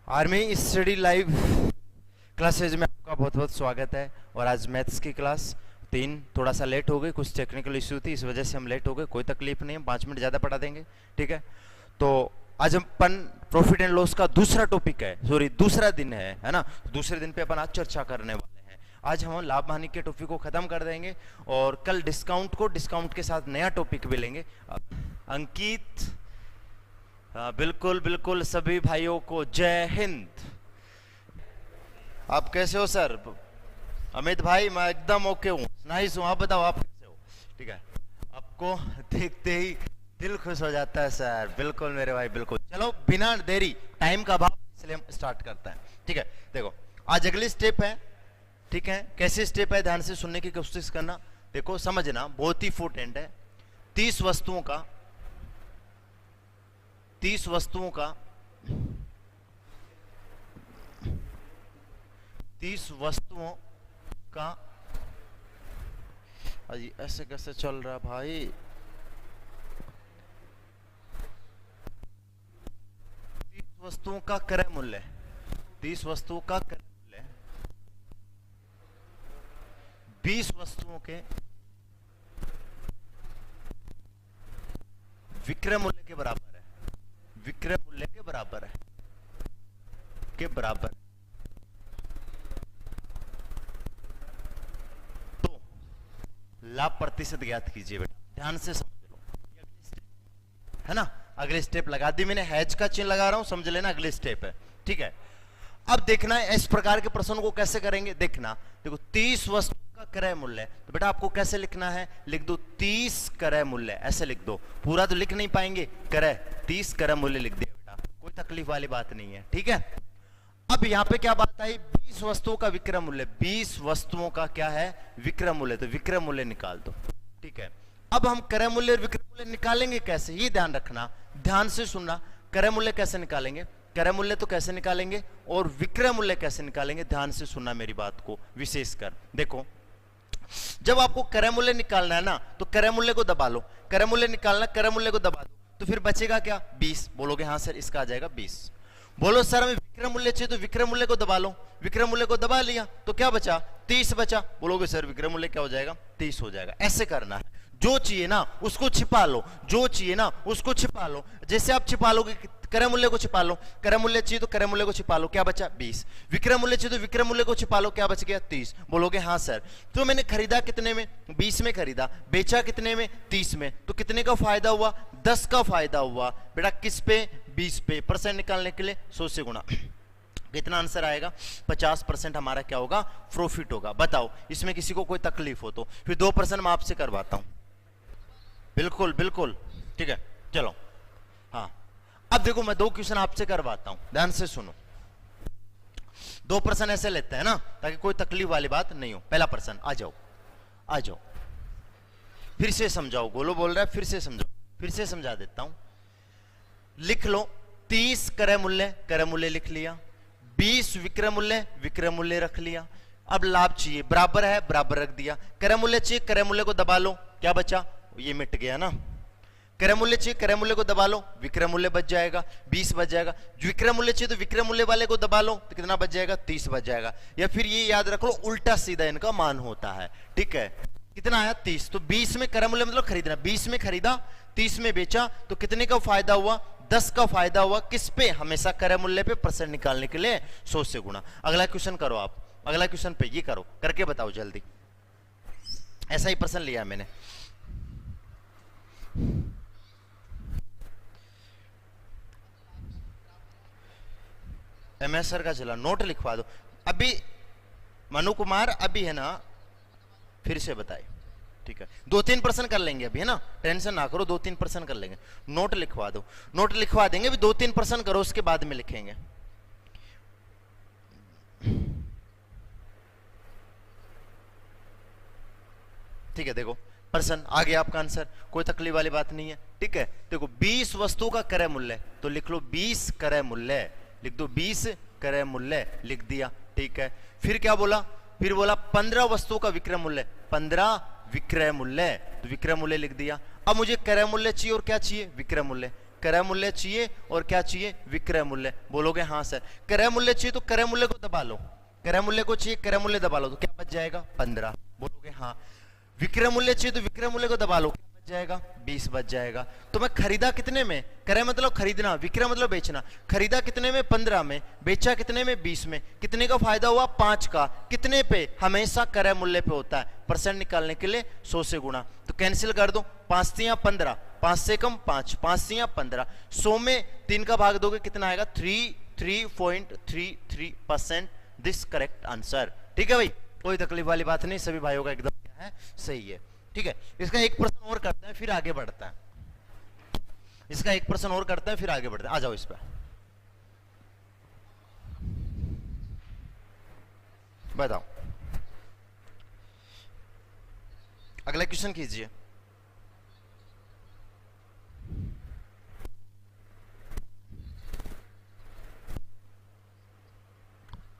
Army study live classes में आपका बहुत बहुत स्वागत है। और आज मैथ्स की क्लास 3 थोड़ा सा लेट हो गई, कुछ टेक्निकल इश्यू थी, इस वजह से हम लेट हो गए। कोई तकलीफ नहीं है, 5 मिनट ज़्यादा पढ़ा देंगे, ठीक है। तो आज अपन प्रॉफिट एंड लॉस का दूसरा टॉपिक है, सॉरी दूसरा दिन है ना। दूसरे दिन पे अपन आज चर्चा करने वाले हैं। आज हम लाभ हानि के टॉपिक को खत्म कर देंगे और कल डिस्काउंट के साथ नया टॉपिक भी लेंगे। अंकित, बिल्कुल बिल्कुल, सभी भाइयों को जय हिंद। आप कैसे हो सर? अमित भाई, मैं एकदम ओके हूँ, नाइस हूँ। आप बताओ आप कैसे हो? ठीक है, आपको देखते ही दिल खुश हो जाता है सर। बिल्कुल मेरे भाई, बिल्कुल। चलो बिना देरी, टाइम का अभाव, इसलिए हम स्टार्ट करते हैं, ठीक है। देखो आज अगली स्टेप है, ठीक है। कैसे स्टेप है, ध्यान से सुनने की कोशिश करना। देखो समझना, बहुत ही इंपॉर्टेंट है। 30 वस्तुओं का 30 वस्तुओं का 30 वस्तुओं का, अजी ऐसे कैसे चल रहा भाई? 30 वस्तुओं का क्रय मूल्य, 30 वस्तुओं का क्रय मूल्य 20 वस्तुओं के विक्रय मूल्य के बराबर है। विक्रय मूल्य के बराबर है, के बराबर। तो लाभ प्रतिशत ज्ञात कीजिए बेटा, ध्यान से समझ लो, ये अगली स्टेप है ना। अगली स्टेप लगा दी मैंने, हैज का चिन्ह लगा रहा हूं, समझ लेना अगली स्टेप है, ठीक है। अब देखना है इस प्रकार के प्रश्नों को कैसे करेंगे। देखना, देखो 30 वस्तु का क्रय मूल्य, तो बेटा आपको कैसे लिखना है, लिख दो 30 क्रय मूल्य, ऐसे लिख दो। पूरा तो लिख नहीं पाएंगे, क्रय 30 क्रय मूल्य लिख दिया बेटा, कोई तकलीफ वाली बात नहीं है, ठीक है। अब यहां पे क्या बात आई, 20 वस्तुओं का विक्रय मूल्य, 20 वस्तुओं का क्या है विक्रय मूल्य, तो विक्रय मूल्य निकाल दो, ठीक है। अब हम क्रय मूल्य और विक्रय मूल्य निकालेंगे कैसे, ये ध्यान रखना, ध्यान से सुनना। क्रय मूल्य कैसे निकालेंगे, क्रय मूल्य तो कैसे निकालेंगे और विक्रय मूल्य कैसे निकालेंगे, ध्यान से सुनना मेरी बात को विशेषकर। देखो जब आपको क्रय मूल्य निकालना है ना, तो क्रय मूल्य को दबा लो। क्रय मूल्य निकालना, क्रय मूल्य को दबा दो, तो फिर बचेगा क्या, 20। बोलोगे हाँ सर इसका आ जाएगा 20। बोलो सर हमें विक्रय मूल्य चाहिए, तो विक्रय मूल्य को दबा लो। विक्रय मूल्य को दबा लिया तो क्या बचा, 30 बचा। बोलोगे सर विक्रय मूल्य क्या हो जाएगा, 30 हो जाएगा। ऐसे करना है, जो चाहिए ना उसको छिपा लो, जो चाहिए ना उसको छिपा लो। जैसे आप छिपा लोगे, क्रय मूल्य को छिपा लो, क्रय मूल्य चाहिए तो क्रय मूल्य को छिपा लो, क्या बचा 20। विक्रय मूल्य चाहिए तो विक्रय मूल्य को छिपा लो, क्या बच गया 30। बोलोगे हाँ सर, तो मैंने खरीदा कितने में, 20 में खरीदा, बेचा कितने में, 30 में, तो कितने का फायदा हुआ, 10 का फायदा हुआ बेटा। किस पे, 20 पे। परसेंट निकालने के लिए 100 से गुणा, कितना आंसर आएगा, 50% हमारा क्या होगा, प्रॉफिट होगा। बताओ इसमें किसी को कोई तकलीफ हो तो फिर 2% मैं आपसे करवाता हूं। बिल्कुल बिल्कुल, ठीक है। चलो हाँ, अब देखो मैं 2 क्वेश्चन आपसे करवाता हूं, ध्यान से सुनो। 2% ऐसे लेते हैं ना, ताकि कोई तकलीफ वाली बात नहीं हो। पहला प्रश्न, आ जाओ आ जाओ, फिर से समझाओ। गोलो बोल रहा है फिर से समझाओ, फिर से समझा देता हूं। लिख लो 30 क्रय मूल्य लिख लिया, 20 विक्रय मूल्य रख लिया। अब लाभ चाहिए, बराबर है, बराबर रख दिया। क्रय मूल्य चाहिए, क्रय मूल्य को दबा लो, क्या बचा, ये मिट गया ना। क्रय मूल्य चाहिए, क्रय मूल्य को दबा लो, विक्रय मूल्य बच जाएगा, 20 बच जाएगा। विक्रय मूल्य चाहिए तो विक्रय मूल्य वाले को दबा लो, तो कितना बच जाएगा, 30 बच जाएगा। या फिर ये याद रख लो, उल्टा सीधा इनका मान होता है, ठीक है। कितना आया 30, तो 20 में क्रय मूल्य मतलब खरीदना, 20 में खरीदा, 30 में बेचा, तो कितने का फायदा हुआ, 10 का फायदा हुआ। किस पे, हमेशा क्रय मूल्य पे, परसेंट निकालने के लिए 100 से गुणा। अगला क्वेश्चन करो आप, अगला क्वेश्चन पे ये करो, करके बताओ जल्दी। ऐसा ही प्रश्न लिया मैंने। एमएस सर का चला, नोट लिखवा दो। अभी मनु कुमार अभी है ना, फिर से बताए, ठीक है। 2-3% कर लेंगे अभी, है ना, टेंशन ना करो, 2-3% कर लेंगे। नोट लिखवा दो, नोट लिखवा देंगे, अभी 2-3% करो, उसके बाद में लिखेंगे। ठीक है, देखो प्रश्न आ गया आपका आंसर, कोई तकलीफ वाली बात नहीं है, ठीक है। देखो 20 वस्तुओं का क्रय मूल्य, तो लिख लो 20 क्रय मूल्य, लिख दो 20 क्रय मूल्य, लिख दिया, ठीक है। फिर क्या बोला, फिर बोला 15 वस्तुओं का विक्रय मूल्य, 15 विक्रय मूल्य, तो विक्रय मूल्य लिख दिया। अब मुझे क्रय मूल्य चाहिए और क्या चाहिए, विक्रय मूल्य। क्रय मूल्य चाहिए और क्या चाहिए, विक्रय मूल्य। बोलोगे हाँ सर। क्रय मूल्य चाहिए तो क्रय मूल्य को दबा लो, क्रय मूल्य को चाहिए, क्रय मूल्य दबा लो तो क्या बच जाएगा, 15। बोलोगे हाँ। विक्रय मूल्य चाहिए तो विक्रय मूल्य को दबा लो, क्या बच जाएगा, 20 बच जाएगा। तो मैं खरीदा कितने में, क्रय मतलब खरीदना, विक्रय मतलब बेचना। खरीदा कितने में, 15 में, बेचा कितने में, 20 में। कितने का फायदा हुआ, 5 का। कितने पे, हमेशा क्रय मूल्य पे होता है। परसेंट निकालने के लिए 100 से गुणा, तो कैंसिल कर दो, 5 से 15, 5 से कम 5, 5 से 15। 100 में 3 का भाग दोगे कितना आएगा, 3.33%। This correct answer. ठीक है भाई, कोई तकलीफ वाली बात नहीं, सभी भाइयों का एकदम क्या है, सही है। ठीक है, इसका एक प्रश्न और करते हैं फिर आगे बढ़ता है, इसका एक प्रश्न और करते हैं फिर आगे बढ़ते हैं। आ जाओ इस पर, बताओ अगला क्वेश्चन कीजिए।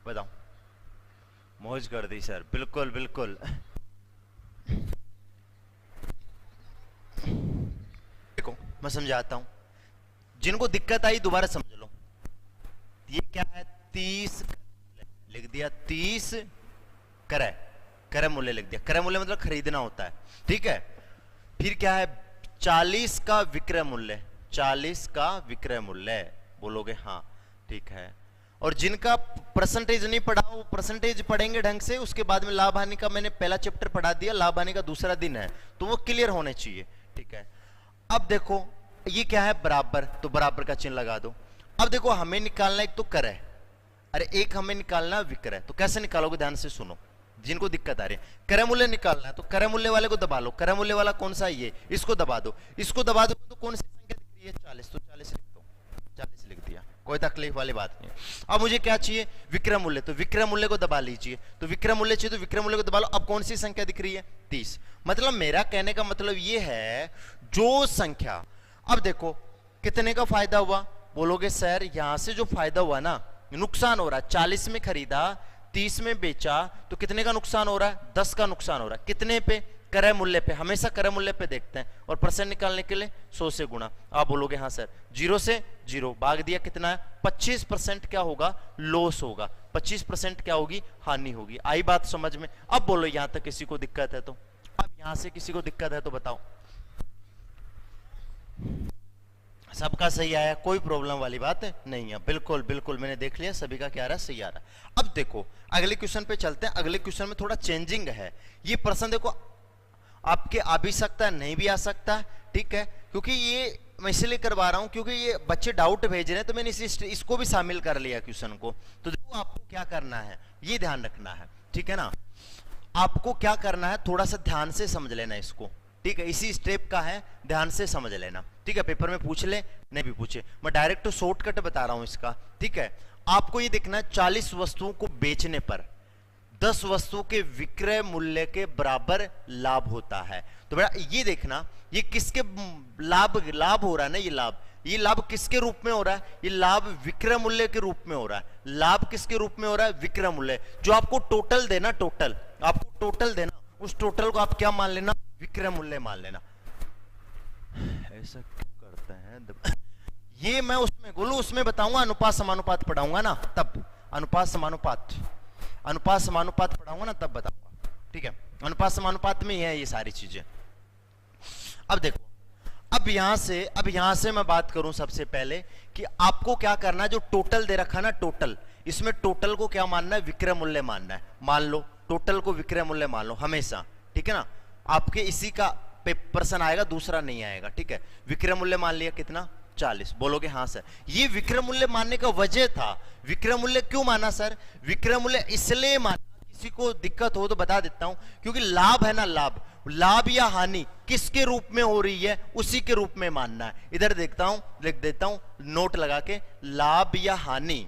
बताओ। मौज कर दी सर, बिल्कुल बिल्कुल। देखो मैं समझाता हूं, जिनको दिक्कत आई दोबारा समझ लो। ये क्या है, 30 लिख दिया, 30 क्रय, क्रय मूल्य लिख दिया। क्रय मूल्य मतलब खरीदना होता है, ठीक है। फिर क्या है, 40 का विक्रय मूल्य, 40 का विक्रय मूल्य। बोलोगे हाँ, ठीक है। और जिनका परसेंटेज नहीं पढ़ा वो परसेंटेज पढ़ेंगे ढंग से, उसके बाद में लाभ हानि का मैंने पहला चैप्टर पढ़ा दिया, लाभ हानि का दूसरा दिन है, तो वो क्लियर होने चाहिए, ठीक है। अब देखो ये क्या है, बराबर, तो बराबर का चिन्ह लगा दो। अब देखो हमें निकालना एक तो क्रय, अरे एक हमें निकालना विक्रय। तो कैसे निकालोगे, ध्यान से सुनो, जिनको दिक्कत आ रही है। क्रय मूल्य निकालना है तो क्रय मूल्य वाले को दबा लो, क्रय मूल्य वाला कौन सा, ये, इसको दबा दो। इसको दबा दो तो कौन सी संख्या दिख रही है, 40, तो 40 लिख दो, 40 लिख दिया, कोई तकलीफ वाली बात नहीं। अब मुझे क्या चाहिए, विक्रय मूल्य, तो विक्रय मूल्य को दबा लीजिए। तो विक्रय मूल्य चाहिए तो विक्रय मूल्य को दबा लो। अब कौन सी संख्या दिख रही है, 30। मतलब मेरा कहने का मतलब ये है, जो संख्या, अब देखो कितने का फायदा हुआ, बोलोगे सर यहां से जो फायदा हुआ ना, नुकसान हो रहा है। 40 में खरीदा, 30 में बेचा, तो कितने का नुकसान हो रहा है, 10 का नुकसान हो रहा है। कितने पे, क्रय मूल्य पे, हमेशा क्रय मूल्य पे देखते हैं। और परसेंट निकालने के लिए 100 से गुणा। आप बोलोगे हाँ सर, 0 से 0 भाग दिया, कितना है, 25% क्या होगा, लॉस होगा, 25% क्या होगी, हानि होगी। आई बात समझ में। अब बोलो यहां तक किसी को दिक्कत है तो, अब यहां से किसी को दिक्कत है तो बताओ। सबका सही आया, कोई प्रॉब्लम वाली बात नहीं है, बिल्कुल बिल्कुल, मैंने देख लिया सभी का क्या आ रहा है, सही आ रहा है। अब देखो अगले क्वेश्चन पे चलते हैं। अगले क्वेश्चन में थोड़ा चेंजिंग है। ये प्रश्न देखो आपके आ भी सकता है, नहीं भी आ सकता, ठीक है। क्योंकि ये मैं इसलिए करवा रहा हूं क्योंकि ये बच्चे डाउट भेज रहे हैं, तो मैंने इसको भी शामिल कर लिया क्वेश्चन को। तो देखो आपको क्या करना है, ये ध्यान रखना है, ठीक है ना। आपको क्या करना है, थोड़ा सा ध्यान से समझ लेना इसको, ठीक है। इसी स्टेप का है, ध्यान से समझ लेना, ठीक है। पेपर में पूछ ले, नहीं भी पूछे, मैं डायरेक्ट शॉर्टकट बता रहा हूं इसका, ठीक है। आपको ये देखना है, 40 वस्तुओं को बेचने पर 10 वस्तुओं के विक्रय मूल्य के बराबर लाभ होता है। तो बेटा ये देखना, ये किसके लाभ हो रहा है ना, ये लाभ किसके रूप में हो रहा है, ये लाभ विक्रय मूल्य के रूप में हो रहा है। लाभ किसके रूप में हो रहा है, विक्रय मूल्य। जो आपको टोटल देना, टोटल आपको टोटल देना, उस टोटल को आप क्या मान लेना, विक्रय मूल्य मान लेना। ऐसा क्यों करते हैं, ये मैं उसमें बोलूं, उसमें बताऊंगा, अनुपात समानुपात पढ़ाऊंगा ना तब, अनुपात समानुपात, अनुपात समानुपात पढ़ाऊंगा ना तब बताऊंगा, ठीक है। अनुपात समानुपात में ही है ये सारी चीजें। अब देखो, अब यहां से मैं बात करूं सबसे पहले कि आपको क्या करना है, जो टोटल दे रखा ना, टोटल, इसमें टोटल को क्या मानना है, विक्रय मूल्य मानना है। मान लो टोटल को विक्रय मूल्य मान लो हमेशा, ठीक है ना। आपके इसी का प्रश्न आएगा, दूसरा नहीं आएगा, ठीक है। विक्रय मूल्य मान लिया कितना, 40। बोलोगे हाँ सर, ये विक्रय मूल्य मानने का वजह था। विक्रय मूल्य क्यों माना सर, विक्रय मूल्य इसलिए माना, किसी को दिक्कत हो तो बता देता हूं, क्योंकि लाभ है ना, लाभ या हानि किसके रूप में हो रही है, उसी के रूप में मानना है। इधर देखता हूं, लिख देता हूं नोट लगा के, लाभ या हानि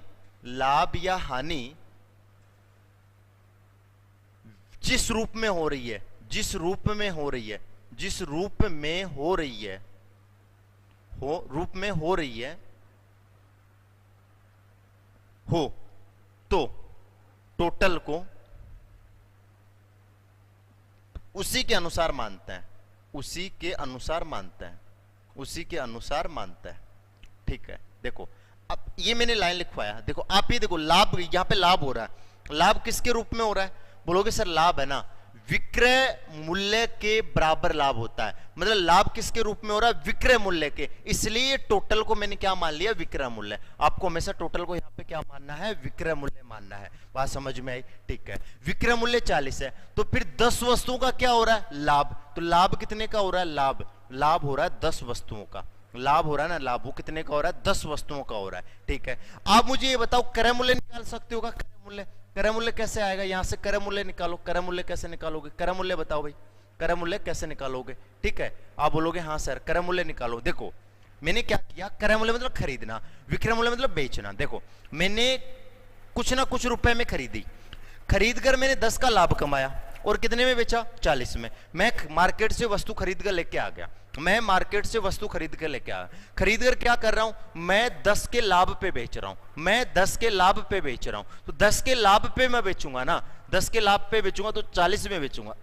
जिस रूप में हो रही है, जिस रूप में हो रही है, जिस रूप में हो रही है, रूप में हो रही है, हो तो टोटल को उसी के अनुसार मानते हैं, उसी के अनुसार मानते हैं, उसी के अनुसार मानते हैं, ठीक है, देखो अब ये मैंने लाइन लिखवाया, देखो आप ये देखो लाभ, यहां पे लाभ हो रहा है, लाभ किसके रूप में हो रहा है? बोलोगे सर लाभ है ना, विक्रय मूल्य के बराबर लाभ होता है, मतलब लाभ किसके रूप में हो रहा है? विक्रय मूल्य के, इसलिए टोटल को मैंने क्या मान लिया? विक्रय मूल्य। आपको हमेशा टोटल को यहाँ पे क्या मानना है? विक्रय मूल्य मानना है। बात समझ में आई? ठीक है, विक्रय मूल्य 40 है, तो फिर 10 वस्तुओं का क्या हो रहा है? लाभ। तो लाभ कितने का हो रहा है? लाभ हो रहा है 10 वस्तुओं का, लाभ हो रहा है ना, लाभ वो कितने का हो रहा है? 10 वस्तुओं का हो रहा है। ठीक है, आप मुझे ये बताओ क्रय मूल्य निकाल सकते होगा? क्रय मूल्य, क्रय मूल्य कैसे आएगा? यहां से क्रय मूल्य निकालो, क्रय मूल्य कैसे निकालोगे? क्रय मूल्य बताओ भाई, क्रय मूल्य कैसे निकालोगे? ठीक है, आप बोलोगे हाँ सर क्रय मूल्य निकालो। देखो मैंने क्या किया, क्रय मूल्य मतलब खरीदना, विक्रय मूल्य मतलब बेचना। देखो मैंने कुछ ना कुछ रुपए में खरीदी, खरीद कर मैंने 10 का लाभ कमाया, और कितने में बेचा? 40 में। मैं मार्केट से वस्तु खरीद कर लेके आ गया, मैं मार्केट से वस्तु खरीद कर लेके आया, खरीद कर क्या कर रहा हूं? मैं 10 के लाभ पे बेच रहा हूं, मैं 10 के लाभ पे बेच रहा हूं, तो 10 के लाभ पे मैं बेचूंगा ना, 10 के लाभ पे बेचूंगा तो 40 में बेचूंगा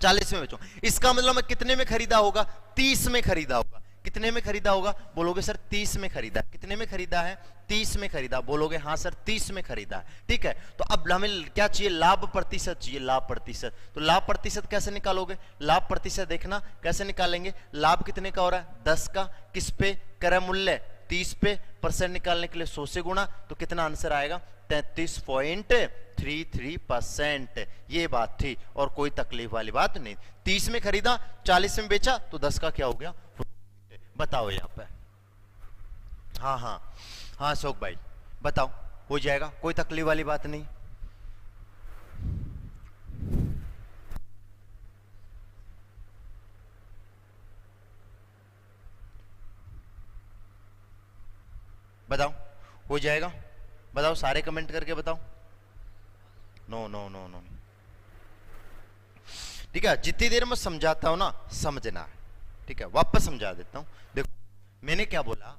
40 में बेचूंगा। इसका मतलब मैं कितने में खरीदा होगा? 30 में खरीदा होगा। कितने में खरीदा होगा? बोलोगे सर 30 में खरीदा। कितने में खरीदा है? 30 में खरीदा। बोलोगे हाँ सर 30 में खरीदा है। ठीक है, तो अब हमें क्या चाहिए? लाभ प्रतिशत चाहिए, लाभ प्रतिशत। तो लाभ प्रतिशत कैसे निकालोगे? लाभ प्रतिशत देखना कैसे निकालेंगे? लाभ कितने का हो रहा है? 10 का, किस पे? क्रय मूल्य 30 पे, परसेंट निकालने के लिए 100 से गुणा, तो कितना आंसर आएगा? 33.33%। ये बात थी और कोई तकलीफ वाली बात नहीं। 30 में खरीदा, 40 में बेचा, तो 10 का क्या हो गया? बताओ यहां पे। हाँ हाँ हाँ अशोक भाई बताओ, हो जाएगा, कोई तकलीफ वाली बात नहीं। बताओ हो जाएगा? बताओ, सारे कमेंट करके बताओ। नो नो नो नो, ठीक है, जितनी देर में समझाता हूं ना समझना। ठीक है, वापस समझा देता हूं। देखो मैंने क्या बोला,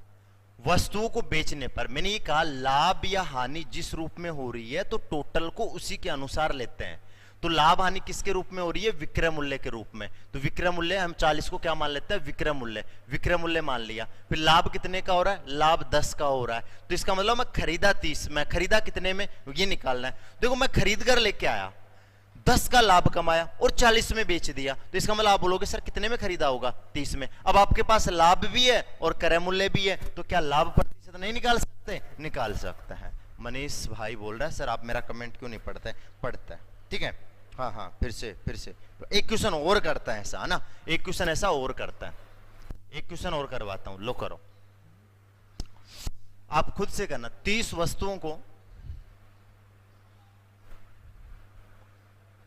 वस्तुओं को बेचने पर मैंने ये कहा लाभ या हानि जिस रूप में हो रही है तो टोटल को उसी के अनुसार लेते हैं। तो लाभ हानि किसके रूप में हो रही है? विक्रय मूल्य के रूप में। तो विक्रय मूल्य हम 40 को क्या मान लेते हैं? विक्रय मूल्य, विक्रय मूल्य मान लिया। फिर लाभ कितने का हो रहा है? लाभ 10 का हो रहा है। तो इसका मतलब मैं खरीदा 30, मैं खरीदा कितने में? ये निकालना है। देखो मैं खरीद कर लेके आया, 10 का लाभ कमाया और 40 में बेच दिया, तो इसका मतलब आप बोलोगे सर कितने में खरीदा होगा? 30 में। अब आपके पास लाभ भी है और क्रय मूल्य भी है, तो क्या लाभ प्रतिशत नहीं निकाल सकते? निकाल सकते हैं। मनीष भाई बोल रहा है सर आप मेरा कमेंट क्यों नहीं पढ़ते? पढ़ता है, ठीक है। हाँ हाँ फिर से एक क्वेश्चन और करता है ऐसा, है ना, एक क्वेश्चन ऐसा और करता है, एक क्वेश्चन और करवाता हूं, लो करो, आप खुद से करना। 30 वस्तुओं को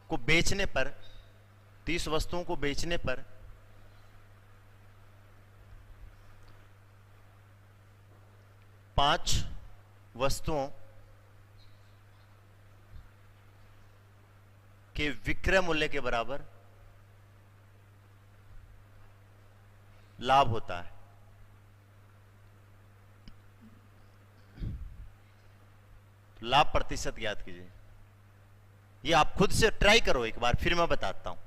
बेचने पर, 30 वस्तुओं को बेचने पर 5 वस्तुओं के विक्रय मूल्य के बराबर लाभ होता है। लाभ प्रतिशत याद कीजिए, ये आप खुद से ट्राई करो एक बार, फिर मैं बताता हूं।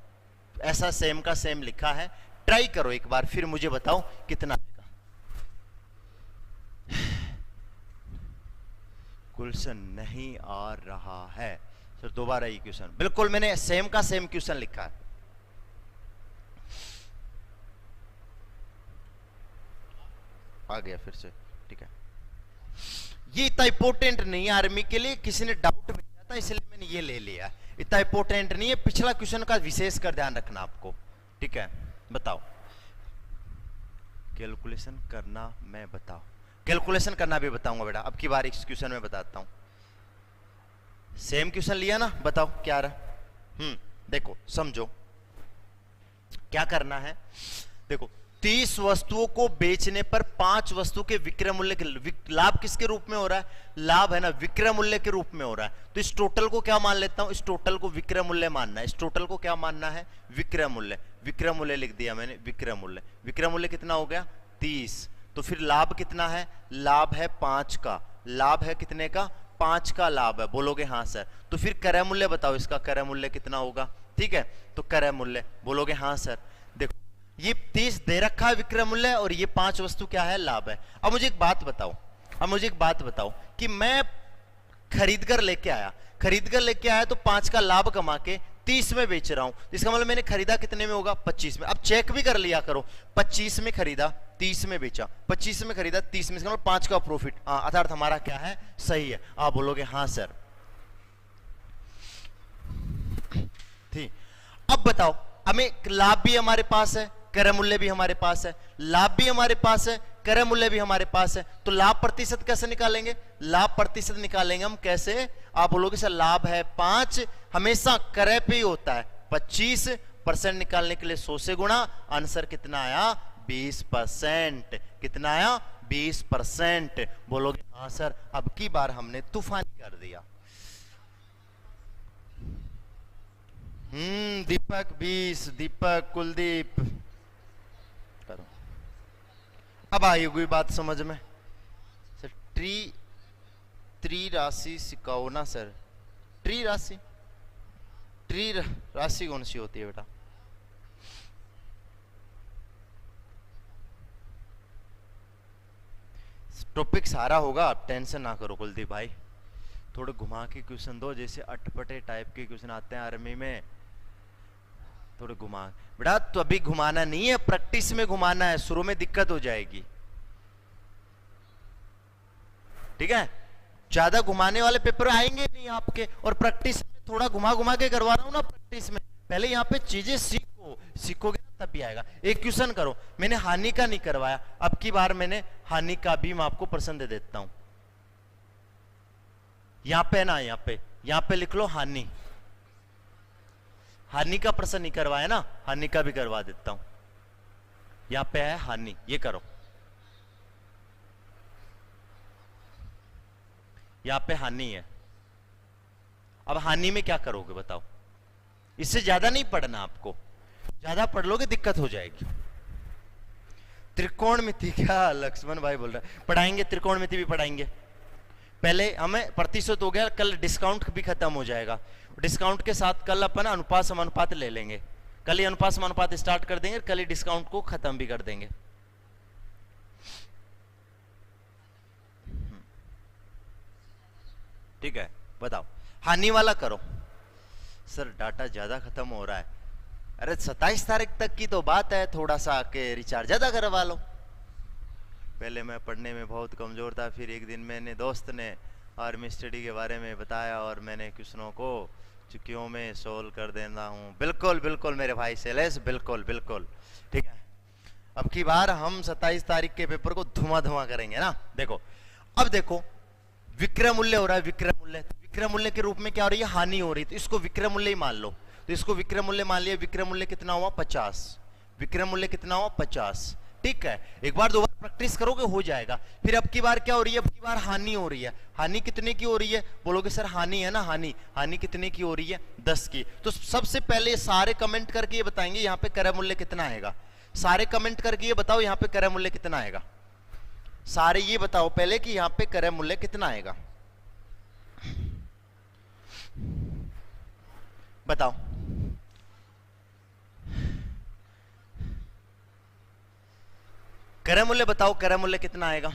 ऐसा सेम का सेम लिखा है, ट्राई करो एक बार, फिर मुझे बताओ कितना आएगा। क्वेश्चन नहीं आ रहा है सर, दोबारा ये क्वेश्चन, बिल्कुल मैंने सेम का सेम क्वेश्चन लिखा है। आ गया फिर से, ठीक है। ये इतना इंपॉर्टेंट नहीं है आर्मी के लिए, किसी ने डाउट भेजा था इसलिए मैंने ये ले लिया। इतना इंपॉर्टेंट नहीं है, पिछला क्वेश्चन का विशेष कर ध्यान रखना आपको, ठीक है। बताओ कैलकुलेशन करना, मैं बताओ कैलकुलेशन करना भी बताऊंगा बेटा, अब की बार इस क्वेश्चन में बताता हूं। सेम क्वेश्चन लिया ना, बताओ क्या रहा। देखो समझो क्या करना है। देखो 30 वस्तुओं को बेचने पर 5 वस्तु के विक्रय मूल्य के लाभ किसके रूप में हो रहा है? लाभ है ना, विक्रय मूल्य के रूप में हो रहा है। तो इस टोटल को क्या मान लेता हूं? इस टोटल को विक्रय मूल्य मानना है। इस टोटल को क्या मानना है? विक्रय मूल्य। विक्रय मूल्य लिख दिया मैंने, विक्रय मूल्य। विक्रय मूल्य कितना हो गया? 30। तो फिर लाभ कितना है? लाभ है 5 का। लाभ है कितने का? 5 का लाभ है। बोलोगे हाँ सर। तो फिर क्रय मूल्य बताओ, इसका क्रय मूल्य कितना होगा? ठीक है, तो क्रय मूल्य बोलोगे हाँ सर। देखो ये 30 दे रखा है विक्रय मूल्य और ये 5 वस्तु क्या है, लाभ है। अब मुझे एक बात बताओ कि मैं खरीद कर लेके आया तो 5 का लाभ कमा के 30 में बेच रहा हूं, इसका मतलब मैंने खरीदा कितने में होगा, 25 में। अब चेक भी कर लिया करो, 25 में खरीदा 30 में बेचा, 25 में खरीदा 30 में, इसका मतलब 5 का प्रॉफिट, अर्थात हमारा क्या है, सही है। आप बोलोगे हाँ सर, ठीक। अब बताओ, हमें लाभ भी हमारे पास है, क्रय मूल्य भी हमारे पास है, लाभ भी हमारे पास है, क्रय मूल्य भी हमारे पास है, तो लाभ प्रतिशत कैसे निकालेंगे, लाभ प्रतिशत निकालेंगे हम कैसे, आप बोलोगे सर लाभ है 5, हमेशा क्रय पे ही होता है, 25% निकालने के लिए 100 से गुणा, आंसर कितना आया, 20%। कितना आया, 20%। बोलोगे हाँ सर, अब की बार हमने तूफानी कर दिया। दीपक 20, दीपक, कुलदीप करो। अब आई हुई बात समझ में सर, ट्री राशि सिखाओ ना सर, ट्री राशि कौन सी होती है बेटा, टॉपिक सारा होगा, आप टेंशन ना करो कुलदीप भाई, थोड़े घुमा के क्वेश्चन दो, जैसे अटपटे टाइप के क्वेश्चन आते हैं आर्मी में, थोड़े घुमा बेटा, तो अभी घुमाना नहीं है, प्रैक्टिस में घुमाना है, शुरू में दिक्कत हो जाएगी, ठीक है। ज्यादा घुमाने वाले पेपर आएंगे नहीं आपके, और प्रैक्टिस में थोड़ा घुमा घुमा के करवा रहा हूं ना प्रैक्टिस में, पहले यहाँ पे चीजें सीखोगे ना तब भी आएगा। एक क्वेश्चन करो, मैंने हानि का नहीं करवाया, अब की बार मैंने हानि का भी मैं आपको प्रश्न दे देता हूं, यहां पे ना, यहां पे लिख लो हानि का प्रश्न नहीं करवाया ना, हानि का भी करवा देता हूं, यहां पे है हानि, ये करो, यहां पे हानि है। अब हानि में क्या करोगे बताओ, इससे ज्यादा नहीं पढ़ना आपको, ज्यादा पढ़ लोगे दिक्कत हो जाएगी। त्रिकोणमिति, क्या लक्ष्मण भाई बोल रहा है, पढ़ाएंगे, त्रिकोणमिति भी पढ़ाएंगे। पहले हमें प्रतिशत हो गया, कल डिस्काउंट भी खत्म हो जाएगा, डिस्काउंट के साथ कल अपन अनुपात समानुपात ले लेंगे, कल ही अनुपात समानुपात स्टार्ट कर देंगे, कल ही डिस्काउंट को खत्म भी कर देंगे। ठीक है, बताओ हानि वाला करो। सर डाटा ज्यादा खत्म हो रहा है, अरे 27 तारीख तक की तो बात है, थोड़ा सा आके रिचार्ज ज्यादा करवा लो। पहले मैं पढ़ने में बहुत कमजोर था, फिर एक दिन मैंने दोस्त ने आर्मी स्टडी के बारे में बताया और मैंने क्वेश्चनों को चुटकियों में सोल्व कर देना हूँ। बिल्कुल बिल्कुल मेरे भाई शैलेश, बिल्कुल बिल्कुल, ठीक है। अब की बार हम 27 तारीख के पेपर को धुआं करेंगे ना। देखो, अब देखो विक्रय मूल्य हो रहा है, विक्रय मूल्य के रूप में क्या हो रही है, हानि हो रही है, तो इसको विक्रय मूल्य ही मान लो, तो इसको विक्रय मूल्य मान लिया। विक्रय मूल्य कितना हुआ, 50। विक्रय मूल्य कितना हुआ, 50। ठीक है, एक बार दो बार प्रैक्टिस करोगे हो जाएगा। फिर अब की बार क्या हो रही है, अब की बार हानि हो रही है। हानि कितने की हो रही है, बोलोगे सर हानि है ना, हानि कितने की हो रही है, 10 की। तो सबसे पहले सारे कमेंट करके ये बताएंगे यहाँ पे क्रय मूल्य कितना आएगा। सारे कमेंट करके ये बताओ यहाँ पे क्रय मूल्य कितना आएगा। सारे ये बताओ पहले कि यहाँ पे क्रय मूल्य कितना आएगा, बताओ। क्रय मूल्य बताओ, क्रय मूल्य कितना आएगा।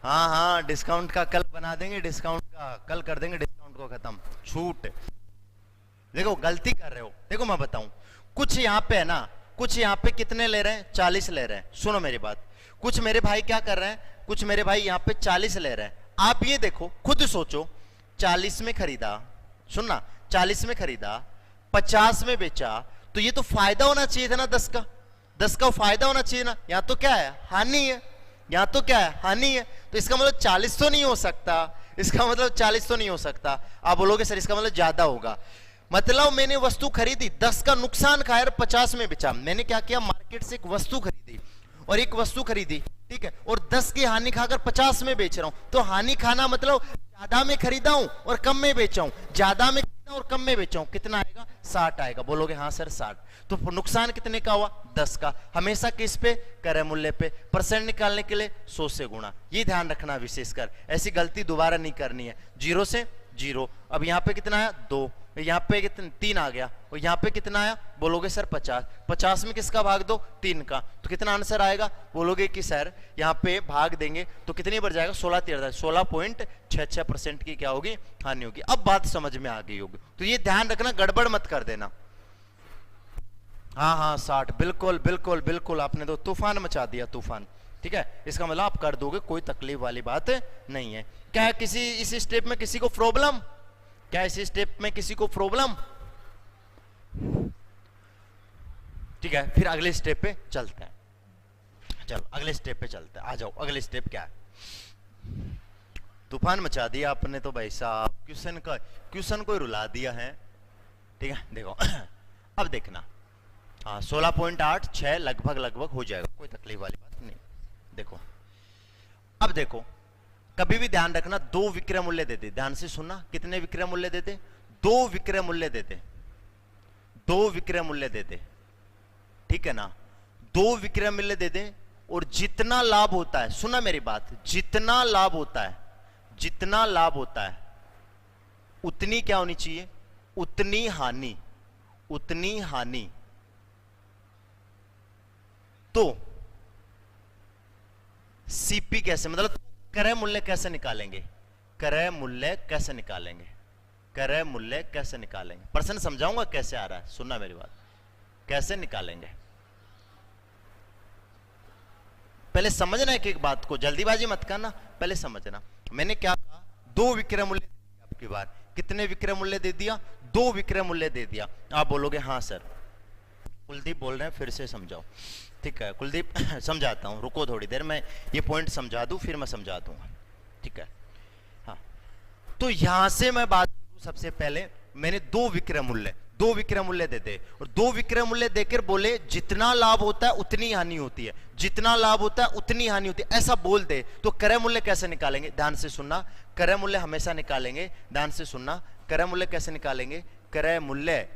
हाँ, डिस्काउंट का कल बना देंगे, डिस्काउंट का कल कर देंगे, डिस्काउंट को खत्म, छूट। देखो गलती कर रहे हो, देखो मैं बताऊं, कुछ यहाँ पे है ना, कुछ यहाँ पे कितने ले रहे हैं, 40 ले रहे हैं। सुनो मेरी बात, कुछ मेरे भाई क्या कर रहे हैं, कुछ मेरे भाई यहाँ पे 40 ले रहे हैं। आप ये देखो, खुद सोचो, 40 में खरीदा, सुनना, 40 में खरीदा, 50 में बेचा, तो ये तो फायदा होना चाहिए था ना 10 का फायदा होना चाहिए ना। यहाँ तो क्या है, हानि है, यहाँ तो क्या है, हानि है। तो इसका मतलब 40 तो नहीं हो सकता, इसका मतलब 40 तो नहीं हो सकता। आप बोलोगे सर इसका मतलब ज्यादा होगा। मतलब मैंने वस्तु खरीदी, 10 का नुकसान खाया और 50 में बेचा। मैंने क्या किया, मार्केट से एक वस्तु खरीदी और एक वस्तु खरीदी, ठीक है, और 10 की हानि खाकर 50 में बेच रहा हूं। तो हानि खाना मतलब ज्यादा में खरीदा हूं और कम में बेचा हूं, ज्यादा में खरीदा और कम में बेचा हूं। कितना आएगा, 60 आएगा। बोलोगे हाँ सर 60। तो नुकसान कितने का हुआ, 10 का। हमेशा किस पे, क्रय मूल्य पे। परसेंट निकालने के लिए 100 से गुणा, ये ध्यान रखना विशेषकर, ऐसी गलती दोबारा नहीं करनी है। 0 से 0। अब यहाँ पे कितना है, 2, यहाँ पे कितना 3 आ गया, और यहाँ पे कितना आया, बोलोगे सर 50, 50 में किसका भाग दो, 3 का, तो कितना आंसर आएगा, बोलोगे कि सर यहाँ पे भाग देंगे तो कितनी बढ़ जाएगा, 16.66% की क्या होगी, हानि होगी। अब बात समझ में आ गई होगी, तो ये ध्यान रखना, गड़बड़ मत कर देना। हाँ हाँ 60, बिल्कुल बिल्कुल बिल्कुल, आपने तो तूफान मचा दिया, तूफान। ठीक है, इसका मतलब आप कर दोगे, कोई तकलीफ वाली बात नहीं है। क्या किसी इस स्टेप में किसी को प्रॉब्लम, क्या इस स्टेप में किसी को प्रॉब्लम? ठीक है, फिर अगले स्टेप पे चलते हैं। चलो अगले स्टेप पे चलते हैं, आ जाओ, अगले स्टेप क्या है। तूफान मचा दिया आपने तो भाई साहब, क्वेश्चन को रुला दिया है। ठीक है, देखो अब देखना, हाँ 16.86 लगभग हो जाएगा, कोई तकलीफ वाली बात नहीं। देखो अब देखो, कभी भी ध्यान रखना, 2 विक्रय मूल्य देते, ध्यान से सुनना, कितने विक्रय मूल्य देते, 2 विक्रय मूल्य देते, 2 विक्रय मूल्य देते, ठीक है ना, 2 विक्रय मूल्य देते, और जितना लाभ होता है, सुना मेरी बात, जितना लाभ होता है, जितना लाभ होता है उतनी क्या होनी चाहिए, उतनी हानि, उतनी हानि। तो सीपी कैसे, मतलब क्रय मूल्य कैसे निकालेंगे, क्रय मूल्य कैसे निकालेंगे, क्रय मूल्य कैसे निकालेंगे, प्रश्न समझाऊंगा कैसे आ रहा है, सुनना मेरी बात, कैसे निकालेंगे। पहले समझना है कि एक बात को, जल्दीबाजी मत करना, पहले समझना। मैंने क्या कहा, 2 विक्रय मूल्य आपकी बार, कितने विक्रय मूल्य दे दिया, 2 विक्रय मूल्य दे दिया। आप बोलोगे हाँ सर, कुलदीप बोल रहे हैं, फिर से समझाओ। ठीक है कुलदीप समझाता हूं, रुको थोड़ी देर, मैं ये पॉइंट समझा दूं, फिर मैं समझा दूंगा। ठीक है, हाँ तो यहां से मैं बात करूं, सबसे पहले मैंने 2 विक्रय मूल्य देते, और 2 विक्रय मूल्य देकर बोले जितना लाभ होता है उतनी हानि होती है, जितना लाभ होता है उतनी हानि होती है, ऐसा बोल दे तो क्रय मूल्य कैसे निकालेंगे, ध्यान से सुनना, क्रय मूल्य हमेशा निकालेंगे, ध्यान से सुनना, क्रय मूल्य कैसे निकालेंगे, क्रय मूल्य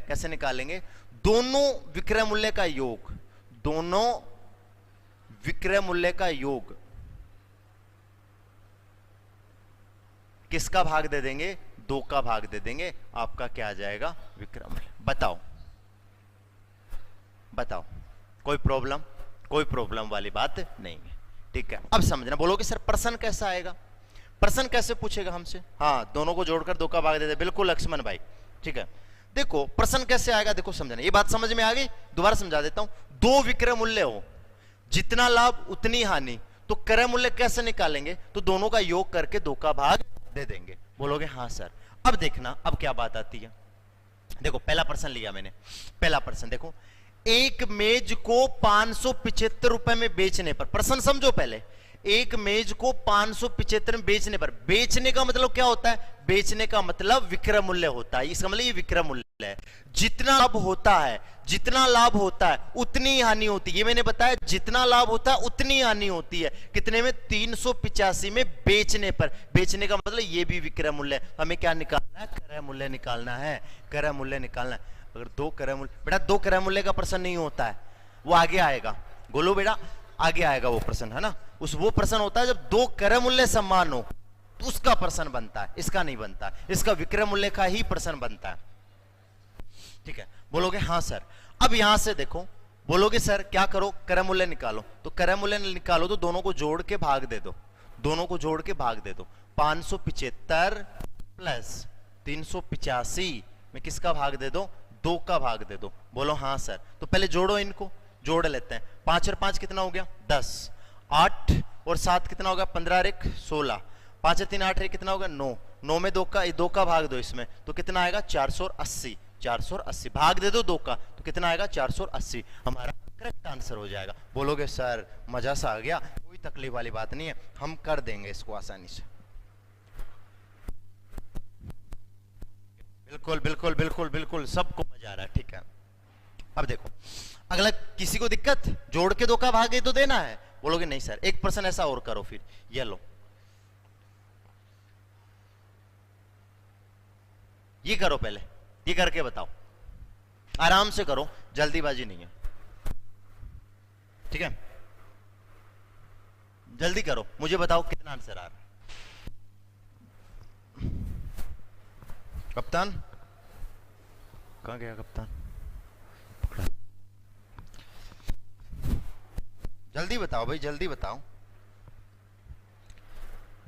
कैसे निकालेंगे, दोनों विक्रय मूल्य का योग, दोनों विक्रय मूल्य का योग किसका भाग दे देंगे, 2 का भाग दे देंगे, आपका क्या आ जाएगा, विक्रय मूल्य। बताओ बताओ, कोई प्रॉब्लम, कोई प्रॉब्लम वाली बात नहीं है। ठीक है, अब समझना, बोलोगे सर प्रश्न कैसा आएगा, प्रश्न कैसे पूछेगा हमसे, हाँ दोनों को जोड़कर 2 का भाग दे दे, बिल्कुल लक्ष्मण भाई। ठीक है, देखो प्रश्न कैसे आएगा, देखो समझना, ये बात समझ में आ गई, दोबारा समझा देता हूं। 2 विक्रय मूल्य हो, जितना लाभ उतनी हानि, तो क्रय मूल्य कैसे निकालेंगे, तो दोनों का योग करके 2 का भाग दे देंगे। बोलोगे हाँ सर। अब देखना, अब क्या बात आती है, देखो पहला प्रश्न लिया मैंने, पहला प्रश्न देखो, एक मेज को 575 रुपए में बेचने पर, प्रश्न समझो पहले, एक मेज को 575 में बेचने पर, बेचने का मतलब क्या होता है, बेचने का मतलब विक्रय मूल्य होता है, इसका मतलब ये विक्रय मूल्य है, जितना लाभ होता है, जितना लाभ होता है उतनी हानि होती है, ये मैंने बताया, जितना लाभ होता है उतनी हानि होती है, कितने में, 385 में बेचने पर, बेचने का मतलब ये भी विक्रय मूल्य है, हमें क्या निकालना है, क्रय मूल्य निकालना है, क्रय मूल्य निकालना है। अगर 2 क्रय मूल्य, बेटा 2 क्रय मूल्य का प्रश्न नहीं होता है, वो आगे आएगा, बोलो बेटा आगे आएगा वो प्रश्न, है ना, वो प्रश्न होता है जब 2 क्रय मूल्य समान हो, तो उसका प्रश्न बनता है, इसका नहीं बनता, इसका विक्रय मूल्य का ही प्रश्न बनता है। ठीक है, बोलोगे हाँ सर। अब यहां से देखो, बोलोगे सर क्या करो, क्रय मूल्य निकालो, तो क्रय मूल्य निकालो तो दोनों को जोड़ के भाग दे दो, दोनों को जोड़ के भाग दे दो, 575 प्लस 385 में किसका भाग दे दो, 2 का भाग दे दो। बोलो हाँ सर। तो पहले जोड़ो, इनको जोड़ लेते हैं, 5 और 5 कितना हो गया, 10, 8 और 7 कितना होगा, 15 और 1 16, 5 और 3 8 कितना होगा, 9, 9 में 2 का भाग दो इसमें, तो कितना आएगा, 480, 480 भाग दे दो 2 का, तो कितना आएगा, 480, हमारा करेक्ट आंसर हो जाएगा। बोलोगे सर मजा सा आ गया, कोई तकलीफ वाली बात नहीं है, हम कर देंगे इसको आसानी से। बिल्कुल बिल्कुल बिल्कुल बिल्कुल, सबको मजा आ रहा है। ठीक है, अब देखो अगला, किसी को दिक्कत, जोड़ के 2 का भाग ही तो देना है। बोलोगे नहीं सर, एक प्रश्न ऐसा और करो, फिर ये लो, ये करो, पहले ये करके बताओ, आराम से करो, जल्दीबाजी नहीं है। ठीक है, जल्दी करो, मुझे बताओ कितना आंसर आ रहा है। कप्तान कहाँ गया कप्तान? जल्दी बताओ भाई, जल्दी बताओ।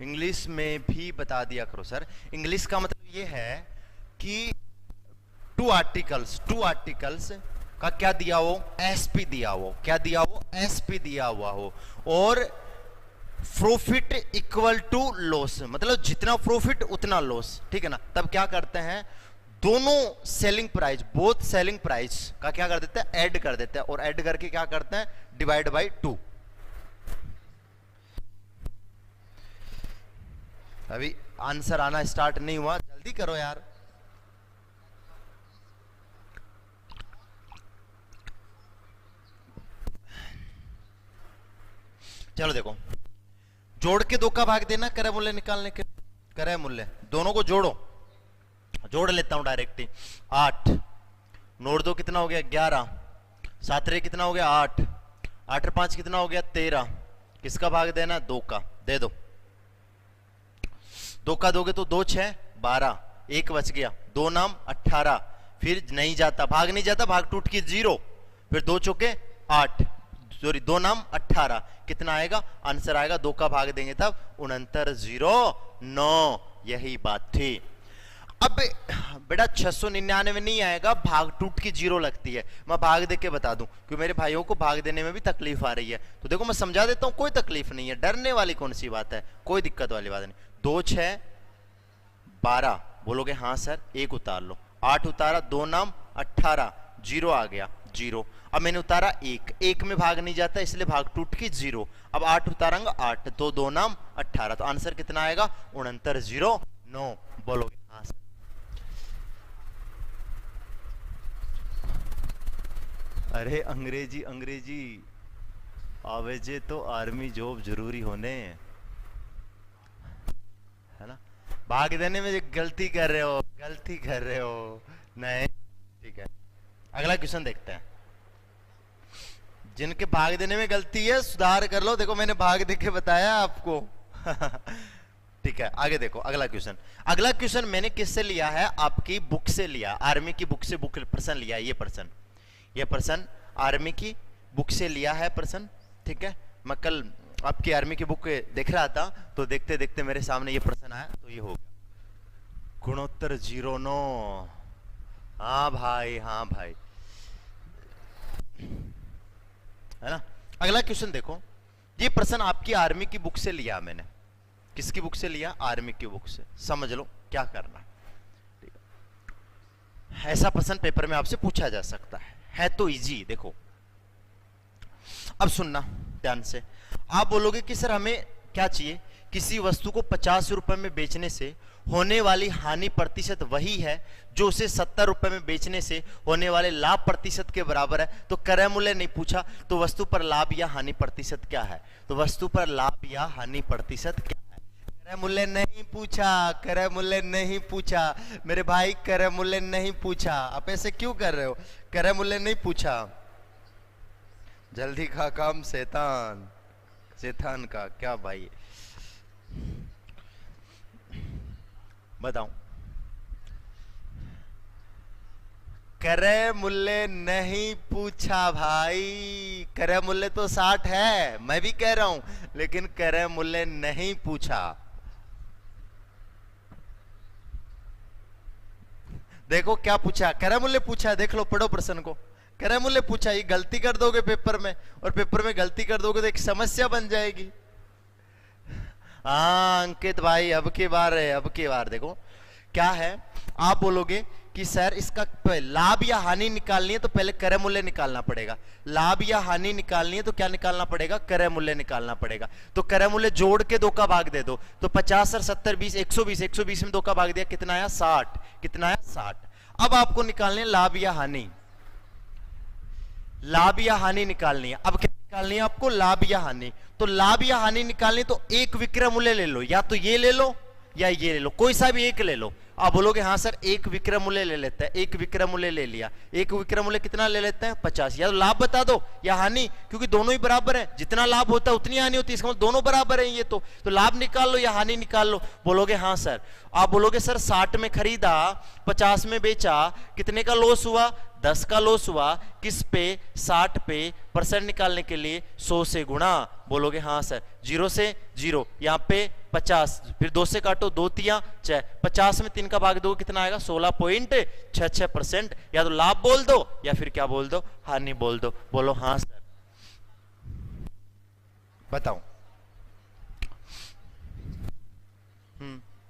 इंग्लिश में भी बता दिया करो सर। इंग्लिश का मतलब ये है कि टू आर्टिकल्स का क्या दिया हो, एसपी दिया हो, क्या दिया हो, एसपी दिया हुआ हो, और प्रॉफिट इक्वल टू लॉस, मतलब जितना प्रॉफिट उतना लॉस, ठीक है ना। तब क्या करते हैं, दोनों selling price, both selling price का क्या कर देते हैं, ऐड कर देते हैं, और ऐड करके क्या करते हैं, डिवाइड बाय 2। अभी आंसर आना स्टार्ट नहीं हुआ, जल्दी करो यार। चलो देखो, जोड़ के 2 का भाग देना क्रय मूल्य निकालने के। क्रय मूल्य दोनों को जोड़ो, जोड़ लेता हूं डायरेक्टली। 8 नोट 2 कितना हो गया, 11, 7 रे कितना हो गया, 8, 8 और 5 कितना हो गया, 13। किसका भाग देना, 2 का दे दो। 2 का दोगे तो 2 6 12, 1 बच गया, 2 नाम 18, फिर नहीं जाता, भाग नहीं जाता, भाग टूट की 0, फिर 2 चौके 8, सॉरी 2 नाम 18, कितना आएगा, आंसर आएगा 2 का भाग देंगे तब 6909। यही बात थी। अब बेटा 699 नहीं आएगा, भाग टूट की 0 लगती है। मैं भाग दे के बता दूं, क्योंकि मेरे भाइयों को भाग देने में भी तकलीफ आ रही है, तो देखो मैं समझा देता हूं, कोई तकलीफ नहीं है, डरने वाली कौन सी बात है, कोई दिक्कत वाली बात नहीं। 2 6 12 बोलोगे हाँ सर, 1 उतार लो, 8 उतारा, 2 नाम 18, 0 आ गया, 0। अब मैंने उतारा 1 में भाग नहीं जाता, इसलिए भाग टूट की 0। अब 8 उतारांगा 8, तो 2 नाम 18, तो आंसर कितना आएगा, 6909। बोलोगे हाँ सर। अरे अंग्रेजी आवेजे तो आर्मी जॉब जरूरी होने, है ना। भाग देने में गलती कर रहे हो, नहीं, ठीक है। अगला क्वेश्चन देखते हैं। जिनके भाग देने में गलती है सुधार कर लो, देखो मैंने भाग दे के बताया आपको। ठीक है, आगे देखो अगला क्वेश्चन। अगला क्वेश्चन मैंने किससे लिया है, आपकी बुक से लिया, आर्मी की बुक से प्रश्न लिया है। ये प्रश्न आर्मी की बुक से लिया है प्रश्न, ठीक है। मैं कल आपकी आर्मी की बुक देख रहा था, तो देखते देखते मेरे सामने ये प्रश्न आया, तो ये हो गया गुणोत्तर 09। हाँ भाई, हाँ भाई, है ना। अगला क्वेश्चन देखो, ये प्रश्न आपकी आर्मी की बुक से लिया मैंने। किसकी बुक से लिया, आर्मी की बुक से। समझ लो क्या करना है। ऐसा प्रश्न पेपर में आपसे पूछा जा सकता है तो इजी। देखो अब सुनना ध्यान से, आप बोलोगे कि सर हमें क्या चाहिए, किसी वस्तु को 50 रुपए में बेचने से होने वाली हानि प्रतिशत वही है जो उसे 70 रुपए में बेचने से होने वाले लाभ प्रतिशत के बराबर है। तो क्रय मूल्य नहीं पूछा, तो वस्तु पर लाभ या हानि प्रतिशत क्या है, तो वस्तु पर लाभ या हानि प्रतिशत क्या है। क्रय मूल्य नहीं पूछा, क्रय मूल्य नहीं पूछा मेरे भाई, क्रय मूल्य नहीं पूछा। आप ऐसे क्यों कर रहे हो, क्रय मूल्य नहीं पूछा। जल्दी का काम शैतान का क्या भाई, बताऊं। क्रय मूल्य नहीं पूछा भाई, क्रय मूल्य तो 60 है, मैं भी कह रहा हूं, लेकिन क्रय मूल्य नहीं पूछा। देखो क्या पूछा, क्रय मूल्य पूछा, देख लो, पढ़ो प्रश्न को। क्रय मूल्य पूछा, ये गलती कर दोगे पेपर में, और पेपर में गलती कर दोगे तो एक समस्या बन जाएगी। हाँ अंकित भाई, अब की बार देखो क्या है। आप बोलोगे कि सर इसका लाभ या हानि निकालनी है तो पहले क्रय मूल्य निकालना पड़ेगा। लाभ या हानि निकालनी है तो क्या निकालना पड़ेगा, क्रय मूल्य निकालना पड़ेगा। तो क्रय मूल्य जोड़ के 2 का भाग दे दो, तो 50 और 70 20 120 में 2 का भाग दिया, कितना आया 60, कितना आया 60। अब आपको निकालने लाभ या हानि, लाभ या हानि निकालनी है। अब क्या निकालनी है आपको, लाभ या हानि। तो लाभ या हानि निकालनी तो एक विक्रय मूल्य ले लो, या तो ये ले लो या ये ले लो, कोई सा भी एक ले लो। आप बोलोगे हाँ सर एक विक्रय मूल्य ले लेते हैं, एक विक्रय मूल्य ले लिया, एक विक्रय मूल्य कितना ले लेते हैं 50। या तो लाभ बता दो या हानि, क्योंकि दोनों ही बराबर है, जितना लाभ होता है उतनी हानि होती है, इसका मतलब दोनों बराबर है ये तो लाभ निकाल लो या हानि निकाल लो। बोलोगे हाँ सर। आप बोलोगे सर 60 में खरीदा 50 में बेचा, कितने का लॉस हुआ 10 का लॉस हुआ, किस पे 60 पे, परसेंट निकालने के लिए 100 से गुणा। बोलोगे हाँ सर, 0 से 0 यहाँ पे 50, फिर 2 से काटो, 2 तिया 6, 50 में 3 का भाग दो कितना आएगा 16.66%। या तो लाभ बोल दो या फिर क्या बोल दो हानि बोल दो। बोलो हाँ सर। बताओ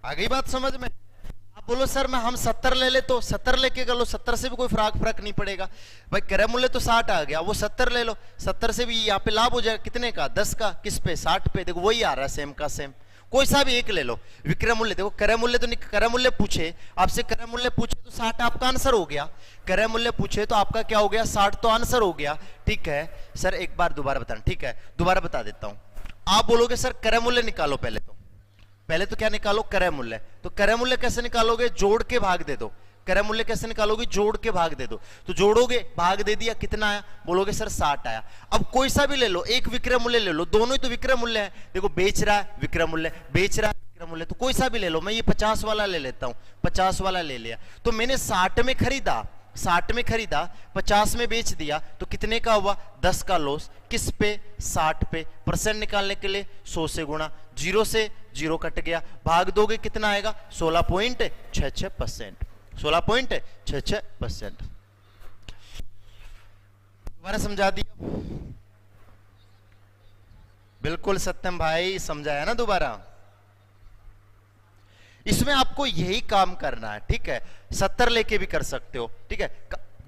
आ गई बात समझ में? आप बोलो सर मैं हम 70 ले ले, तो 70 लेके कर लो, 70 से भी कोई फर्क नहीं पड़ेगा भाई, क्रय मूल्य तो 60 आ गया, वो 70 ले लो, 70 से भी यहाँ पे लाभ हो जाएगा कितने का 10 का, किस पे 60 पे, देखो वही आ रहा है सेम का सेम, कोई सा भी एक ले लो। विक्रय मूल्य देखो, क्रय मूल्य तो क्रय मूल्य पूछे आपसे, क्रय मूल्य पूछे तो 60 आपका आंसर हो गया, क्रय मूल्य पूछे तो आपका क्या हो गया 60 तो आंसर हो गया। ठीक है सर एक बार दोबारा बताना, ठीक है दोबारा बता देता हूं। आप बोलोगे सर क्रय मूल्य निकालो, पहले तो क्या निकालो क्रय मूल्य, तो क्रय मूल्य कैसे निकालोगे जोड़ के भाग दे दो, क्रय मूल्य कैसे निकालोगे जोड़ के भाग दे दो, तो जोड़ोगे भाग दे दिया कितना आया, बोलोगे सर 60 आया। अब कोई सा भी ले लो, एक विक्रय मूल्य ले लो, दोनों ही तो विक्रय मूल्य है, देखो बेच रहा है विक्रय मूल्य, बेच रहा है विक्रय मूल्य, तो कोई सा भी ले लो, मैं ये 50 वाला ले लेता हूं, 50 वाला ले लिया, तो मैंने 60 में खरीदा, 60 में खरीदा 50 में बेच दिया, तो कितने का हुआ 10 का लॉस, किस पे 60 पे, परसेंट निकालने के लिए 100 से गुणा, 0 से 0 कट गया, भाग दोगे कितना आएगा 16.66%, 16.66%। दोबारा समझा दिया? बिल्कुल सत्यम भाई समझाया ना दोबारा। इसमें आपको यही काम करना है, ठीक है 70 लेके भी कर सकते हो, ठीक है।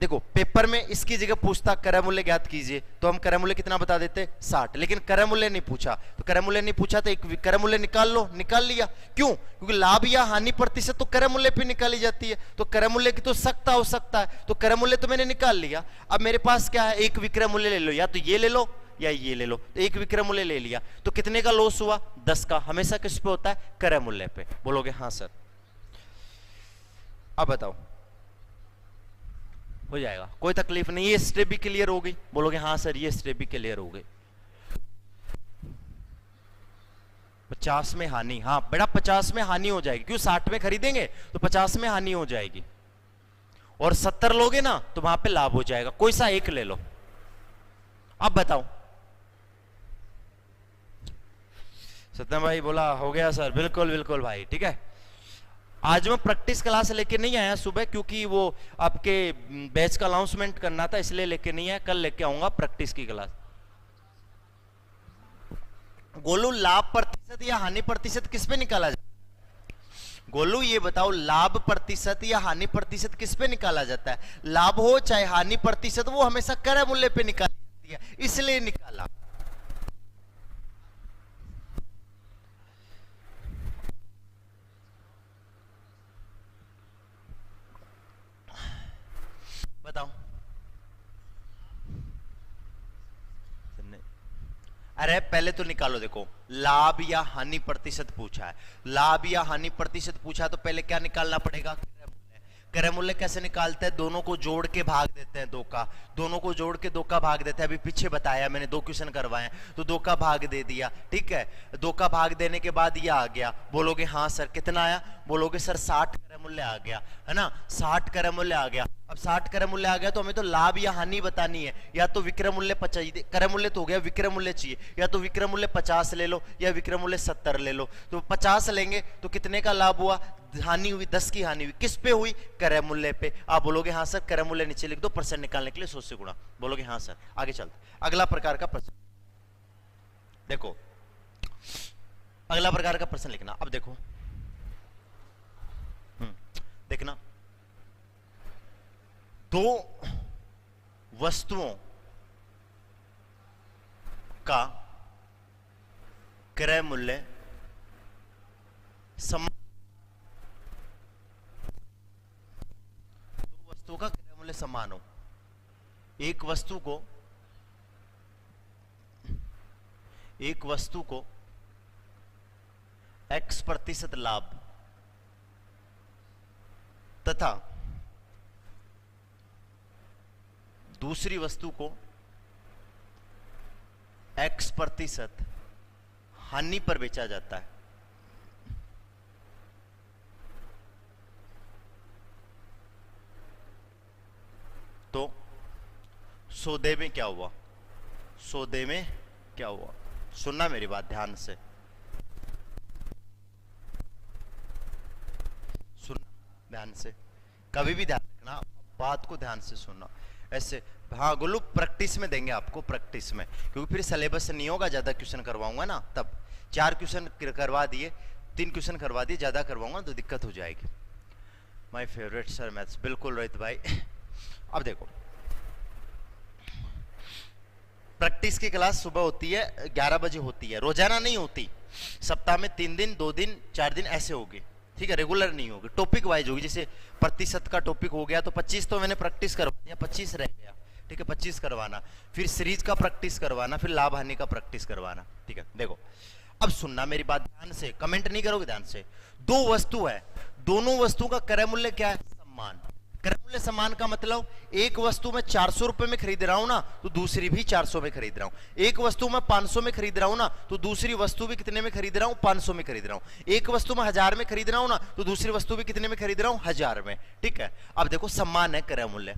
देखो पेपर में इसकी जगह पूछता क्रय मूल्य ज्ञात कीजिए, तो हम क्रय मूल्य कितना बता देते 60, लेकिन क्रय मूल्य नहीं पूछा, तो क्रय मूल्य नहीं पूछा तो एक क्रय मूल्य निकाल लो, निकाल लिया। क्यों? क्योंकि लाभ या हानि प्रतिशत तो क्रय मूल्य पे निकाली जाती है, तो क्रय मूल्य की तो सकता हो सकता है, तो क्रय मूल्य तो मैंने निकाल लिया। अब मेरे पास क्या है, एक विक्रय मूल्य ले लो, या तो ये ले लो या ये ले लो, तो एक विक्रय मूल्य ले लिया, तो कितने का लॉस हुआ 10 का, हमेशा किस पे होता है क्रय मूल्य पे। बोलोगे हाँ सर। अब बताओ हो जाएगा, कोई तकलीफ नहीं, ये स्टेप भी क्लियर हो गई? बोलोगे हाँ सर ये स्टेप भी क्लियर हो गई। 50 में हानि, हाँ बेटा 50 में हानि हो जाएगी, क्यों 60 में खरीदेंगे तो 50 में हानि हो जाएगी, और 70 लोगे ना तो वहां पे लाभ हो जाएगा, कोई सा एक ले लो। अब बताओ। सत्यम भाई बोला हो गया सर, बिल्कुल बिल्कुल भाई, ठीक है। आज मैं प्रैक्टिस क्लास लेके नहीं आया सुबह, क्योंकि वो आपके बैच का अनाउंसमेंट करना था, इसलिए लेके नहीं आया, कल लेके आऊंगा प्रैक्टिस की क्लास। गोलू लाभ प्रतिशत या हानि प्रतिशत किस पे निकाला जाता है? गोलू ये बताओ लाभ प्रतिशत या हानि प्रतिशत किस पे निकाला जाता है? लाभ हो चाहे हानि प्रतिशत, वो हमेशा क्रय मूल्य पे निकाली जाती है, इसलिए निकाला। बताओ। अरे पहले तो निकालो, देखो लाभ या हानि प्रतिशत पूछा है, लाभ या हानि प्रतिशत पूछा तो पहले क्या निकालना पड़ेगा क्रय मूल्य। कैसे निकालते हैं, दोनों को जोड़ के भाग देते हैं, दो का, दोनों को जोड़ के 2 का भाग देते हैं, अभी पीछे बताया मैंने 2 क्वेश्चन करवाए, तो 2 का भाग दे दिया, ठीक है। 2 का भाग देने के बाद ये आ गया, बोलोगे हाँ सर कितना आया, बोलोगे सर 60 क्रय मूल्य आ गया, है ना 60 क्रय मूल्य आ गया। अब 60 क्रय मूल्य आ गया तो हमें तो लाभ या हानि बतानी है, या तो विक्रय मूल्य 50, क्रय मूल्य तो हो गया, विक्रय मूल्य चाहिए, या तो विक्रय मूल्य 50 ले लो या विक्रय मूल्य 70 ले लो। तो 50 लेंगे तो कितने का लाभ हुआ, हानि हुई 10 की हानि हुई, किस पे हुई क्रय मूल्य पे। आप बोलोगे हाँ सर क्रय मूल्य नीचे लिख दो, परसेंट निकालने के लिए 100 से गुणा। बोलोगे हाँ सर। आगे चलते अगला प्रकार का प्रश्न देखो, अगला प्रकार का प्रश्न लिखना। अब देखो देखना, 2 वस्तुओं का क्रय मूल्य समान, 2 वस्तुओं का क्रय मूल्य समान हो, एक वस्तु को x% लाभ तथा दूसरी वस्तु को X% हानि पर बेचा जाता है, तो सौदे में क्या हुआ? सौदे में क्या हुआ? सुनना मेरी बात ध्यान से, सुनना ध्यान से, कभी भी ध्यान रखना, बात को ध्यान से सुनना। ऐसे हाँ गोलू प्रैक्टिस में देंगे आपको, प्रैक्टिस में, क्योंकि फिर सिलेबस नहीं होगा, ज्यादा क्वेश्चन करवाऊंगा ना, तब 4 क्वेश्चन करवा दिए, 3 क्वेश्चन करवा दिए, ज्यादा करवाऊंगा तो दिक्कत हो जाएगी। माय फेवरेट सर मैथ्स, बिल्कुल रोहित भाई। अब देखो, प्रैक्टिस की क्लास सुबह होती है 11 बजे होती है, रोजाना नहीं होती, सप्ताह में 3 दिन 2 दिन 4 दिन ऐसे होगी, ठीक है, रेगुलर नहीं होगी, टॉपिक वाइज होगी। जैसे प्रतिशत का टॉपिक हो गया तो 25 तो मैंने प्रैक्टिस करवा दिया, 25 रह गया, ठीक है, 25 करवाना, फिर सीरीज का प्रैक्टिस करवाना, फिर लाभ हानि का प्रैक्टिस करवाना, ठीक है। देखो अब सुनना मेरी बात ध्यान से, कमेंट नहीं करोगे, ध्यान से। 2 वस्तु है, दोनों वस्तु का क्रय मूल्य क्या है? समान। क्रय मूल्य समान का मतलब एक वस्तु में 400 रुपए में खरीद रहा हूं ना, तो दूसरी भी 400 में खरीद रहा हूं। एक वस्तु में 500 में खरीद रहा हूं ना, तो दूसरी वस्तु भी कितने में खरीद रहा हूं? 500 में खरीद रहा हूं। एक वस्तु में 1000 में खरीद रहा हूं ना, तो दूसरी वस्तु भी कितने में खरीद रहा हूं? 1000 में, ठीक है। अब देखो समान है क्रय मूल्य,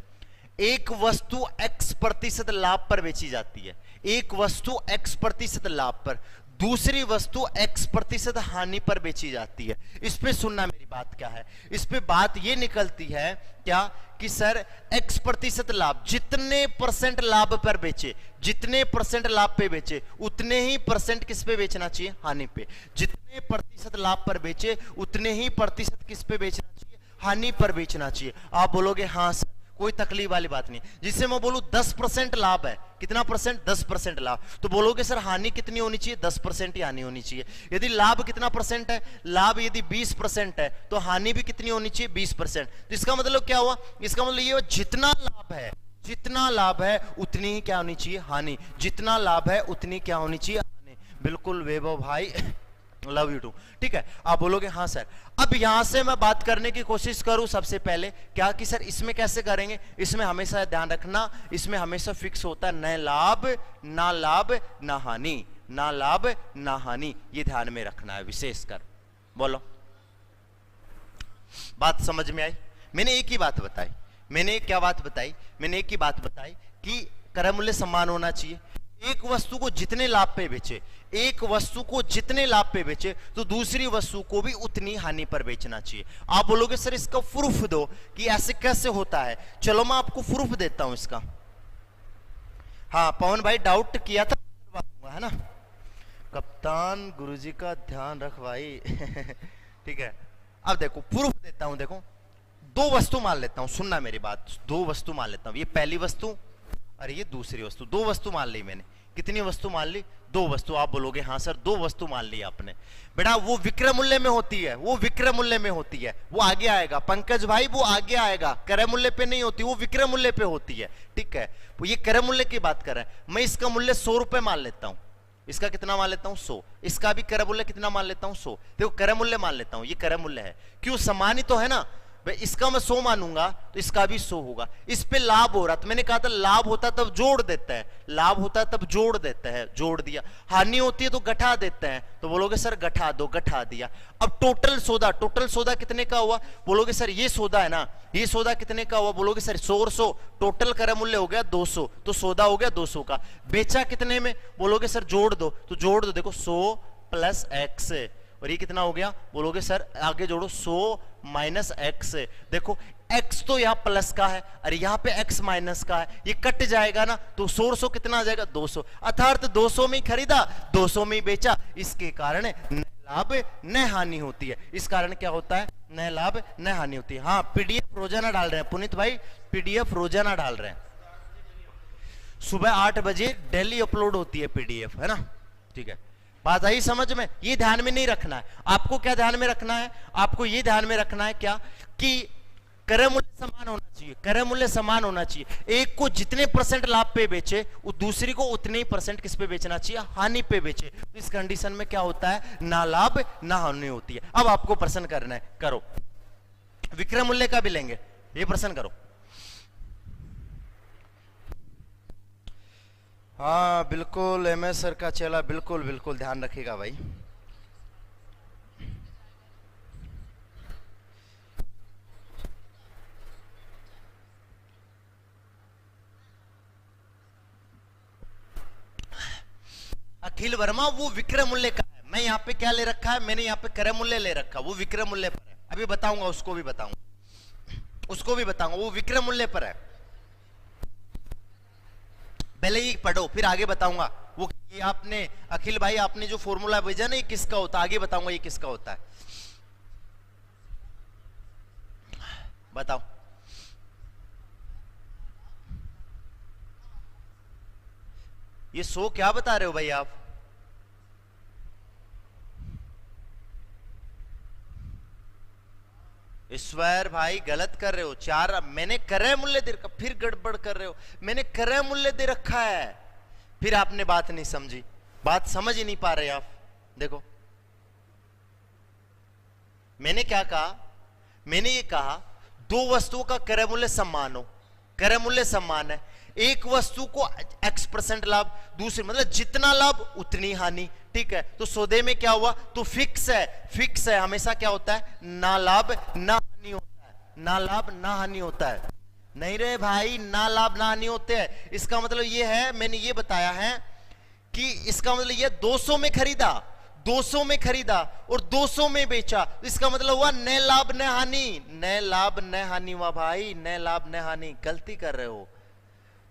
एक वस्तु X% लाभ पर बेची जाती है, एक वस्तु X% लाभ पर, दूसरी वस्तु X% हानि पर बेची जाती है। इस पे सुनना मेरी बात क्या है, इस पे बात ये निकलती है क्या कि सर X% लाभ, जितने % लाभ पर बेचे, जितने % लाभ पे बेचे, उतने ही % किस पे बेचना चाहिए? हानि पे। जितने % लाभ पर बेचे, उतने ही % किस पे बेचना चाहिए? हानि पर बेचना चाहिए। आप बोलोगे हाँ सर, कोई तकलीफ वाली बात नहीं। जिससे मैं बोलूं 10% लाभ है, कितना %? 10% लाभ, तो बोलोगे सर हानि कितनी होनी चाहिए? 10% ही हानि होनी चाहिए। यदि लाभ कितना % है? लाभ यदि 20% है, तो हानि भी कितनी होनी चाहिए? 20%। तो इसका मतलब क्या हुआ? इसका मतलब ये हुआ जितना लाभ है, जितना लाभ है उतनी ही क्या होनी चाहिए? हानि। जितना लाभ है उतनी क्या होनी चाहिए? हानि। बिल्कुल वैभव भाई, लव यू टू, ठीक है। आप बोलोगे हाँ सर। अब यहां से मैं बात करने की कोशिश करूं सबसे पहले क्या कि सर इसमें कैसे करेंगे? इसमें हमेशा ध्यान रखना, इसमें हमेशा फिक्स होता है न लाभ ना हानि, ना लाभ ना हानि, ये ध्यान में रखना है विशेषकर। बोलो बात समझ में आई? मैंने एक ही बात बताई, मैंने क्या बात बताई? मैंने एक ही बात बताई कि क्रय मूल्य समान होना चाहिए। एक वस्तु को जितने लाभ पे बेचे, एक वस्तु को जितने लाभ पे बेचे, तो दूसरी वस्तु को भी उतनी हानि पर बेचना चाहिए। आप बोलोगे सर इसका प्रूफ दो कि ऐसे कैसे होता है। चलो मैं आपको प्रूफ देता हूं इसका। हाँ पवन भाई डाउट किया था, है ना कप्तान, गुरुजी का ध्यान रख भाई। ठीक है, अब देखो प्रूफ देता हूं। देखो 2 वस्तु मान लेता हूं, सुनना मेरी बात, 2 वस्तु मान लेता हूं। ये पहली वस्तु और ये दूसरी वस्तु, 2 वस्तु मान ली मैंने। कितनी वस्तु मान ली? 2 वस्तु। आप बोलोगे हाँ सर 2 वस्तु मान ली आपने। बेटा वो विक्रय मूल्य में होती है, वो विक्रय मूल्य में होती है, वो आगे आएगा पंकज भाई, वो आगे आएगा। क्रय मूल्य पे नहीं होती, वो विक्रय मूल्य पे होती है, ठीक है। वो ये क्रय मूल्य की बात कर रहे हैं। मैं इसका मूल्य 100 रुपए मान लेता हूं। इसका कितना मान लेता हूं? 100। इसका भी क्रय मूल्य कितना मान लेता हूं? 100। देखो क्रय मूल्य मान लेता हूं, ये क्रय मूल्य है, क्यों? समान ही तो है ना। इसका मैं 100 मानूंगा तो इसका भी 100 होगा। इस पे लाभ हो रहा, तो मैंने कहा था लाभ होता तब जोड़ देता है, लाभ होता है तब जोड़ देता है, जोड़ दिया। हानि होती है तो घटा देते हैं, तो बोलोगे सर घटा दो, घटा दिया। अब टोटल सौदा, टोटल सौदा कितने का हुआ? बोलोगे सर ये सौदा है ना, ये सौदा कितने का हुआ? बोलोगे सर 100 और 100, टोटल क्रय मूल्य हो गया 200, तो सौदा हो गया 200 का। बेचा कितने में? बोलोगे सर जोड़ दो, तो जोड़ दो। देखो 100 प्लस एक्स, और ये कितना हो गया? बोलोगे सर आगे जोड़ो 100 माइनस एक्स। देखो x तो यहां प्लस का है और यहां पे x माइनस का है, ये कट जाएगा ना, तो 100 कितना आ जाएगा? 200। अर्थात 200 में खरीदा, 200 में बेचा। इसके कारण न लाभ न हानि होती है। इस कारण क्या होता है? न लाभ न हानि होती है। हाँ पीडीएफ रोजाना डाल रहे हैं पुनीत भाई, पीडीएफ रोजाना डाल रहे हैं। सुबह 8 बजे डेली अपलोड होती है पीडीएफ, है ना, ठीक है। बात आई समझ में? ये ध्यान में नहीं रखना है आपको। क्या ध्यान में रखना है आपको? ये ध्यान में रखना है क्या कि क्रय मूल्य समान होना चाहिए, क्रय मूल्य समान होना चाहिए। एक को जितने % लाभ पे बेचे, दूसरी को उतने ही % किस पे बेचना चाहिए? हानि पे बेचे। तो इस कंडीशन में क्या होता है? ना लाभ ना हानि होती है। अब आपको प्रश्न करना है, करो। विक्रय मूल्य का भी लेंगे, ये प्रश्न करो। हाँ बिल्कुल, एमएस सर का चेला, बिल्कुल बिल्कुल ध्यान रखिएगा भाई। अखिल वर्मा वो विक्रय मूल्य का है, मैं यहाँ पे क्या ले रखा है, मैंने यहाँ पे क्रय मूल्य ले रखा, वो विक्रय मूल्य पर है। अभी बताऊंगा, उसको भी बताऊंगा, वो विक्रय मूल्य पर है। पहले ही पढ़ो फिर आगे बताऊंगा। वो ये आपने अखिल भाई आपने जो फॉर्मूला भेजा ना, ये किसका होता है, आगे बताऊंगा ये किसका होता है। बताओ। ये 100 क्या बता रहे हो भाई आप? ईश्वर भाई गलत कर रहे हो। 4 मैंने क्रय मूल्य दे रखा, फिर गड़बड़ कर रहे हो। मैंने क्रय मूल्य दे रखा है, फिर आपने बात नहीं समझी, बात समझ ही नहीं पा रहे आप। देखो मैंने क्या कहा, मैंने ये कहा दो वस्तुओं का क्रय मूल्य समान हो, क्रय मूल्य समान है, एक वस्तु को x% लाभ, दूसरी मतलब जितना लाभ उतनी हानि, ठीक है। तो सौदे में क्या हुआ, तो फिक्स है, हमेशा क्या होता है, ना लाभ ना हानि होता है, ना लाभ ना हानि होता है। नहीं रे भाई, ना लाभ ना हानि होते हैं। इसका मतलब ये है, मैंने ये बताया है कि इसका मतलब ये 200 में खरीदा, 200 में खरीदा और 200 में बेचा, इसका मतलब हुआ न लाभ न हानि, न लाभ न हानि हुआ भाई, न लाभ न हानि। गलती कर रहे हो,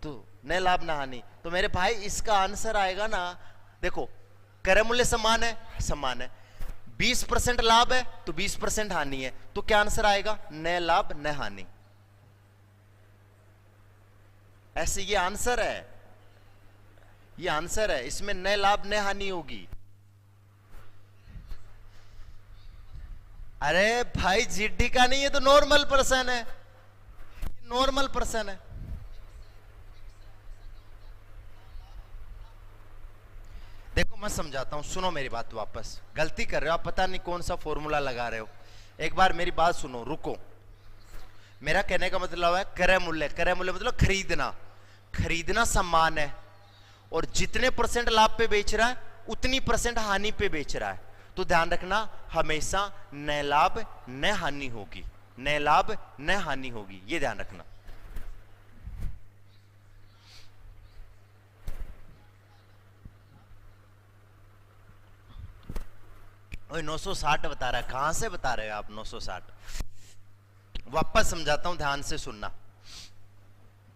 तो न लाभ न हानि। तो मेरे भाई इसका आंसर आएगा ना, देखो क्रय मूल्य समान है, समान है, 20% लाभ है तो 20% हानि है, तो क्या आंसर आएगा, न लाभ न हानि। ऐसे ये आंसर है, ये आंसर है, इसमें न लाभ न हानि होगी। अरे भाई जीडी का नहीं, ये तो नॉर्मल पर्सन है, नॉर्मल पर्सन है। देखो मैं समझाता हूं, सुनो मेरी बात वापस। गलती कर रहे हो आप, पता नहीं कौन सा फॉर्मूला लगा रहे हो। एक बार मेरी बात सुनो, रुको। मेरा कहने का मतलब है क्रय मूल्य, क्रय मूल्य मतलब खरीदना, खरीदना समान है और जितने % लाभ पे बेच रहा है उतनी % हानि पे बेच रहा है। तो ध्यान रखना, हमेशा न लाभ न हानि होगी, न लाभ न हानि होगी, ये ध्यान रखना। ओए 960 बता रहा है, कहां से बता रहे हो आप 960? वापस समझाता हूं, ध्यान से सुनना,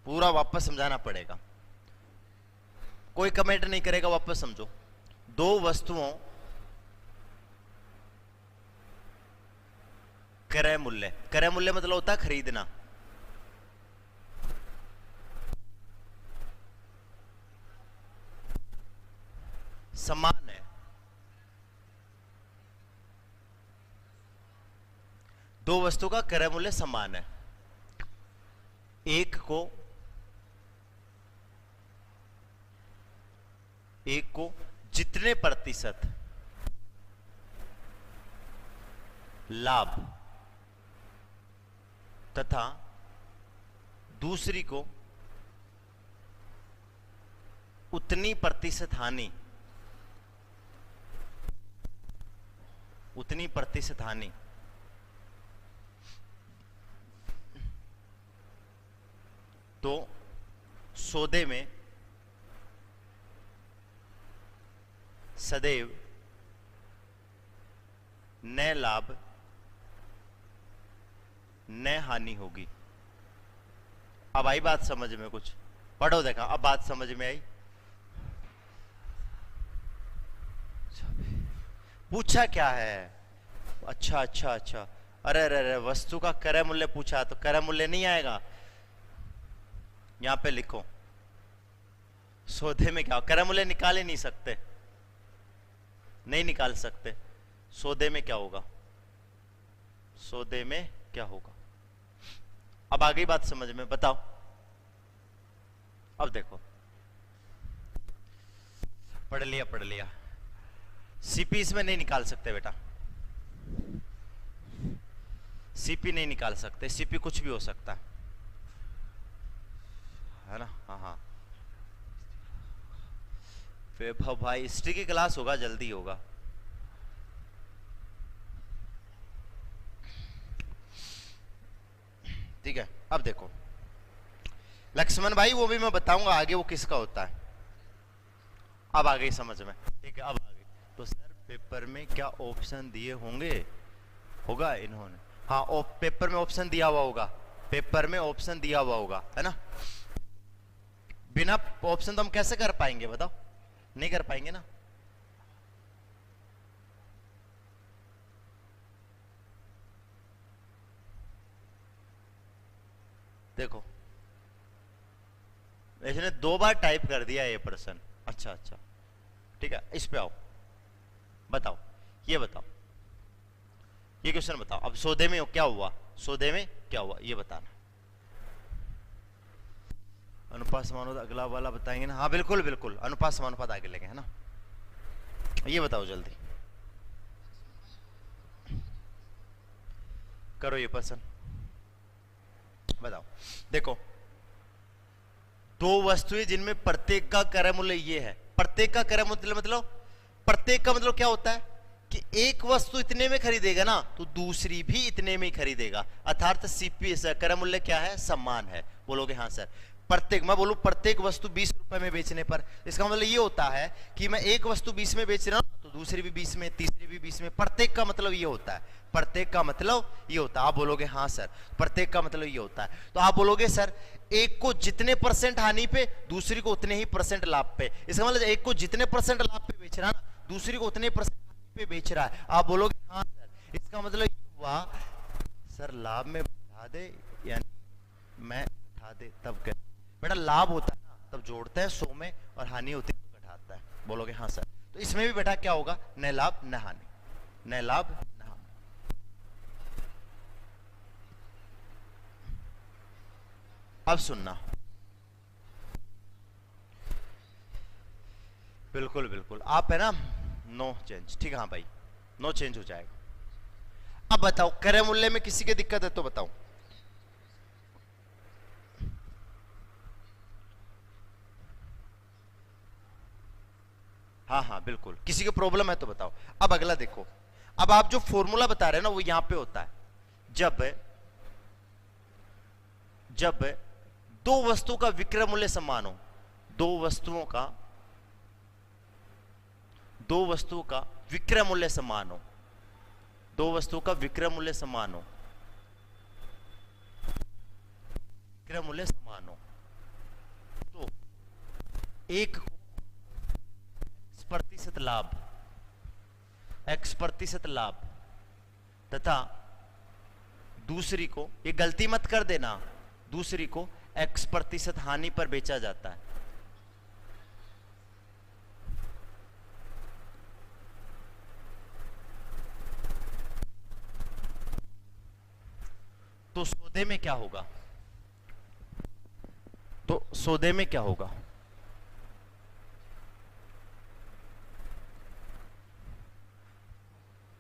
पूरा वापस समझाना पड़ेगा, कोई कमेंट नहीं करेगा, वापस समझो। दो वस्तुओं क्रय मूल्य, क्रय मूल्य मतलब होता है खरीदना, समान है। दो वस्तु का क्रय मूल्य समान है, एक को जितने % लाभ तथा दूसरी को उतनी % हानि, उतनी % हानि। तो सौदे में सदैव न लाभ न हानि होगी। अब आई बात समझ में? कुछ पढ़ो, देखा अब बात समझ में आई। पूछा क्या है? अच्छा अच्छा अच्छा, अरे अरे अरे, वस्तु का क्रय मूल्य पूछा, तो क्रय मूल्य नहीं आएगा, यहां पे लिखो। सौदे में क्या, क्रय मूल्य निकाल ही नहीं सकते, नहीं निकाल सकते। सौदे में क्या होगा, सौदे में क्या होगा? अब आ गई बात समझ में, बताओ। अब देखो, पढ़ लिया पढ़ लिया। सीपी इसमें नहीं निकाल सकते बेटा, सीपी नहीं निकाल सकते, सीपी कुछ भी हो सकता है ना। हाँ हाँ वैभव भाई, हिस्ट्री की क्लास होगा, जल्दी होगा। ठीक है, अब देखो लक्ष्मण भाई, वो भी मैं बताऊंगा आगे वो किसका होता है। अब आ गई समझ में, ठीक है, अब आ गई। तो सर पेपर में क्या ऑप्शन दिए होंगे, होगा इन्होंने, हाँ पेपर में ऑप्शन दिया हुआ होगा, पेपर में ऑप्शन दिया हुआ होगा, है ना। बिना ऑप्शन तो हम कैसे कर पाएंगे बताओ, नहीं कर पाएंगे ना। देखो इसने 2 बार टाइप कर दिया ये प्रश्न। अच्छा अच्छा ठीक है, इस पे आओ, बताओ, ये बताओ, ये क्वेश्चन बताओ। अब सौदे में क्या हुआ, सौदे में क्या हुआ ये बताना। अनुपात समानुपात अगला वाला बताएंगे ना, हाँ बिल्कुल बिल्कुल, अनुपात समानुपात आगे लेंगे, है ना। ये बताओ जल्दी करो ये प्रश्न, बताओ। देखो 2 वस्तुएं जिनमें प्रत्येक का क्रय मूल्य ये है, प्रत्येक का क्रय मूल्य मतलब प्रत्येक का मतलब क्या होता है कि एक वस्तु इतने में खरीदेगा ना तो दूसरी भी इतने में ही खरीदेगा, अर्थात सीपी क्रय मूल्य क्या है, समान है। बोलोगे हाँ सर, प्रत्येक, मैं बोलूं प्रत्येक वस्तु 20 रुपए में बेचने पर, इसका मतलब ये होता है कि मैं एक वस्तु 20 में बेच रहा हूं तो दूसरी भी 20 में, तीसरी भी 20 में। प्रत्येक का मतलब ये होता है, प्रत्येक का मतलब ये होता है। आप बोलोगे हाँ सर, प्रत्येक का मतलब ये होता है। तो आप बोलोगे सर एक को जितने % हानि पे, दूसरी को उतने ही % लाभ पे। इसका मतलब एक को जितने % लाभ पे बेच रहा है ना, दूसरी को उतने % हानि पे बेच रहा है। आप बोलोगे हाँ सर, इसका मतलब ये हुआ सर लाभ में बढ़ा दे यानी मैं घटा दे, तब क्या बेटा लाभ होता है ना तब जोड़ते हैं 100 में, और हानि होती है तो घटाता है। बोलोगे हाँ सर, तो इसमें भी बेटा क्या होगा, न लाभ न हानि, न लाभ न हानि। अब सुनना, बिल्कुल बिल्कुल, आप है ना नो चेंज, ठीक है हाँ भाई, नो चेंज हो जाएगा। अब बताओ क्रय मूल्य में किसी की दिक्कत है तो बताओ। हाँ हाँ बिल्कुल, किसी को प्रॉब्लम है तो बताओ। अब अगला देखो, अब आप जो फॉर्मूला बता रहे हैं ना वो यहां पे होता है, जब जब 2 वस्तुओं का विक्रय मूल्य समान हो, 2 वस्तुओं का विक्रय मूल्य समान हो, 2 वस्तुओं का विक्रय मूल्य समान हो, विक्रय मूल्य समान हो, तो एक प्रतिशत लाभ, X% लाभ तथा दूसरी को, ये गलती मत कर देना, दूसरी को X% हानि पर बेचा जाता है। तो सौदे में क्या होगा, तो सौदे में क्या होगा,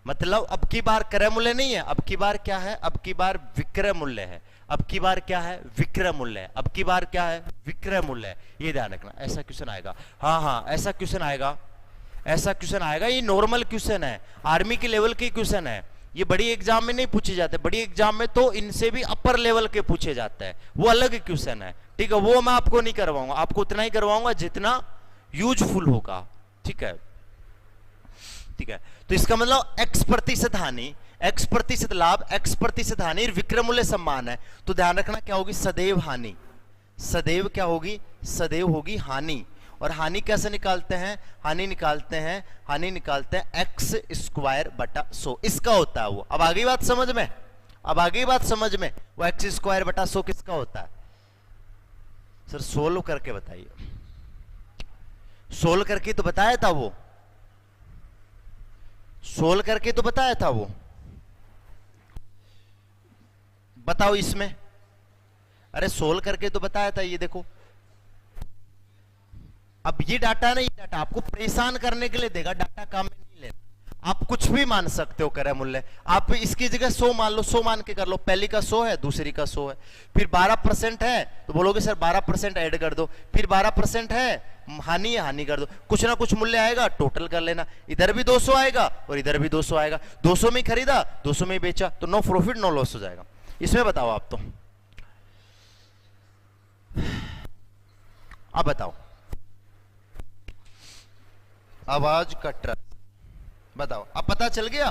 मतलब अब की बार क्रय मूल्य नहीं है, अब की बार क्या है, अब की बार विक्रय मूल्य है, अब की बार क्या है, विक्रय मूल्य है, अब की बार क्या है, विक्रय मूल्य है। ये ध्यान रखना, ऐसा क्वेश्चन आएगा, हाँ हाँ ऐसा क्वेश्चन आएगा, ऐसा क्वेश्चन आएगा। ये नॉर्मल क्वेश्चन है, आर्मी के लेवल के क्वेश्चन है, ये बड़ी एग्जाम में नहीं पूछे जाते, बड़ी एग्जाम में तो इनसे भी अपर लेवल के पूछे जाते हैं, वो अलग क्वेश्चन है, ठीक है। वो मैं आपको नहीं करवाऊंगा, आपको उतना ही करवाऊंगा जितना यूजफुल होगा, ठीक है, ठीक है। तो इसका मतलब X% हानि, X% लाभ, X% हानि, विक्रय मूल्य समान है, तो ध्यान रखना क्या होगी, सदैव हानि, सदैव क्या होगी, सदैव होगी हानि। और हानि कैसे निकालते हैं, हानि निकालते हैं, हानि निकालते हैं X²/100, इसका होता है वो। अब आगे बात समझ में, अब आगे बात समझ में, वो X²/100 किसका होता है सर, सोल्व करके बताइए, सोल्व करके तो बताया था वो, सोल्व करके तो बताया था वो, बताओ इसमें, अरे सोल्व करके तो बताया था। ये देखो अब ये डाटा ना, ये डाटा आपको परेशान करने के लिए देगा, डाटा काम में नहीं लेना, आप कुछ भी मान सकते हो क्रय मूल्य। आप इसकी जगह 100 मान लो, 100 मान के कर लो। पहली का 100 है, दूसरी का 100 है। फिर 12% है तो बोलोगे सर 12% ऐड कर दो। फिर 12% है, हानि है, हानि कर दो। कुछ ना कुछ मूल्य आएगा, टोटल कर लेना। इधर भी 200 आएगा और इधर भी 200 आएगा। 200 में ही खरीदा, 200 में ही बेचा, तो नो प्रॉफिट नो लॉस हो जाएगा। इसमें बताओ आप तो, अब बताओ। आवाज कट रहा, बताओ अब पता चल गया।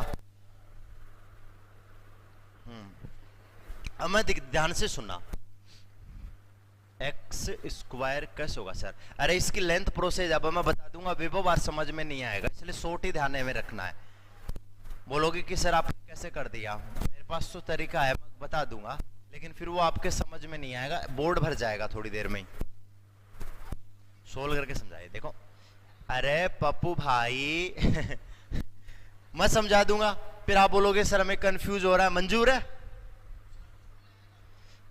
अब मैं ध्यान से सुनना। एक्स स्क्वायर कैसे होगा सर? अरे इसकी लेंथ प्रोसेस अब मैं बता दूंगा, विभव बात समझ में नहीं आएगा, इसलिए शॉर्ट ही ध्यान में रखना है। बोलोगे कि सर आपने कैसे कर दिया, मेरे पास तो तरीका है, मैं बता दूंगा, लेकिन फिर वो आपके समझ में नहीं आएगा, बोर्ड भर जाएगा थोड़ी देर में ही। सोल्व करके समझाइए। देखो, अरे पप्पू भाई मैं समझा दूंगा, फिर आप बोलोगे सर हमें कंफ्यूज हो रहा है। मंजूर है?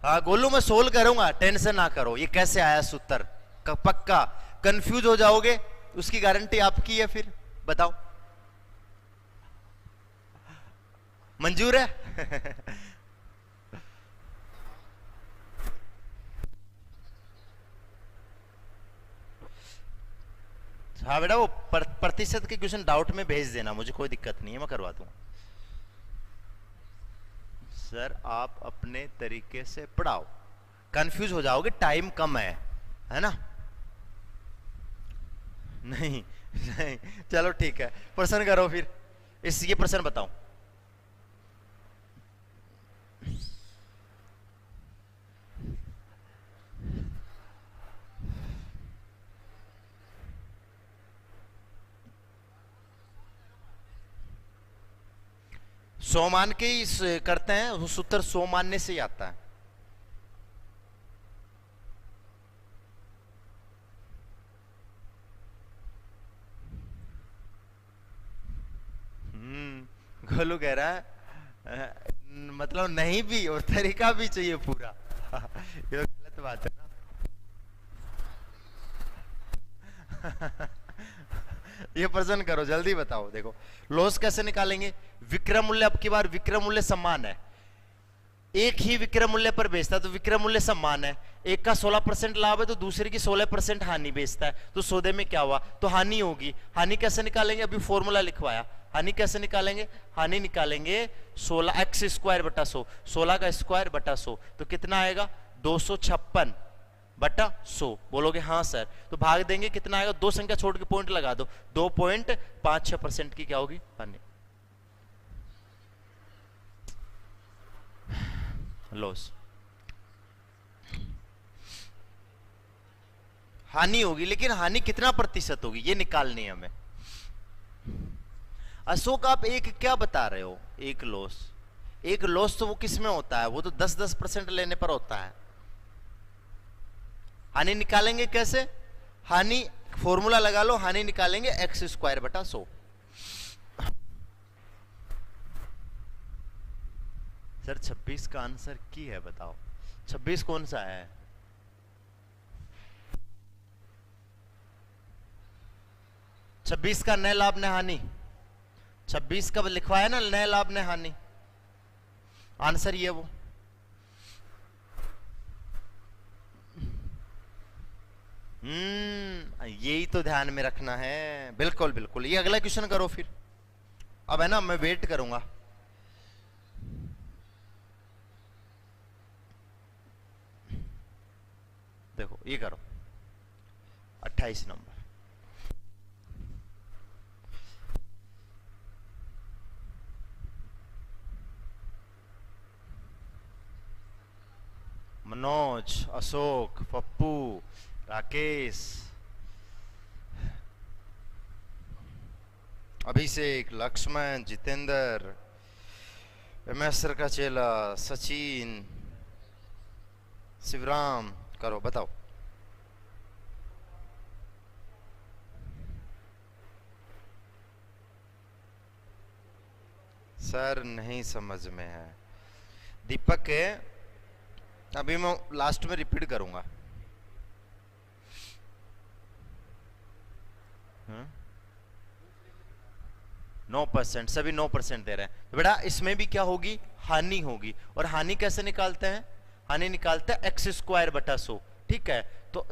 हाँ गोलू, मैं सोल्व करूंगा, टेंशन ना करो। ये कैसे आया सूत्र पक्का। कंफ्यूज हो जाओगे उसकी गारंटी आपकी है। फिर बताओ, मंजूर है? हाँ बेटा, वो प्रतिशत के क्वेश्चन डाउट में भेज देना, मुझे कोई दिक्कत नहीं है, मैं करवा दूंगा। सर आप अपने तरीके से पढ़ाओ, कंफ्यूज हो जाओगे, टाइम कम है ना? नहीं नहीं, चलो ठीक है, प्रश्न करो फिर। ये प्रश्न बताओ। सौ मान के ही करते हैं, वो सूत्र 100 मानने से ही आता है। गोलू कह रहा है मतलब नहीं भी और तरीका भी चाहिए पूरा। ये तो गलत बात है ना। ये प्रश्न करो, जल्दी बताओ। देखो लॉस कैसे निकालेंगे? विक्रय मूल्य, अब की बार विक्रय मूल्य समान है, एक ही विक्रय मूल्य पर बेचता है तो विक्रय मूल्य समान है। एक का 16% लाभ है तो दूसरे की 16% हानि बेचता है, तो सौदे में क्या हुआ? तो हानि होगी। हानि कैसे निकालेंगे? अभी फॉर्मूला लिखवाया। हानि कैसे निकालेंगे? हानि निकालेंगे 16 एक्स स्क्वायर बटा 100, 16 का स्क्वायर बटा 100, तो कितना आएगा? 256 बटा 100। बोलोगे हाँ सर, तो भाग देंगे, कितना आएगा? दो संख्या छोड़ के पॉइंट लगा दो, 2.56% की क्या होगी? हानि, लॉस। हानि होगी, लेकिन हानि कितना प्रतिशत होगी ये निकालनी है हमें। अशोक आप एक क्या बता रहे हो? एक लॉस, एक लॉस तो वो किस में होता है? वो तो 10% लेने पर होता है। हानि निकालेंगे कैसे? हानि फॉर्मूला लगा लो, हानि निकालेंगे एक्स स्क्वायर बटा 100। सर 26 का आंसर की है, बताओ 26 कौन सा है? छब्बीस का नए लाभ ने हानि, 26 का लिखवाया ना, नए लाभ ने हानि, आंसर ये वो। यही तो ध्यान में रखना है। बिल्कुल बिल्कुल, ये अगला क्वेश्चन करो फिर। अब है ना, मैं वेट करूंगा। देखो ये करो, 28 नंबर। मनोज, अशोक, पप्पू, राकेश, अभिषेक, लक्ष्मण, जितेंद्र, एमएसर का चेला, सचिन, शिवराम, करो बताओ। सर नहीं समझ में है। दीपक है, अभी मैं लास्ट में रिपीट करूंगा। 9%, सभी 9% दे रहे हैं। तो बेटा इसमें भी क्या होगी, हानि होगी। और हानि कैसे निकालते हैं, हानि निकालते हैं x² बटा 100, ठीक है। तो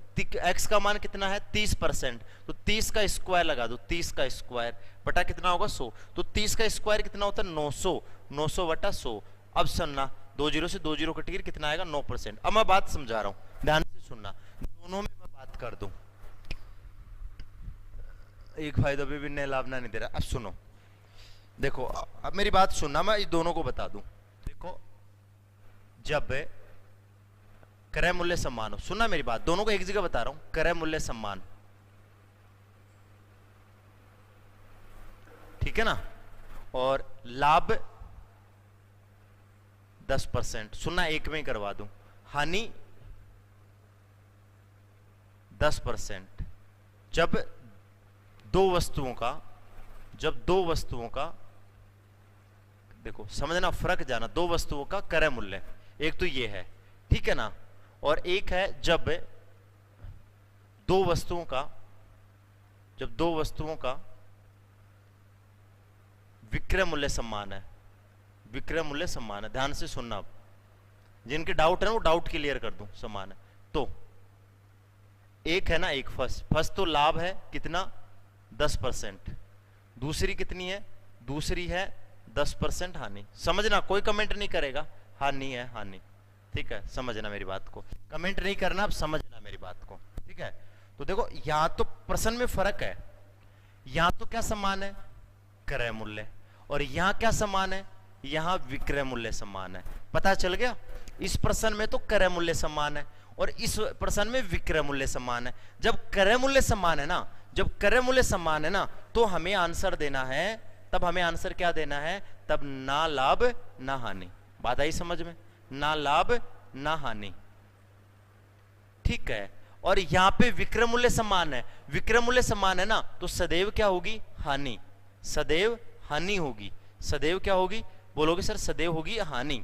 x का मान कितना है 30%, तो 30 का स्क्वायर लगा दो, 30 का स्क्वायर बटा कितना होगा 100, तो 30 का स्क्वायर कितना होता है 900, 900 बटा 100। अब सुनना, 2 जीरो से 2 जीरो कट के कितना आएगा 9%। अब मैं बात समझा रहा हूं, ध्यान से सुनना, दोनों में मैं बात कर दूं। एक फायदा भी ने लाभना नहीं दे रहा। अब सुनो, देखो अब मेरी बात सुनना, मैं दोनों को बता दूं। देखो जब क्रय मूल्य सम्मान हो, सुनना मेरी बात, दोनों को एक जगह बता रहा हूं, क्रय मूल्य सम्मान, ठीक है ना, और लाभ 10%, सुनना एक में ही करवा दूं, हानि 10%। जब दो वस्तुओं का देखो समझना, फर्क जाना, दो वस्तुओं का क्रय मूल्य, एक तो ये है, ठीक है ना, और एक है जब दो वस्तुओं का विक्रय मूल्य समान है, विक्रय मूल्य समान है। ध्यान से सुनना, अब जिनके डाउट है ना वो डाउट क्लियर कर दूं, समान है। तो एक है ना, एक फर्स्ट तो लाभ है कितना 10%, दूसरी कितनी है, दूसरी है 10% हानि। समझना, कोई कमेंट नहीं करेगा, हानि है हानि, ठीक है, समझना मेरी बात को, कमेंट नहीं करना, अब समझना मेरी बात को, ठीक है। तो देखो यहां तो प्रश्न में फर्क है, यहां तो क्या समान है, क्रय मूल्य, और यहां क्या समान है, यहां विक्रय मूल्य समान है। पता चल गया, इस प्रश्न में तो क्रय मूल्य समान है और इस प्रश्न में विक्रय मूल्य समान है। जब क्रय मूल्य समान है ना, जब क्रय मूल्य समान है ना, तो हमें आंसर देना है, तब हमें आंसर क्या देना है, तब ना लाभ ना हानि। बात आई समझ में, ना लाभ ना हानि, ठीक है। और यहां पे विक्रय मूल्य समान है, विक्रय मूल्य समान है ना, तो सदैव क्या होगी, हानि, सदैव हानि होगी, सदैव क्या होगी, बोलोगे सर सदैव होगी हानि,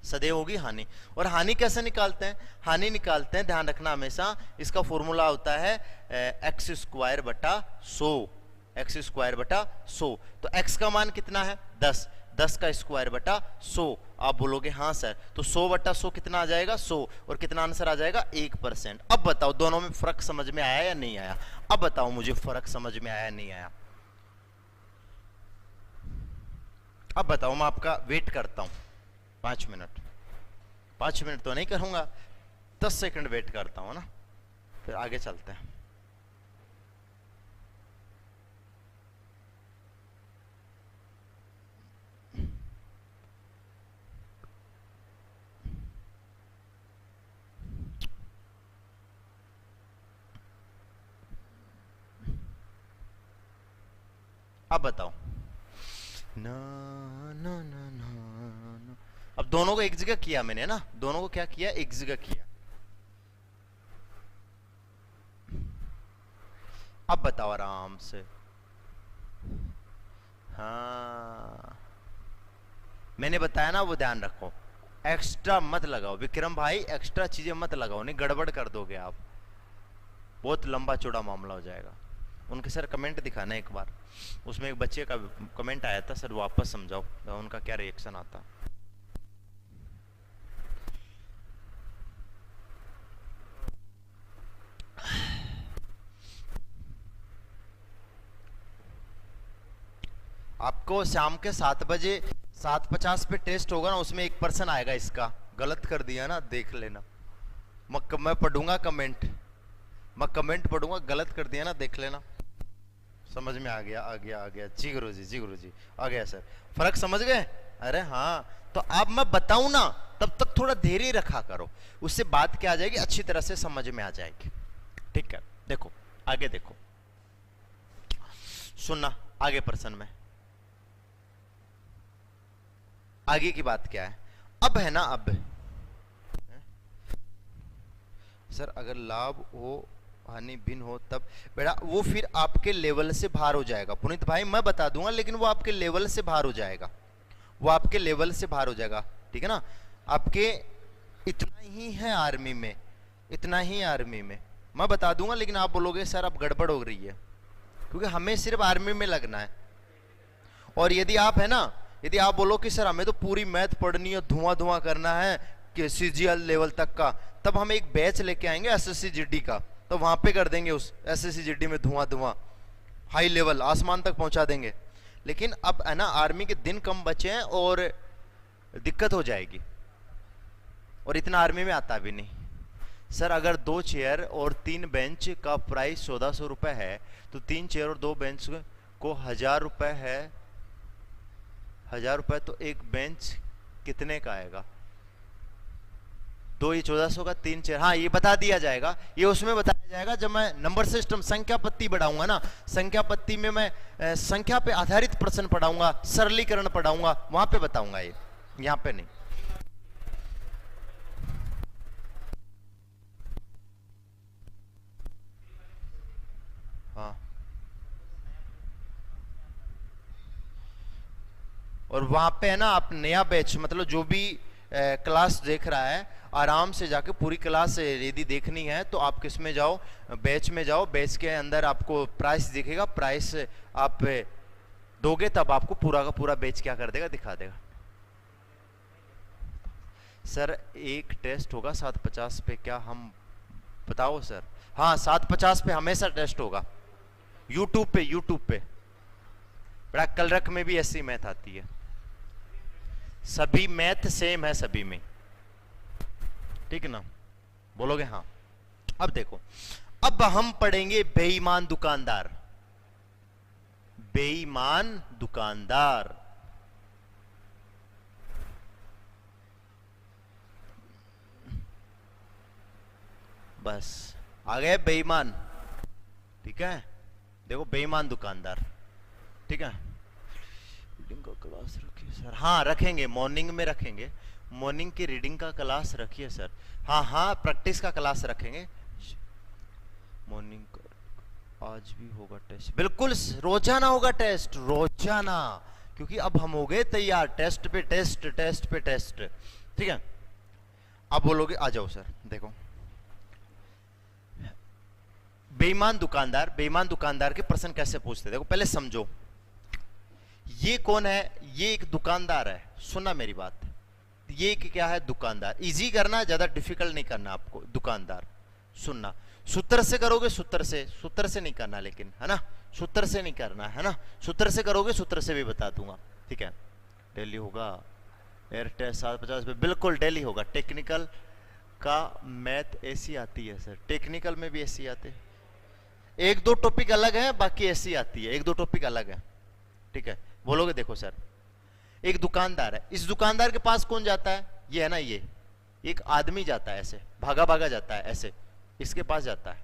सदैव होगी हानि। और हानि कैसे निकालते हैं, हानि निकालते हैं, ध्यान रखना हमेशा, इसका फॉर्मूला होता है x² बटा 100, x² बटा 100। तो x का मान कितना है 10, 10 का स्क्वायर बटा 100। आप बोलोगे हाँ सर, तो 100 बटा 100 कितना आ जाएगा 100, और कितना आंसर आ जाएगा 1%। अब बताओ दोनों में फर्क समझ में आया या नहीं आया, अब बताओ मुझे फर्क समझ में आया या नहीं आया, अब बताओ। मैं आपका वेट करता हूं 5 मिनट, 5 मिनट तो नहीं करूंगा, 10 सेकंड वेट करता हूं ना, फिर आगे चलते हैं। अब बताओ ना ना ना ना ना। अब दोनों को एक जगह किया मैंने ना, दोनों को क्या किया, एक जगह किया। अब बताओ आराम से, हाँ मैंने बताया ना, वो ध्यान रखो, एक्स्ट्रा मत लगाओ विक्रम भाई, एक्स्ट्रा चीजें मत लगाओ, नहीं गड़बड़ कर दोगे आप, बहुत लंबा चौड़ा मामला हो जाएगा। उनके सर कमेंट दिखाना एक बार, उसमें एक बच्चे का कमेंट आया था, सर वापस समझाओ उनका क्या रिएक्शन आता। आपको शाम के 7 बजे 7:50 पे टेस्ट होगा ना, उसमें 1% आएगा इसका, गलत कर दिया ना देख लेना, मैं पढ़ूंगा कमेंट, मैं कमेंट पढ़ूंगा, गलत कर दिया ना देख लेना। समझ में आ गया आ गया आ गया, जी गुरु जी, जी गुरु जी आ गया सर, फर्क समझ गए। अरे हाँ, तो अब मैं बताऊं ना, तब तक थोड़ा धैर्य रखा करो, उससे बात क्या आ जाएगी, अच्छी तरह से समझ में आ जाएगी, ठीक है। देखो आगे देखो, सुनना आगे प्रश्न में, आगे की बात क्या है, अब है ना, अब सर अगर लाभ हो हानि भिन्न हो तब, बेटा वो फिर आपके लेवल से बाहर हो जाएगा पुनीत भाई, मैं बता दूंगा, लेकिन वो आपके लेवल से बाहर हो जाएगा, वो आपके लेवल से बाहर हो जाएगा, ठीक है ना। आपके इतना ही है आर्मी में, इतना ही आर्मी में मैं बता दूंगा, लेकिन आप बोलोगे सर अब गड़बड़ हो रही है, क्योंकि हमें सिर्फ आर्मी में लगना है, और यदि आप है ना, यदि आप बोलो कि सर हमें तो पूरी मैथ पढ़नी है, धुआं धुआं करना है कि सीजीएल लेवल तक का, तब हम एक बैच लेके आएंगे एसएससी जीडी का, तो वहां पे कर देंगे उस एसएससी जीडी में धुआं धुआं, हाई लेवल आसमान तक पहुंचा देंगे। लेकिन अब है ना आर्मी के दिन कम बचे हैं और दिक्कत हो जाएगी, और इतना आर्मी में आता भी नहीं। सर अगर 2 चेयर और 3 बेंच का प्राइस 1400 रुपए है, तो 3 चेयर और 2 बेंच को 1000 रुपए है, 1000 रुपए, तो एक बेंच कितने का आएगा? 2 ये 1400 का, 3 चेयर, हाँ ये बता दिया जाएगा, ये उसमें बताया जाएगा जब मैं नंबर सिस्टम संख्या पत्ती बढ़ाऊंगा ना, संख्या पत्ती में मैं संख्या पे आधारित प्रश्न पढ़ाऊंगा, सरलीकरण पढ़ाऊंगा, वहां पे बताऊंगा, ये यहां पे नहीं। हाँ, और वहां पे है ना आप नया बैच, मतलब जो भी क्लास देख रहा है आराम से जाके पूरी क्लास यदि देखनी है तो आप किस में जाओ, बैच में जाओ, बैच के अंदर आपको प्राइस दिखेगा, प्राइस आप दोगे तब आपको पूरा का पूरा बैच क्या कर देगा, दिखा देगा। सर एक टेस्ट होगा 750 पे, क्या हम बताओ सर? हाँ 750 पे हमेशा टेस्ट होगा, यूट्यूब पे, यूट्यूब पे बड़ा कलरक में भी ऐसी मैथ आती है, सभी मैथ सेम है सभी में, ठीक है ना? बोलोगे हाँ। अब देखो, अब हम पढ़ेंगे बेईमान दुकानदार। बेईमान दुकानदार, बस आ गए बेईमान, ठीक है? देखो बेईमान दुकानदार, ठीक है? रीडिंग का क्लास रखिए सर, हाँ रखेंगे, मॉर्निंग में रखेंगे, मॉर्निंग की रीडिंग का क्लास रखिए सर, हाँ हाँ प्रैक्टिस का क्लास रखेंगे, मॉर्निंग का आज भी होगा टेस्ट, बिल्कुल रोजाना होगा टेस्ट, रोजाना, क्योंकि अब हम हो गए तैयार, टेस्ट पे टेस्ट, टेस्ट पे टेस्ट, ठीक है? अब बोलोगे आ जाओ सर, देखो बेईमान दुकानदार, बेईमान दुकानदार के प्रश्न कैसे पूछते, देखो पहले समझो, ये कौन है? ये एक दुकानदार है, सुनना मेरी बात, ये एक क्या है? दुकानदार। इजी करना है, ज्यादा डिफिकल्ट नहीं करना आपको, दुकानदार सुनना, सूत्र से करोगे, सूत्र से नहीं करना, लेकिन है ना, सूत्र से नहीं करना है ना, सूत्र से करोगे, सूत्र से भी बता दूंगा, ठीक है? डेली होगा एयर टेस्ट 750 पे, बिल्कुल डेली होगा, टेक्निकल का मैथ ऐसी आती है सर, टेक्निकल में भी ऐसी आते हैं, 1-2 टॉपिक अलग है, बाकी ऐसी आती है, 1-2 टॉपिक अलग है, ठीक है? बोलोगे देखो सर, एक दुकानदार है, इस दुकानदार के पास कौन जाता है? ये है ना, ये एक आदमी जाता है, ऐसे भागा भागा जाता है, ऐसे इसके पास जाता है,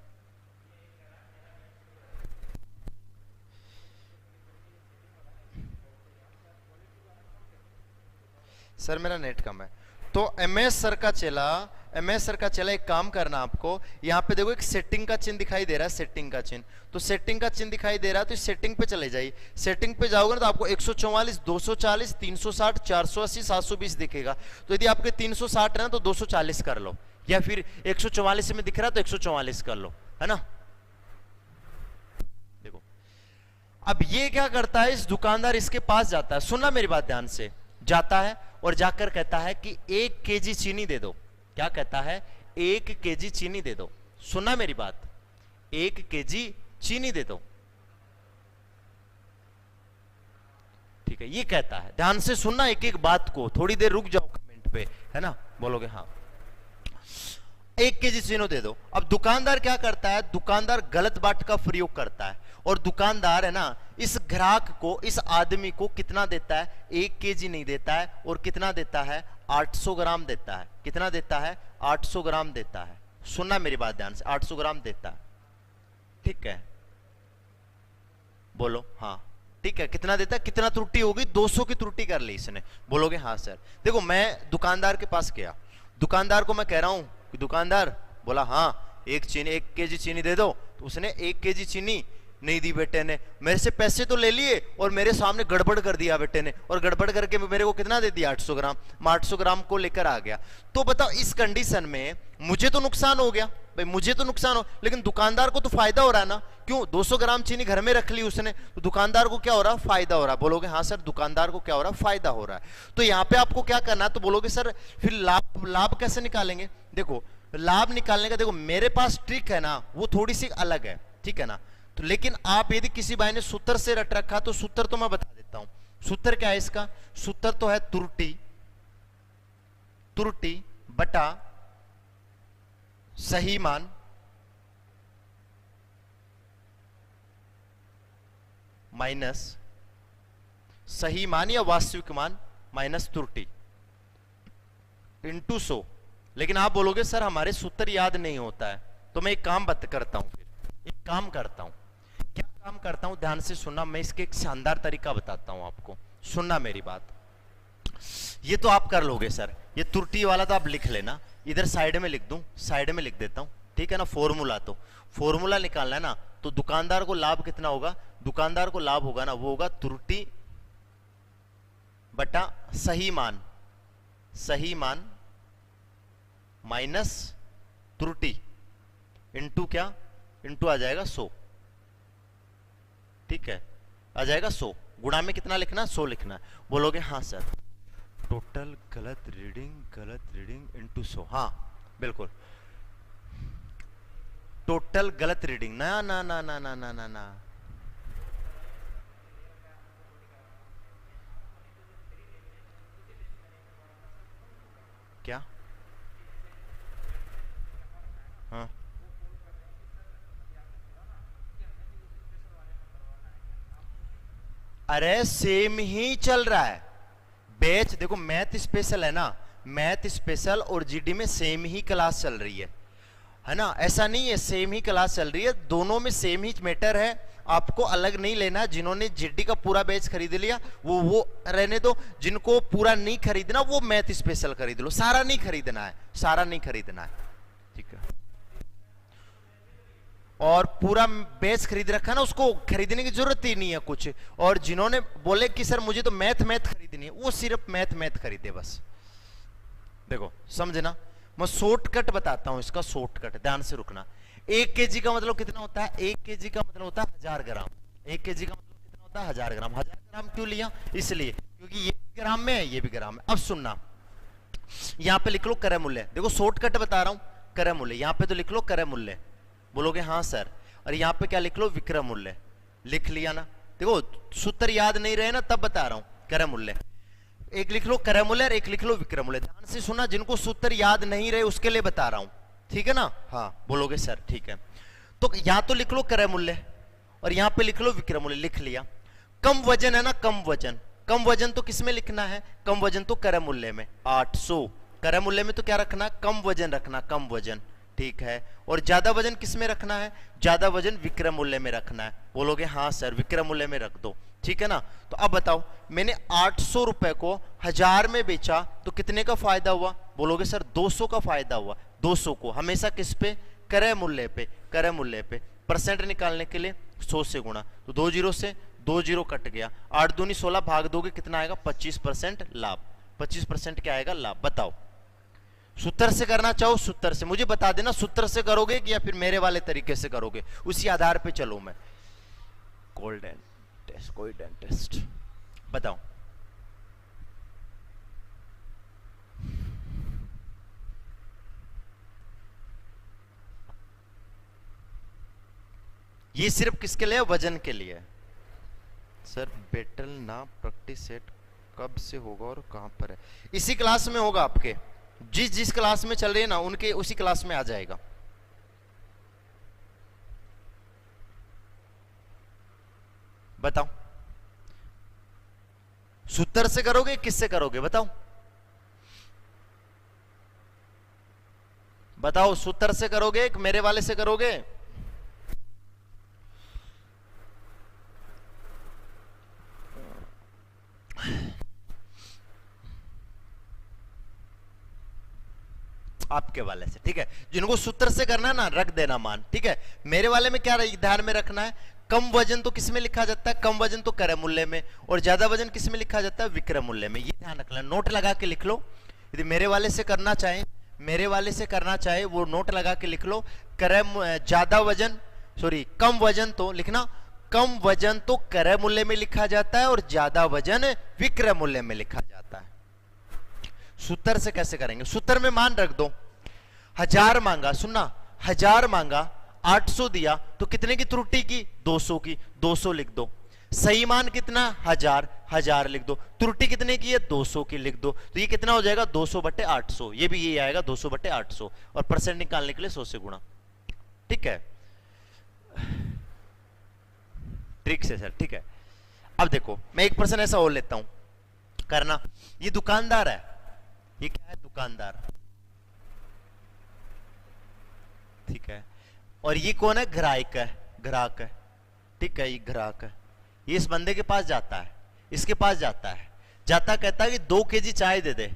सर मेरा नेट कम है, तो एमएस सर का चेला, एमएस सर का चेला एक काम करना आपको, यहाँ पे देखो एक सेटिंग का चिन्ह दिखाई दे रहा है, सेटिंग का चिन्ह, तो सेटिंग का चिन्ह दिखाई दे रहा है, तो इस सेटिंग पे चले जाइए, सेटिंग पे जाओगे ना तो आपको 144, 240, 360, 480, 720 दिखेगा, तो यदि आपके 360 है ना तो 240 कर लो, या फिर 144 में दिख रहा है तो 144 कर लो, है ना? देखो अब ये क्या करता है, इस दुकानदार इसके पास जाता है, सुनना मेरी बात ध्यान से, जाता है और जाकर कहता है कि 1 केजी चीनी दे दो, क्या कहता है? 1 केजी चीनी दे दो, सुनना मेरी बात, 1 केजी चीनी दे दो, ठीक है? ये कहता है, ध्यान से सुनना एक एक बात को, थोड़ी देर रुक जाओ कमेंट पे, है ना? बोलोगे हाँ, 1 केजी चीनी दे दो। अब दुकानदार क्या करता है? दुकानदार गलत बात का प्रयोग करता है, और दुकानदार है ना इस ग्राहक को, इस आदमी को कितना देता है? 1 केजी नहीं देता है, और कितना देता है? 800 ग्राम देता है। कितना देता है? 800 ग्राम देता है। सुनना मेरी बात ध्यान से, 800 ग्राम देता है, ठीक है? बोलो हाँ, ठीक है? कितना देता है? कितना त्रुटि होगी? 200 की त्रुटि कर ली इसने। बोलोगे हाँ सर। देखो मैं दुकानदार के पास गया, दुकानदार को मैं कह रहा हूं कि दुकानदार, बोला हाँ 1 केजी चीनी दे दो, तो उसने 1 केजी चीनी नहीं दी बेटे ने, मेरे से पैसे तो ले लिए और मेरे सामने गड़बड़ कर दिया बेटे ने, और गड़बड़ करके मेरे को कितना दे दिया 800 ग्राम। मैं 800 ग्राम को लेकर आ गया। तो बताओ इस कंडीशन में मुझे तो नुकसान हो गया भाई, मुझे तो नुकसान हो, लेकिन दुकानदार को तो फायदा हो रहा है ना। क्यों? 200 ग्राम चीनी घर में रख ली उसने, तो दुकानदार को क्या हो रहा है? फायदा हो रहा है। बोलोगे हाँ सर दुकानदार को क्या हो रहा है? फायदा हो रहा है। तो यहां पे आपको क्या करना है? तो बोलोगे सर फिर लाभ, लाभ कैसे निकालेंगे? देखो लाभ निकालने का, देखो मेरे पास ट्रिक है ना, वो थोड़ी सी अलग है, ठीक है ना। तो लेकिन आप यदि किसी भाई ने सूत्र से रट रखा तो सूत्र तो मैं बता देता हूं। सूत्र क्या है इसका? सूत्र तो है त्रुटि, त्रुटि बटा सही मान माइनस सही मान या वास्तविक मान माइनस त्रुटि इंटू 100। लेकिन आप बोलोगे सर हमारे सूत्र याद नहीं होता है, तो मैं एक काम करता हूं, फिर एक काम करता हूं। क्या काम करता हूं? ध्यान से सुनना, मैं इसके एक शानदार तरीका बताता हूं आपको, सुनना मेरी बात। ये तो आप कर लोगे सर, ये त्रुटि वाला तो आप लिख लेना, इधर साइड में लिख दूं, साइड में लिख देता हूं, ठीक है ना। फॉर्मूला, तो फॉर्मूला निकालना है ना, तो दुकानदार को लाभ कितना होगा? दुकानदार को लाभ होगा ना, वो होगा त्रुटि बटा सही मान, सही मान माइनस त्रुटि इंटू क्या? इंटू आ जाएगा 100, ठीक है, आ जाएगा 100। गुणा में कितना लिखना? 100 लिखना है। बोलोगे हाँ सर, टोटल गलत रीडिंग इंटू 100। हाँ बिल्कुल, टोटल गलत रीडिंग ना ना ना ना ना ना ना ना, क्या? हाँ अरे सेम ही चल रहा है बैच। देखो मैथ स्पेशल है ना, मैथ स्पेशल और जीडी में सेम ही क्लास चल रही है ना। ऐसा नहीं है, सेम ही क्लास चल रही है, दोनों में सेम ही मैटर है, आपको अलग नहीं लेना। जिन्होंने जीडी का पूरा बैच खरीद लिया वो रहने दो, जिनको पूरा नहीं खरीदना वो मैथ स्पेशल खरीद लो। सारा नहीं खरीदना है, सारा नहीं खरीदना है, ठीक है। और पूरा बैच खरीद रखा ना, उसको खरीदने की जरूरत ही नहीं है कुछ। और जिन्होंने बोले कि सर मुझे तो मैथ खरीदनी है, वो सिर्फ मैथ खरीदे बस। देखो समझना, मैं शॉर्टकट बताता हूं इसका, शॉर्टकट ध्यान से रुकना। 1 केजी का मतलब कितना होता है? 1 केजी का मतलब होता है 1000 ग्राम। 1 केजी का मतलब कितना होता है? 1000 ग्राम। 1000 ग्राम क्यों लिया? इसलिए क्योंकि ये भी ग्राम में है, ये भी ग्राम में। अब सुनना, यहां पे लिख लो क्रय मूल्य। देखो शॉर्टकट बता रहा हूं, क्रय मूल्य यहां पे तो लिख लो क्रय मूल्य। बोलोगे हाँ सर, और यहां पे क्या लिख लो? विक्रय मूल्य। लिख लिया ना? देखो सूत्र याद नहीं रहे ना, तब बता रहा हूं क्रय मूल्य। एक लिख लो क्रय मूल्य और एक लिख लो विक्रय मूल्य। ध्यान से सुना, जिनको सूत्र याद नहीं रहे उसके लिए बता रहा हूं, ठीक है ना। हाँ बोलोगे सर ठीक है। तो यहां तो लिख लो क्रय मूल्य और यहां पे लिख लो विक्रय मूल्य। लिख लिया। कम वजन है ना, कम वजन, कम वजन तो किसमें लिखना है? कम वजन तो क्रय मूल्य में 800। क्रय मूल्य में तो क्या रखना? कम वजन रखना, कम वजन, ठीक है। और ज्यादा वजन किसमें रखना है? ज्यादा वजन विक्रय मूल्य में रखना है। बोलोगे हाँ सर विक्रय मूल्य में रख दो, ठीक है ना। तो अब बताओ, मैंने 800 रुपए को 1000 में बेचा तो कितने का फायदा हुआ? बोलोगे सर 200 का फायदा हुआ। 200 को हमेशा किस पे? क्रय मूल्य पे, क्रय मूल्य पे। परसेंट निकालने के लिए 100 से गुणा, तो 2 जीरो से 2 जीरो कट गया। 8 दूनी 16, भाग दोगे कितना आएगा? 25% लाभ। 25% क्या आएगा? लाभ। बताओ सूत्र से करना चाहो सूत्र से, मुझे बता देना सूत्र से करोगे कि या फिर मेरे वाले तरीके से करोगे, उसी आधार पे चलो। मैं गोल्डन टेस्ट, गोल्डन टेस्ट बताओ। ये सिर्फ किसके लिए? वजन के लिए। सर बेटल ना प्रैक्टिस सेट कब से होगा और कहां पर है? इसी क्लास में होगा आपके, जिस क्लास में चल रही है ना उनके उसी क्लास में आ जाएगा। बताओ सूत्र से करोगे किससे करोगे? बताओ बताओ, सूत्र से करोगे कि मेरे वाले से करोगे? आपके वाले से, ठीक है। जिनको सूत्र से करना है ना, रख देना मान, ठीक है। मेरे वाले में क्या ध्यान में रखना है? कम वजन तो किस में लिखा जाता है? कम वजन तो क्रय मूल्य में, और ज्यादा वजन किस में लिखा जाता है? विक्रय मूल्य में। ये ध्यान रखना, नोट लगा के लिख लो। यदि मेरे वाले से करना चाहे वो नोट लगा के लिख लो। ज्यादा वजन, सॉरी कम वजन तो लिखना, कम वजन तो क्रय मूल्य में लिखा जाता है और ज्यादा वजन विक्रय मूल्य में लिखा जाता है। सूत्र से कैसे करेंगे? सूत्र में मान रख दो, 1000 मांगा, सुनना, 1000 मांगा, 800 दिया, तो कितने की त्रुटि की? 200 की, 200 लिख दो। सही मान कितना? 1000, 1000 लिख दो। त्रुटि कितने की है? 200 की, लिख दो। तो ये कितना हो जाएगा? 200 बटे 800। ये भी ये आएगा 200 बटे 800, और परसेंट निकालने के लिए 100 से गुणा। ठीक है, ट्रिक से सर, ठीक है। अब देखो, मैं 1% ऐसा और लेता हूं, करना। ये दुकानदार है, ये क्या है? दुकानदार, ठीक है। और ये कौन है? ग्राहक है, ग्राहक है, ठीक है, ये ग्राहक है। ये इस बंदे के पास जाता है, इसके पास जाता है, जाता कहता है कि 2 केजी चाय दे दे।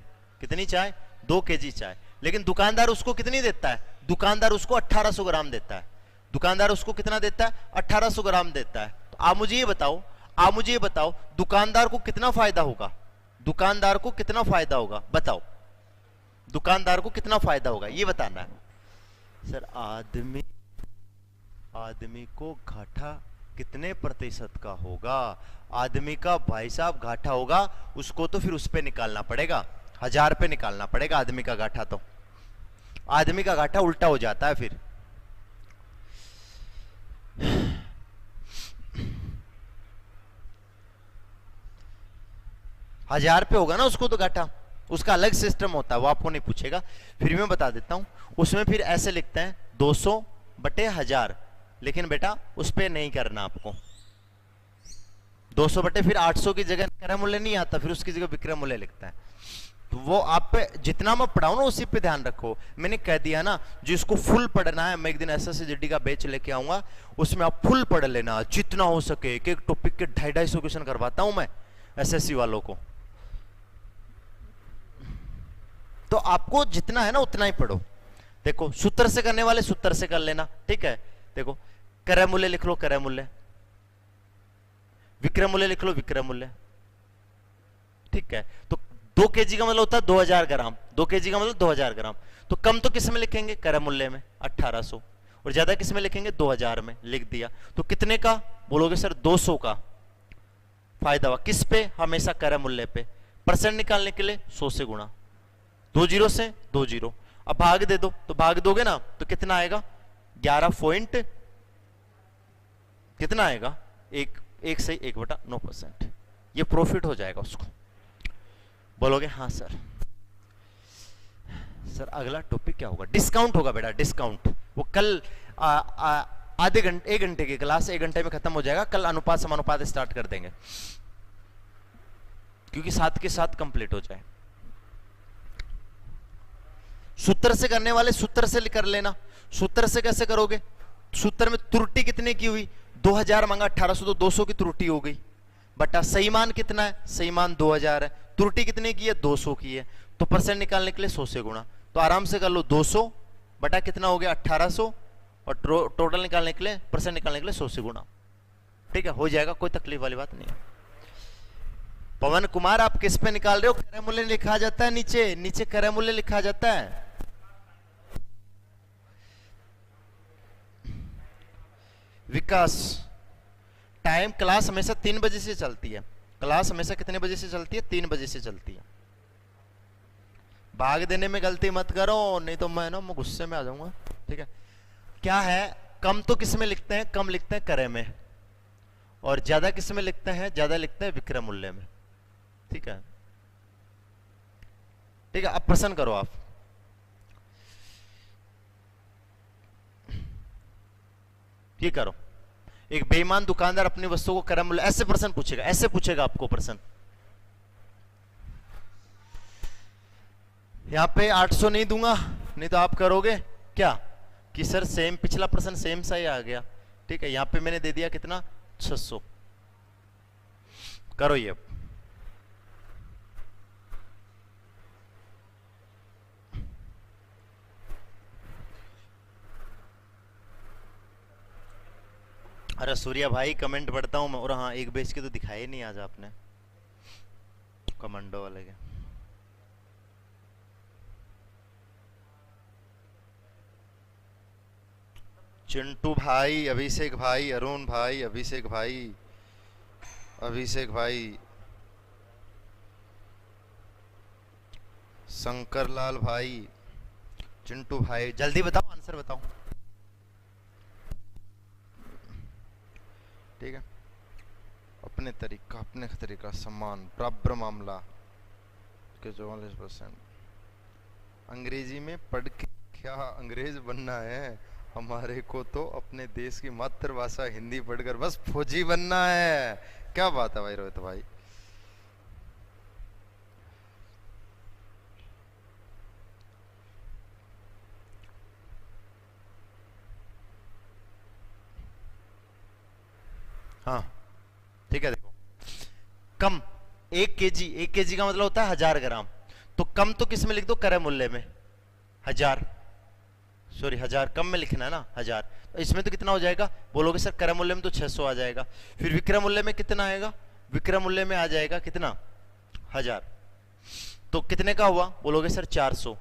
कितनी चाय? 2 केजी चाय। लेकिन दुकानदार उसको कितनी देता है? दुकानदार उसको 1800 ग्राम देता है। दुकानदार उसको कितना देता है? 1800 ग्राम देता है। तो आप मुझे ये बताओ, दुकानदार को कितना फायदा होगा? दुकानदार को कितना फायदा होगा? बताओ, दुकानदार को कितना फायदा होगा, ये बताना है। सर आदमी को घाटा कितने प्रतिशत का होगा? आदमी का भाई साहब घाटा होगा, उसको तो फिर उस पे निकालना पड़ेगा, 1000 पे निकालना पड़ेगा आदमी का घाटा। तो आदमी का घाटा उल्टा हो जाता है फिर। हजार पे होगा ना उसको तो घाटा, उसका अलग सिस्टम होता है, वो आपको नहीं पूछेगा, फिर मैं बता देता हूं। उसमें फिर ऐसे लिखते हैं 200 बटे 1000, लेकिन बेटा उस पे नहीं करना आपको। 200 बटे फिर 800 की जगह क्रय मूल्य नहीं आता, फिर उसकी जगह विक्रय मूल्य लिखता है। तो वो आप पे जितना मैं पढ़ाऊं ना उसी पे ध्यान रखो। मैंने कह दिया ना, जिसको फुल पढ़ना है, मैं एक दिन SSCGD का बैच लेके आऊंगा, उसमें आप फुल पढ़ लेना जितना हो सके। एक एक टॉपिक के 250-250 क्वेश्चन करवाता हूं मैं SSC वालों को। तो आपको जितना है ना उतना ही पढ़ो। देखो, सूत्र से करने वाले सूत्र से कर लेना, ठीक है। देखो, क्रय मूल्य लिख लो, क्रय मूल्य, विक्रय मूल्य लिख लो, विक्रय मूल्य, ठीक है। तो 2 केजी का मतलब होता है 2000 ग्राम, 2 केजी का मतलब 2000 ग्राम। तो कम तो किस में लिखेंगे? क्रय मूल्य में, 1800। और ज्यादा किस में लिखेंगे? 2000 में, लिख दिया। तो कितने का बोलोगे? सर 200 का फायदा हुआ। किस पे? हमेशा क्रय मूल्य पे। परसेंट निकालने के लिए 100 से गुणा, 2 जीरो से 2 जीरो। अब भाग दे दो, तो भाग दोगे ना तो कितना आएगा? 11 पॉइंट कितना आएगा? 1 से 1/9%। ये प्रॉफिट हो जाएगा उसको। बोलोगे हाँ सर। सर अगला टॉपिक क्या होगा? डिस्काउंट होगा बेटा, डिस्काउंट। वो कल आधे घंटे, 1 घंटे की क्लास 1 घंटे में खत्म हो जाएगा। कल अनुपात समानुपात स्टार्ट कर देंगे, क्योंकि साथ के साथ कंप्लीट हो जाए। सूत्र से करने वाले सूत्र से कर लेना। सूत्र से कैसे करोगे? सूत्र में त्रुटि कितने की हुई? 2000 मांगा, 1800, तो 200 की त्रुटि हो गई, बटा सही मान कितना है? सही मान 2000 है। त्रुटि कितने की है? 200 की है। तो परसेंट निकालने के लिए 100 से गुणा। तो आराम से कर लो, 200 बटा कितना हो गया? 1800, और टोटल निकालने के लिए, परसेंट निकालने के लिए 100 से गुणा। ठीक है, हो जाएगा, कोई तकलीफ वाली बात नहीं है। पवन कुमार, आप किस पे निकाल रहे हो? क्रय मूल्य लिखा जाता है नीचे, नीचे क्रय मूल्य लिखा जाता है। विकास, टाइम, क्लास हमेशा 3 बजे से चलती है। क्लास हमेशा कितने बजे से चलती है? 3 बजे से चलती है। भाग देने में गलती मत करो, नहीं तो मैं गुस्से में आ जाऊंगा। ठीक है, क्या है? कम तो किस में लिखते हैं? कम लिखते हैं क्रय में। और ज्यादा किस में लिखते हैं? ज्यादा लिखते हैं विक्रय मूल्य में। ठीक है, ठीक है। अब प्रश्न करो आप। ये करो, एक बेईमान दुकानदार अपनी वस्तु को क्रय मूल्य, ऐसे प्रश्न पूछेगा, ऐसे पूछेगा आपको प्रश्न। यहां पे 800 नहीं दूंगा, नहीं तो आप करोगे क्या कि सर सेम, पिछला प्रश्न सेम सा ही आ गया। ठीक है, यहां पे मैंने दे दिया कितना? 600। करो ये। अरे सूर्या भाई कमेंट पढ़ता हूँ मैं, और हाँ एक बेच के तो दिखाए नहीं आज आपने कमांडो वाले के। चिंटू भाई, अभिषेक भाई, अरुण भाई, अभिषेक भाई, अभिषेक भाई, शंकर लाल भाई, चिंटू भाई, जल्दी बताओ, आंसर बताओ। ठीक है, अपने तरीका सम्मान बराबर मामला के 44%। अंग्रेजी में पढ़ के क्या अंग्रेज बनना है, हमारे को तो अपने देश की मातृभाषा हिंदी पढ़कर बस फौजी बनना है। क्या बात है भाई रोहित भाई। हाँ ठीक है, देखो कम 1 केजी का मतलब होता है 1000 ग्राम, तो कम तो किस में लिख दो, क्रय मूल्य में 1000, सॉरी 1000 कम में लिखना है ना 1000, तो इसमें तो कितना हो जाएगा, बोलोगे सर क्रय मूल्य में तो 600 आ जाएगा, फिर विक्रय मूल्य में कितना आएगा, विक्रय मूल्य में आ जाएगा कितना 1000, तो कितने का हुआ, बोलोगे सर 400,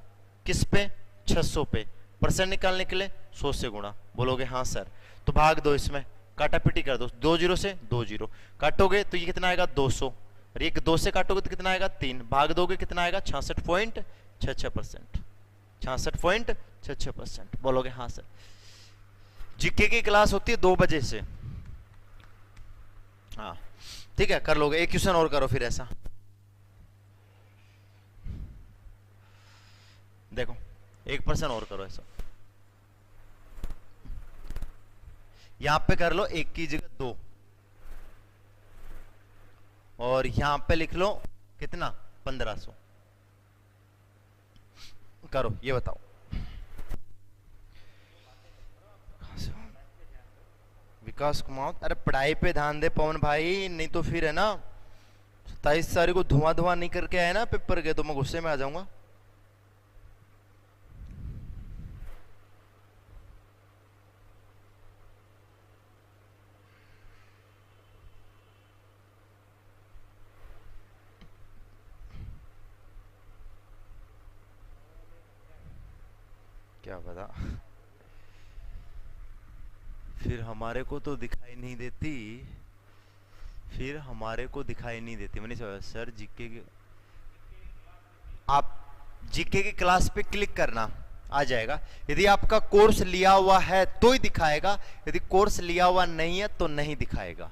किस पे 600 पे, परसेंट निकालने के लिए 100 से गुणा, बोलोगे हाँ सर, तो भाग दो, इसमें काटापीटी कर दो, 2 जीरो से 2 जीरो काटोगे तो ये कितना आएगा 200, और ये 2 से काटोगे तो कितना आएगा 3, भाग दोगे कितना आएगा 66.66%, 66.66%, बोलोगे हाँ सर। जीके की क्लास होती है 2 बजे से, हाँ ठीक है, कर लोगे। एक क्वेश्चन और करो फिर ऐसा, देखो 1% और करो ऐसा, यहां पे कर लो 1 की जगह 2, और यहां पे लिख लो कितना 1500, करो ये बताओ। विकास कुमार, अरे पढ़ाई पे ध्यान दे पवन भाई, नहीं तो फिर है ना 27 तारीख को धुआं धुआं नहीं करके आए ना पेपर के, तो मैं गुस्से में आ जाऊंगा। क्या पता, फिर हमारे को तो दिखाई नहीं देती, फिर हमारे को दिखाई नहीं देती। मैंने सर जीके की, आप जीके की क्लास पे क्लिक करना, आ जाएगा। यदि आपका कोर्स लिया हुआ है तो ही दिखाएगा, यदि कोर्स लिया हुआ नहीं है तो नहीं दिखाएगा।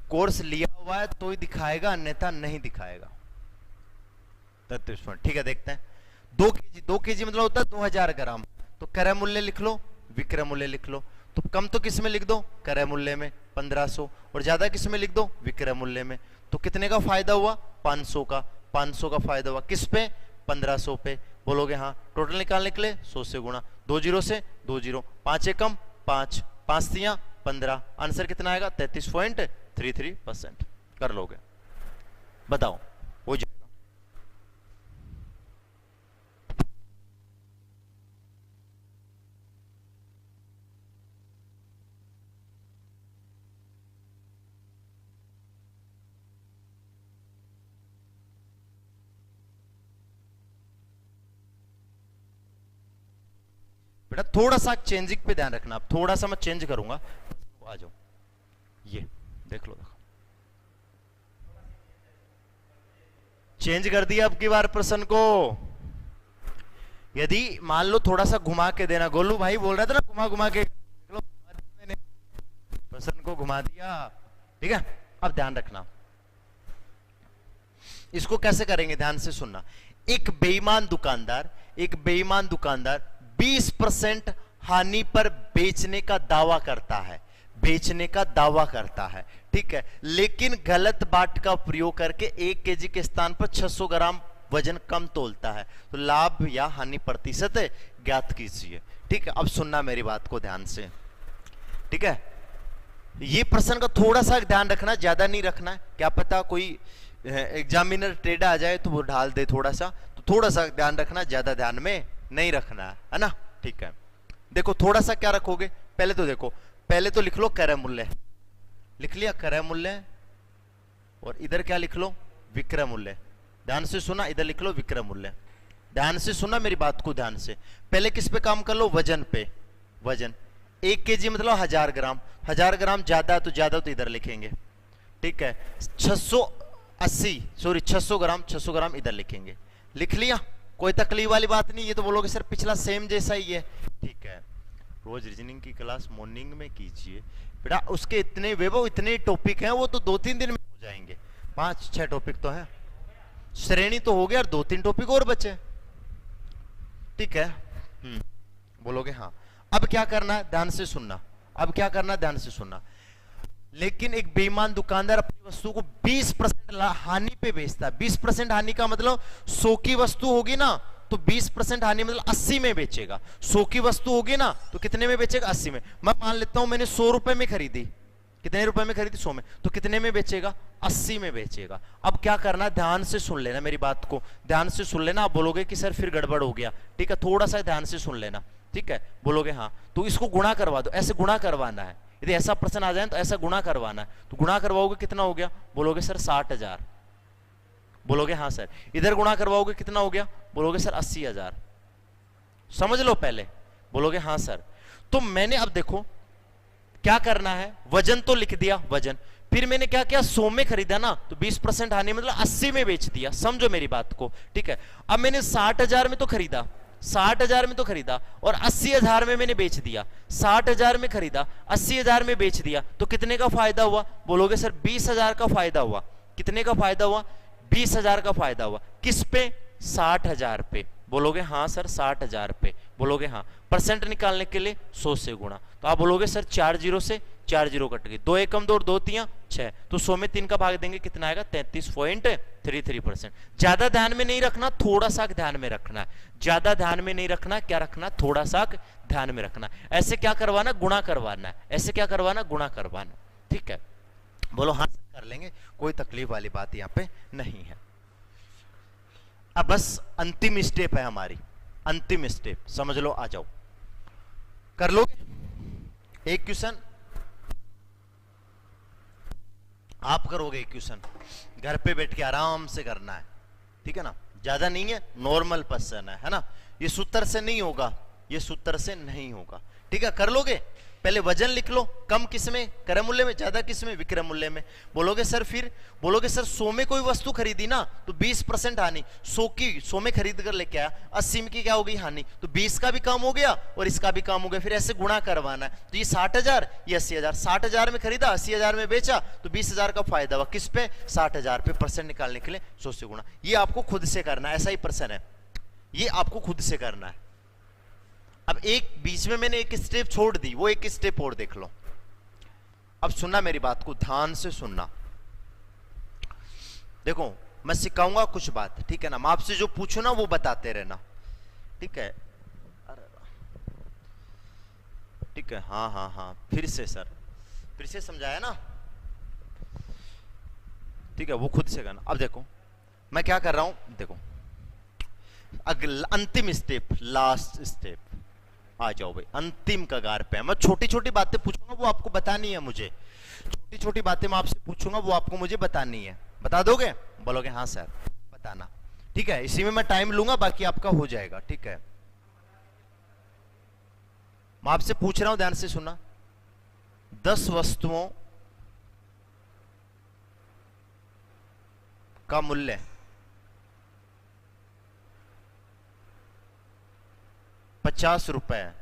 कोर्स लिया हुआ है तो ही दिखाएगा, अन्यथा नहीं दिखाएगा। ठीक है, देखते हैं। 2 केजी मतलब होता है 2000 ग्राम, तो क्रय मूल्य लिख लो, विक्रय मूल्य लिख लो। तो कम तो किस में लिख दो, क्रय मूल्य में 1500, और ज्यादा किस में लिख दो, विक्रय मूल्य में। तो कितने का फायदा हुआ, 500 का, 500 का फायदा हुआ किस पे, 1500 पे, बोलोगे हाँ। टोटल निकालने के लिए 100 से गुणा, 2 जीरो से 2 जीरो, 5 एकम 5, 5 तियां 15, आंसर कितना आएगा 33.33%, कर लोगे, बताओ हो जाएगा। बेटा थोड़ा सा चेंजिंग पे ध्यान रखना, आप थोड़ा सा मैं चेंज करूंगा, आ जाओ, ये देख लो, देखो चेंज कर दिया अब की बार प्रश्न को। यदि मान लो थोड़ा सा घुमा के देना, गोलू भाई बोल रहा था ना घुमा घुमा के, देख लो मैंने प्रश्न को घुमा दिया, ठीक है। अब ध्यान रखना, इसको कैसे करेंगे, ध्यान से सुनना। एक बेईमान दुकानदार 20% हानि पर बेचने का दावा करता है, ठीक है, लेकिन गलत बाट का प्रयोग करके 1 केजी के स्थान पर 600 ग्राम वजन कम तोलता है, तो लाभ या हानि प्रतिशत ज्ञात कीजिए। ठीक है, अब सुनना मेरी बात को ध्यान से, ठीक है। ये प्रश्न का थोड़ा सा ध्यान रखना, ज्यादा नहीं रखना है, क्या पता कोई एग्जामिनर टेढ़ा आ जाए तो वो ढाल दे थोड़ा सा, तो थोड़ा सा ध्यान रखना, ज्यादा ध्यान में नहीं रखना है ना, ठीक है। देखो थोड़ा सा क्या रखोगे, पहले तो देखो, पहले तो लिख लो क्रय मूल्य, लिख लिया क्रय मूल्य, और इधर क्या लिख लो, विक्रय मूल्य। ध्यान से सुना, इधर लिख लो विक्रय मूल्य। ध्यान से सुना मेरी बात को, ध्यान से। पहले किस पे काम कर लो, वजन पे। वजन 1 केजी मतलब 1000 ग्राम, 1000 ग्राम ज्यादा तो ज्यादा तो इधर लिखेंगे, ठीक है। 600 ग्राम, 600 ग्राम इधर लिखेंगे। लिख लिया, कोई तकलीफ वाली बात नहीं। ये तो बोलोगे सर पिछला सेम जैसा ही है, ठीक है। रोज रीजनिंग की क्लास मॉर्निंग में कीजिए बेटा, उसके इतने वैभव, इतने टॉपिक हैं, वो तो 2-3 दिन में हो जाएंगे। 5-6 टॉपिक तो है, श्रेणी तो हो गया और 2-3 टॉपिक और बचे, ठीक है। बोलोगे हाँ। अब क्या करना है, ध्यान से सुनना। अब क्या करना है, ध्यान से सुनना। लेकिन एक बेईमान दुकानदार अपनी वस्तु को 20% हानि पे बेचता है। 20% हानि का मतलब 100 की वस्तु होगी ना तो 20% हानि मतलब 80 में बेचेगा। 100 की वस्तु होगी ना तो कितने में बेचेगा, 80 में। मैं मान लेता हूं मैंने 100 रुपए में खरीदी, कितने रुपए में खरीदी, 100 में, तो कितने में बेचेगा, 80 में बेचेगा। अब क्या करना, ध्यान से सुन लेना मेरी बात को, ध्यान से सुन लेना। आप बोलोगे कि सर फिर गड़बड़ हो गया, ठीक है, थोड़ा सा ध्यान से सुन लेना, ठीक है। बोलोगे हाँ, तो इसको गुणा करवा दो, ऐसे गुणा करवाना है। यदि ऐसा प्रश्न आ जाए तो ऐसा गुणा करवाना है, तो गुणा करवाओगे कितना हो गया, बोलोगे सर 60,000। बोलोगे हाँ सर। इधर गुणा करवाओगे कितना हो गया, बोलोगे सर 80,000। समझ लो पहले, बोलोगे हाँ सर। तो मैंने अब देखो क्या करना है, वजन तो लिख दिया, वजन। फिर मैंने क्या किया, 100 में खरीदा ना तो 20% हानि मतलब 80 में बेच दिया। समझो मेरी बात को, ठीक है। अब मैंने 60,000 में तो खरीदा, 60,000 में तो खरीदा और 80,000 में मैंने बेच दिया। 60,000 में खरीदा, 80,000 में बेच दिया, तो कितने का फायदा हुआ, बोलोगे सर 20,000 का फायदा हुआ। कितने का फायदा हुआ, 20,000 का फायदा हुआ। किस पे, 60,000 पे। बोलोगे हाँ सर 60,000 पे। बोलोगे हाँ। परसेंट निकालने के लिए 100 से गुणा, तो आप बोलोगे सर 4 जीरो से 4 जीरो कट गई, 2 एकम 2 और 2 तियां 6, तो 100 में 3 का भाग देंगे, कितना आएगा, 33.33%। ज्यादा ध्यान में नहीं रखना, थोड़ा सा ध्यान में रखना है। ज्यादा ध्यान में नहीं रखना, क्या रखना, थोड़ा सा ध्यान में रखना। ऐसे क्या करवाना, गुणा करवाना है। ऐसे क्या करवाना, गुणा करवाना, ठीक है। बोलो हाँ कर लेंगे, कोई तकलीफ वाली बात यहाँ पे नहीं है। अब बस अंतिम स्टेप है हमारी, अंतिम स्टेप, समझ लो, आ जाओ, कर लोगे। एक क्वेश्चन आप करोगे, एक क्वेश्चन घर पे बैठ के आराम से करना है, ठीक है ना, ज्यादा नहीं है, नॉर्मल क्वेश्चन है ना। ये सूत्र से नहीं होगा, ये सूत्र से नहीं होगा, ठीक है। कर लोगे। पहले वजन लिख लो, कम किस में, क्रय मूल्य में, ज्यादा किस में, विक्रय मूल्य में। बोलोगे सर फिर, बोलोगे सर 100 में कोई वस्तु खरीदी ना तो 20% हानि, 100 में खरीद कर लेके आया, 80 में की क्या हो गई हानि, तो 20 का भी काम हो गया और इसका भी काम हो गया। फिर ऐसे गुणा करवाना है, तो ये 60,000, ये 80,000। 60,000 में खरीदा, 80,000 में बेचा, तो 20,000 का फायदा हुआ। किस पे, 60,000 पे। परसेंट निकालने के लिए 100 से गुणा। ये आपको खुद से करना है, ऐसा ही प्रश्न है, ये आपको खुद से करना है। अब एक बीच में मैंने एक स्टेप छोड़ दी, वो एक स्टेप और देख लो। अब सुनना मेरी बात को, ध्यान से सुनना। देखो मैं सिखाऊंगा कुछ बात, ठीक है ना, मैं आपसे जो पूछू ना वो बताते रहना, ठीक है। अरे ठीक है, हाँ हाँ हाँ, फिर से सर, फिर से समझाया ना, ठीक है, वो खुद से करना। अब देखो मैं क्या कर रहा हूं, देखो अगला अंतिम स्टेप, लास्ट स्टेप, आ जाओ भाई, अंतिम कगार पे। मैं छोटी छोटी बातें पूछूंगा वो आपको बतानी है मुझे, छोटी छोटी बातें मैं आपसे पूछूंगा वो आपको मुझे बतानी है। बता दोगे, बोलोगे हाँ सर बताना, ठीक है। इसी में मैं टाइम लूंगा, बाकी आपका हो जाएगा, ठीक है। मैं आपसे पूछ रहा हूं, ध्यान से सुनना। 10 वस्तुओं का मूल्य 50 रुपए है,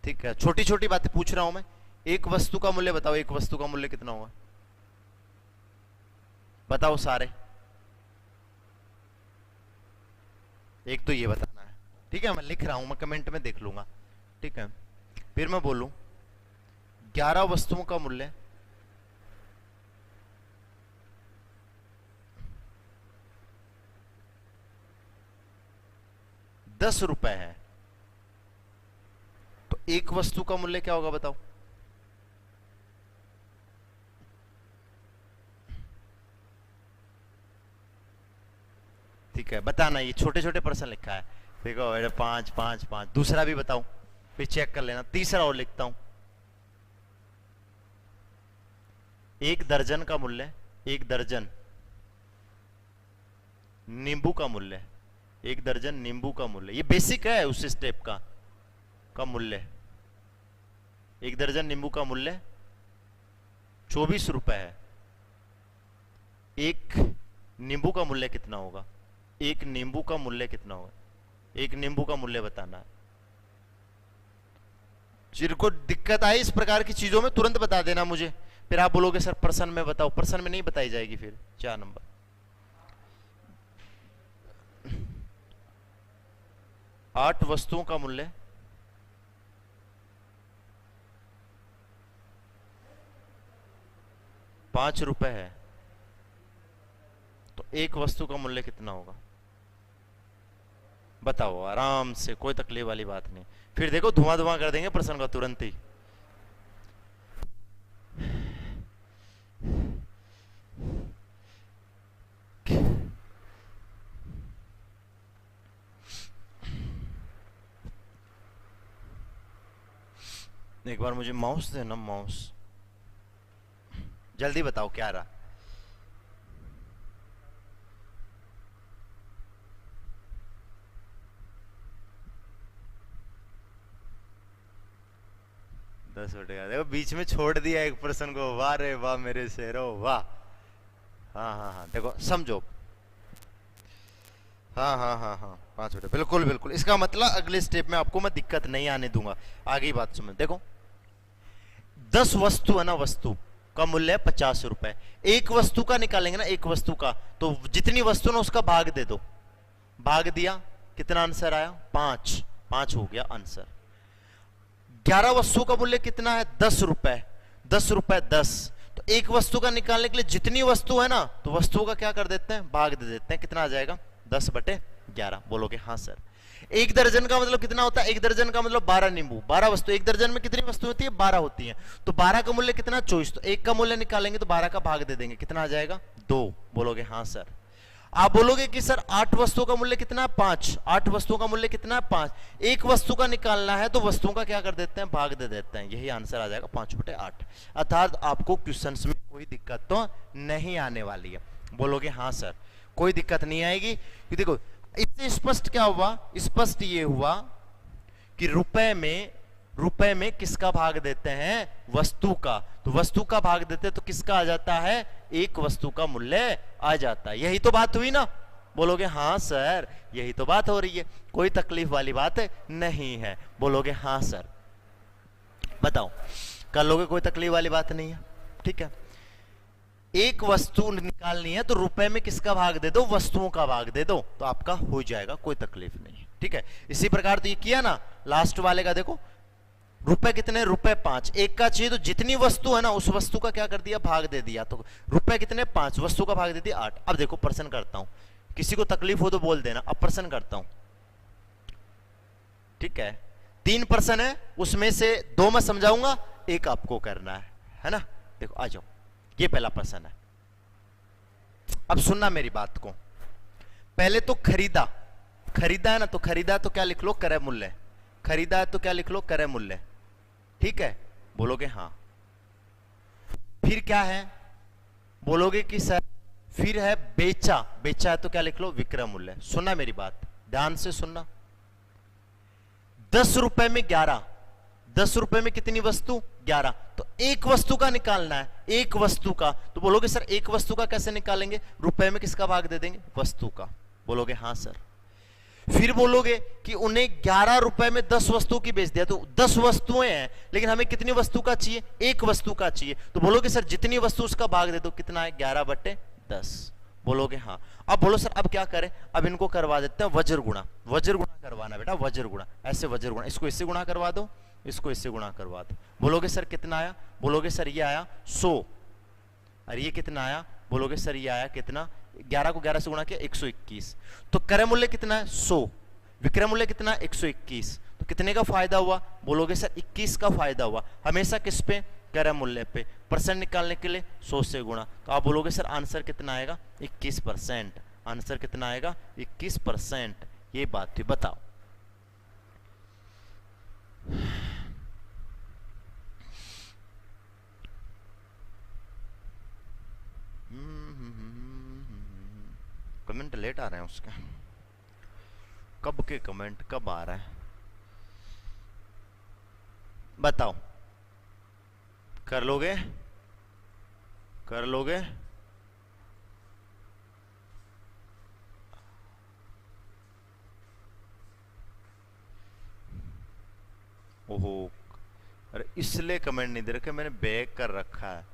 ठीक है। छोटी छोटी बातें पूछ रहा हूं मैं। एक वस्तु का मूल्य बताओ, एक वस्तु का मूल्य कितना होगा, बताओ सारे। एक तो ये बताना है, ठीक है। मैं लिख रहा हूं, मैं कमेंट में देख लूंगा, ठीक है। फिर मैं बोलूं 11 वस्तुओं का मूल्य 10 रुपए है, तो एक वस्तु का मूल्य क्या होगा बताओ। ठीक है, बताना। ये छोटे छोटे प्रश्न लिखा है, देखो बेटा 5 5 5। दूसरा भी बताओ, फिर चेक कर लेना। तीसरा और लिखता हूं, एक दर्जन का मूल्य, एक दर्जन नींबू का मूल्य, एक दर्जन नींबू का मूल्य, ये बेसिक है उस स्टेप का मूल्य। एक दर्जन नींबू का मूल्य 24 रुपए है। एक नींबू का मूल्य कितना होगा? एक नींबू का मूल्य कितना होगा? एक नींबू का मूल्य बताना है। जिनको दिक्कत आई इस प्रकार की चीजों में तुरंत बता देना मुझे, फिर आप बोलोगे सर पर्सन में बताओ। पर्सन में नहीं बताई जाएगी फिर। 4 नंबर, आठ वस्तुओं का मूल्य 5 रुपए है, तो एक वस्तु का मूल्य कितना होगा? बताओ आराम से, कोई तकलीफ वाली बात नहीं। फिर देखो धुआं धुआं कर देंगे प्रश्न का तुरंत ही। एक बार मुझे माउस देना, माउस। जल्दी बताओ क्या रहा? दस बटेगा। देखो बीच में छोड़ दिया एक पर्सन को। वाह रे वाह मेरे शेरो वाह। हाँ हाँ हाँ, देखो समझो। हाँ हाँ हाँ हाँ, 5 बटे, बिल्कुल बिल्कुल। इसका मतलब अगले स्टेप में आपको मैं दिक्कत नहीं आने दूंगा। आगे बात समझ। देखो 10 वस्तु है ना, वस्तु का मूल्य है 50 रुपए। एक वस्तु का निकालेंगे ना, एक वस्तु का, तो जितनी वस्तु ना उसका भाग दे दो। भाग दिया, कितना आंसर आया? 5। 5 हो गया आंसर। 11 वस्तु का मूल्य कितना है? 10 रुपए। 10 रुपए 10। तो एक वस्तु का निकालने के लिए जितनी वस्तु है ना, तो वस्तुओं का क्या कर देते हैं? भाग दे देते हैं। कितना आ जाएगा? 10 बटे 11। बोलोगे हाँ सर। एक दर्जन का मतलब कितना होता है? एक दर्जन का मतलब 12 नींबू। 12 वस्तु। एक दर्जन में कितनी वस्तु होती है? 12 होती है। तो 12 का मूल्य कितना? 24। तो एक का मूल्य निकालेंगे तो 12 का भाग दे देंगे। कितना आ जाएगा? 2। बोलोगे हाँ सर। आप बोलोगे कि सर 8 वस्तुओं का मूल्य कितना है? 5। 8 वस्तुओं का मूल्य कितना है? 5। एक वस्तु का निकालना है तो वस्तुओं का क्या कर देते हैं? भाग दे देते हैं। यही आंसर आ जाएगा 5 बटे 8। अर्थात आपको क्वेश्चंस में कोई दिक्कत तो नहीं आने वाली है। बोलोगे हाँ सर। कोई दिक्कत नहीं आएगी। देखो इससे स्पष्ट क्या हुआ? स्पष्ट ये हुआ कि रुपए में किसका भाग देते हैं? वस्तु का। तो वस्तु का भाग देते हैं तो किसका आ जाता है? एक वस्तु का मूल्य आ जाता है। यही तो बात हुई ना? बोलोगे हाँ सर, यही तो बात हो रही है। कोई तकलीफ वाली बात नहीं है। बोलोगे हाँ सर। बताओ कर लोगे? कोई तकलीफ वाली बात नहीं है। ठीक है। एक वस्तु निकालनी है तो रुपए में किसका भाग दे दो? वस्तुओं का भाग दे दो, तो आपका हो जाएगा। कोई तकलीफ नहीं। ठीक है। इसी प्रकार तो ये किया ना लास्ट वाले का। देखो रुपए कितने? रुपए 5। एक का चाहिए तो जितनी वस्तु है ना उस वस्तु का क्या कर दिया? भाग दे दिया। तो रुपए कितने? 5। वस्तु का भाग दे दिया 8। अब देखो प्रश्न करता हूं, किसी को तकलीफ हो तो बोल देना। अब प्रश्न करता हूं। ठीक है। 3 प्रश्न है, उसमें से 2 मैं समझाऊंगा, 1 आपको करना है ना? देखो आ जाओ। ये पहला प्रश्न है। अब सुनना मेरी बात को। पहले तो खरीदा है ना, तो खरीदा तो क्या लिख लो? क्रय मूल्य। खरीदा है तो क्या लिख लो? क्रय मूल्य। ठीक है। बोलोगे हाँ। फिर क्या है? बोलोगे कि सर फिर है बेचा। बेचा है तो क्या लिख लो? विक्रय मूल्य। सुनना मेरी बात, ध्यान से सुनना। 10 रुपए में 11। 10 रुपए में कितनी वस्तु? 11। तो एक वस्तु का निकालना है, एक वस्तु का। तो बोलोगे सर एक वस्तु का कैसे निकालेंगे? रुपए में किसका भाग दे देंगे? वस्तु का। बोलोगे हाँ सर। फिर बोलोगे कि उन्हें 11 रुपए में 10 वस्तु की बेच दिया, तो 10 वस्तुएं हैं लेकिन हमें कितनी वस्तु का चाहिए? एक वस्तु का चाहिए। तो बोलोगे सर जितनी वस्तु उसका भाग दे दो। कितना है? 11 बटे 10। बोलोगे हाँ। अब बोलो सर अब क्या करें? अब इनको करवा देते हैं वज्र गुणा। वज्र गुणा करवाना बेटा, वज्र गुणा। ऐसे वज्र गुणा। इसको इससे गुणा करवा दो, इसको इससे गुणा करवा दो। बोलोगे सर कितना आया? बोलोगे सर ये आया 100। और ये कितना आया? बोलोगे सर ये आया कितना? 11 को 11 से गुणा किया 121। तो क्रय मूल्य कितना है? 100। विक्रय मूल्य कितना है? 121। तो कितने का फायदा हुआ? बोलोगे सर 21 का फायदा हुआ। हमेशा किस पे? क्रय मूल्य पे। परसेंट निकालने के लिए 100 से गुणा। तो आप बोलोगे सर आंसर कितना आएगा? 21%। आंसर कितना आएगा? 21%। ये बात थी। बताओ कमेंट लेट आ रहे हैं उसके, कब के कमेंट कब आ रहा है बताओ। कर लोगे, कर लोगे? ओहो, अरे इसलिए कमेंट नहीं दे रखे, मैंने बैक कर रखा है।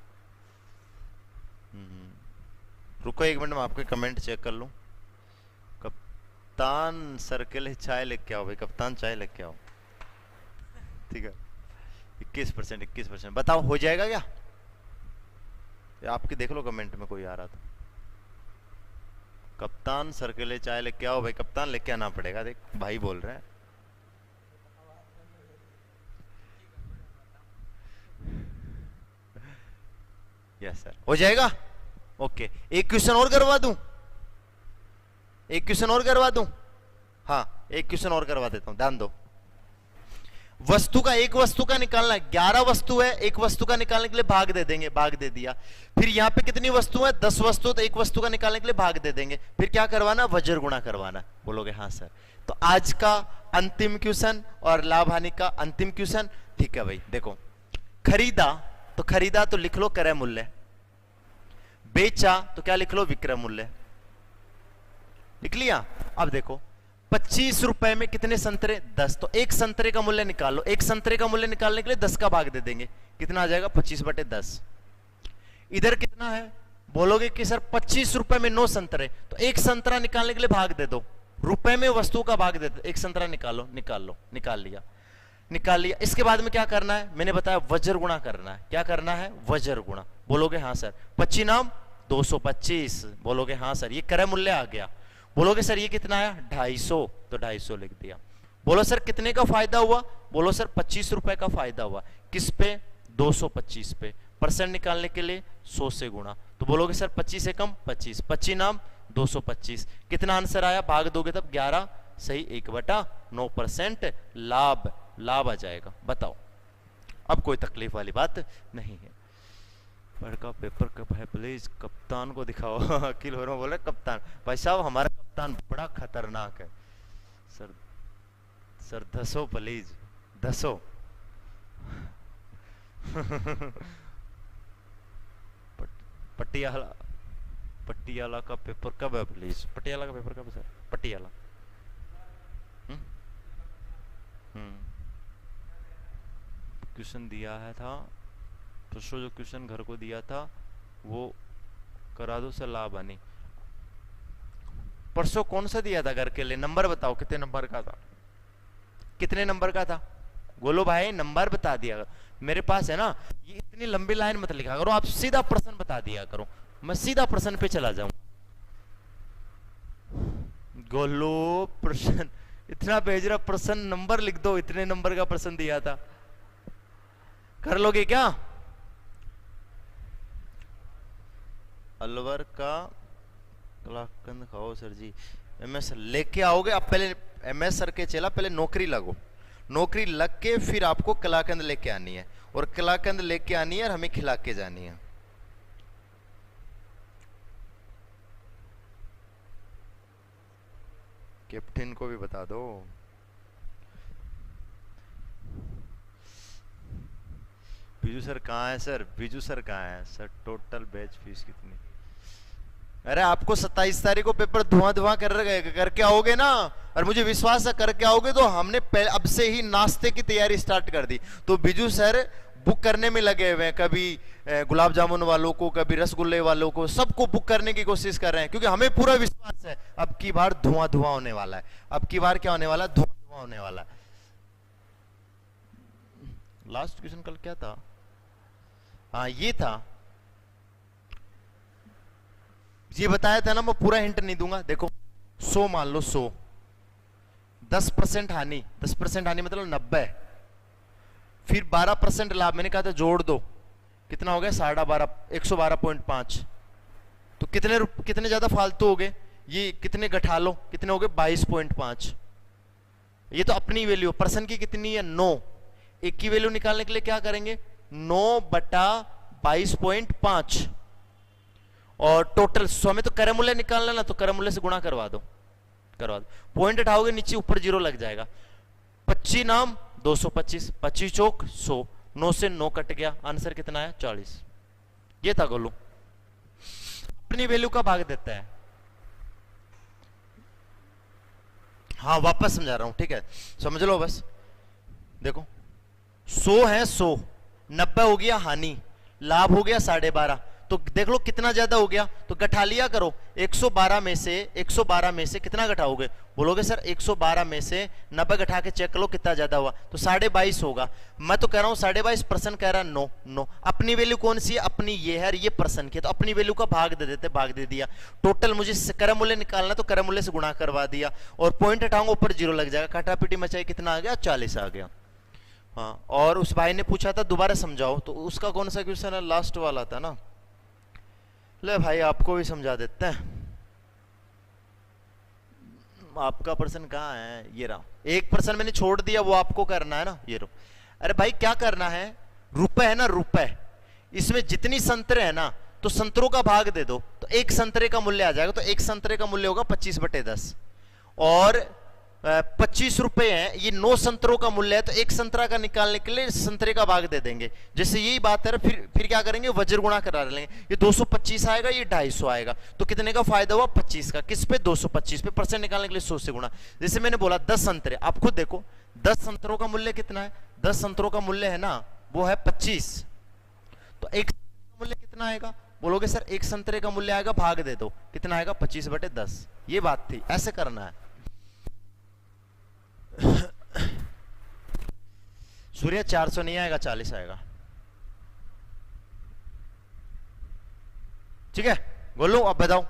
रुको एक मिनट, मैं आपके कमेंट चेक कर लूं। कप्तान सर के लिए चाय लेके आओ भाई, कप्तान चाय लेके आओ। ठीक है, 21%, 21% बताओ हो जाएगा क्या? आपकी देख लो कमेंट में कोई आ रहा था। कप्तान सर के लिए चाय लेके आओ भाई, कप्तान लेके आना पड़ेगा, देख भाई बोल रहे हैं। यस सर, हो जाएगा। ओके, एक क्वेश्चन और करवा दूं, एक क्वेश्चन और करवा दूं। हाँ, एक क्वेश्चन और करवा देता हूं, ध्यान दो। वस्तु का, एक वस्तु का निकालना, 11 वस्तु है, एक वस्तु का निकालने के लिए भाग दे देंगे, भाग दे दिया। फिर यहां पे कितनी वस्तु है? 10 वस्तु, तो एक वस्तु का निकालने के लिए भाग दे देंगे। फिर क्या करवाना? वज्र गुणा करवाना। बोलोगे हाँ सर। तो आज का अंतिम क्वेश्चन और लाभ हानि का अंतिम क्वेश्चन। ठीक है भाई, देखो खरीदा, तो खरीदा तो लिख लो क्रय मूल्य, बेचा तो क्या लिख लो? विक्रय मूल्य। लिख लिया? अब देखो 25 रुपए में कितने संतरे? 10, तो एक संतरे का मूल्य निकाल लो। एक संतरे का मूल्य निकालने के लिए 10 का भाग दे देंगे, कितना आ जाएगा? 25/10। इधर कितना है? बोलोगे कि सर 25 रुपए में 9 संतरे, तो एक संतरा निकालने के लिए भाग दे दो, रुपए में वस्तु का भाग दे दो, एक संतरा निकालो, निकाल लो, निकाल लिया, निकाल लिया। इसके बाद में क्या करना है? मैंने बताया वज्र गुणा करना है। क्या करना है? वज्र गुणा। बोलोगे हाँ सर। 25 नाम 225, बोलोगे हाँ सर, ये क्रय मूल्य आ गया। बोलोगे सर ये कितना आया? 250, तो 250 लिख दिया। बोलो सर कितने का फायदा हुआ? बोलो सर 25 रुपए का फायदा हुआ। किस पे? 225 पे। परसेंट निकालने के लिए 100 से गुणा, तो बोलोगे सर 25 से कम 25, 25 नाम 225। कितना आंसर आया? भाग दोगे तब 11 सही 1/9% लाभ, लाभ आ जाएगा। बताओ, अब कोई तकलीफ वाली बात नहीं है। का पेपर कब है? प्लीज कप्तान को दिखाओ। अकील हो रहा बोले कप्तान, भाई साहब हमारा कप्तान बड़ा खतरनाक है sir. Sir 10 please, 10। Patiala, Patiala का पेपर कब है? प्लीज पटियाला का पेपर कब है सर? पटियाला क्वेश्चन दिया है था, परसों जो क्वेश्चन घर को दिया था वो करा दो सर, लाभ हानि। परसों कौन सा दिया था घर के लिए? नंबर बताओ, कितने नंबर का था? कितने नंबर का था? बोलो भाई, नंबर बता दिया। मेरे पास है ना, ये इतनी लंबी लाइन मत लिखा करो, आप सीधा प्रश्न बता दिया करो, मैं सीधा प्रश्न पे चला जाऊं। गोलो प्रश्न इतना भेज रहा, प्रश्न नंबर लिख दो, इतने नंबर का प्रश्न दिया था। कर लोगे क्या? अलवर का कलाकंद खाओ सर जी। एमएस लेके आओगे आप, पहले एमएस सर के चला, पहले नौकरी लगो, नौकरी लग के फिर आपको कलाकंद लेके आनी है, और कलाकंद लेके आनी है और हमें खिला के जानी है। कैप्टन को भी बता दो। बीजू सर कहाँ है? सर बीजू सर कहाँ है? सर टोटल बैच फीस कितनी? अरे आपको 27 तारीख को पेपर धुआं करके आओगे ना, और मुझे विश्वास है करके आओगे, तो हमने अब से ही नाश्ते की तैयारी स्टार्ट कर दी। तो बिजू सर बुक करने में लगे हुए हैं, कभी गुलाब जामुन वालों को, कभी रसगुल्ले वालों को, सबको बुक करने की कोशिश कर रहे हैं, क्योंकि हमें पूरा विश्वास है अब की बार धुआं होने वाला है। अब की बार क्या होने वाला है? धुआं होने वाला है। लास्ट क्वेश्चन कल क्या था? हाँ ये था, ये बताया था ना, मैं पूरा हिंट नहीं दूंगा। देखो 100 मान लो, 100, 10% हानि, 10% हानि मतलब 90, फिर 12% लाभ, मैंने कहा था जोड़ दो, कितना हो गया? 12.5, 112.5। तो कितने ज्यादा फालतू हो गए? ये कितने घटा लो, कितने हो गए? 22.5। ये तो अपनी वैल्यू, परसेंट की कितनी है? 9। एक की वैल्यू निकालने के लिए क्या करेंगे? 9/22.5, और टोटल 100 में तो क्रय मूल्य निकालना ना, तो क्रय मूल्य से गुणा करवा दो। पॉइंट उठाओगे नीचे ऊपर 0 लग जाएगा। 25 नाम 225, 25 चौक 100, 9 से 9 कट गया, आंसर कितना है 40। ये था गोलू, अपनी वैल्यू का भाग देता है। हाँ वापस समझा रहा हूं, ठीक है समझ लो बस। देखो 100 है 100, 90 हो गया हानि, लाभ हो गया 12.5, तो देख लो कितना ज्यादा हो गया, तो घटा लिया करो। 112 में से कितना घटाओगे, बोलोगे सर 112 में से 90 घटा के चेक करो कितना ज्यादा हुआ, तो 22.5 होगा। मैं तो कह रहा हूं 22.5% कह रहा है, नो। अपनी वैल्यू कौन सी है, अपनी ये है, ये परसेंट की, तो अपनी वैल्यू का भाग दे देते, भाग दे दिया। टोटल मुझे क्रय मूल्य निकालना, तो क्रय मूल्य से गुणा करवा दिया, और पॉइंट हटाऊंगा ऊपर 0 लग जाएगा, काटापीटी मचाई, कितना आ गया 40 आ गया। हाँ, और उस भाई ने पूछा था दोबारा समझाओ, तो उसका कौन सा क्वेश्चन है, लास्ट वाला था ना। ले भाई आपको भी समझा देते हैं। आपका प्रश्न कहाँ है, ये रहा। एक प्रश्न मैंने छोड़ दिया, वो आपको करना है ना, ये रो। अरे भाई क्या करना है, रुपए है ना रुपए, इसमें जितनी संतरे है ना, तो संतरों का भाग दे दो, तो एक संतरे का मूल्य आ जाएगा। तो एक संतरे का मूल्य होगा 25/10, और 25 रुपए है, ये 9 संतरों का मूल्य है, तो एक संतरा का निकालने के लिए संतरे का भाग दे देंगे। जैसे यही बात है, फिर क्या करेंगे, वज्र गुणा करा लेंगे। ये 225 आएगा, ये 250 आएगा, तो कितने का फायदा हुआ 25 का, किस पे 225 पे, परसेंट निकालने के लिए 100 से गुणा। जैसे मैंने बोला 10 संतरे, आप खुद देखो 10 संतरों का मूल्य कितना है, 10 संतरों का मूल्य है ना वो है 25, तो एक मूल्य कितना आएगा, बोलोगे सर एक संतरे का मूल्य आएगा, भाग दे दो, कितना आएगा 25/10। ये बात थी, ऐसे करना है। सूर्य 400 नहीं आएगा, 40 आएगा, ठीक है गोलू अब बताओ।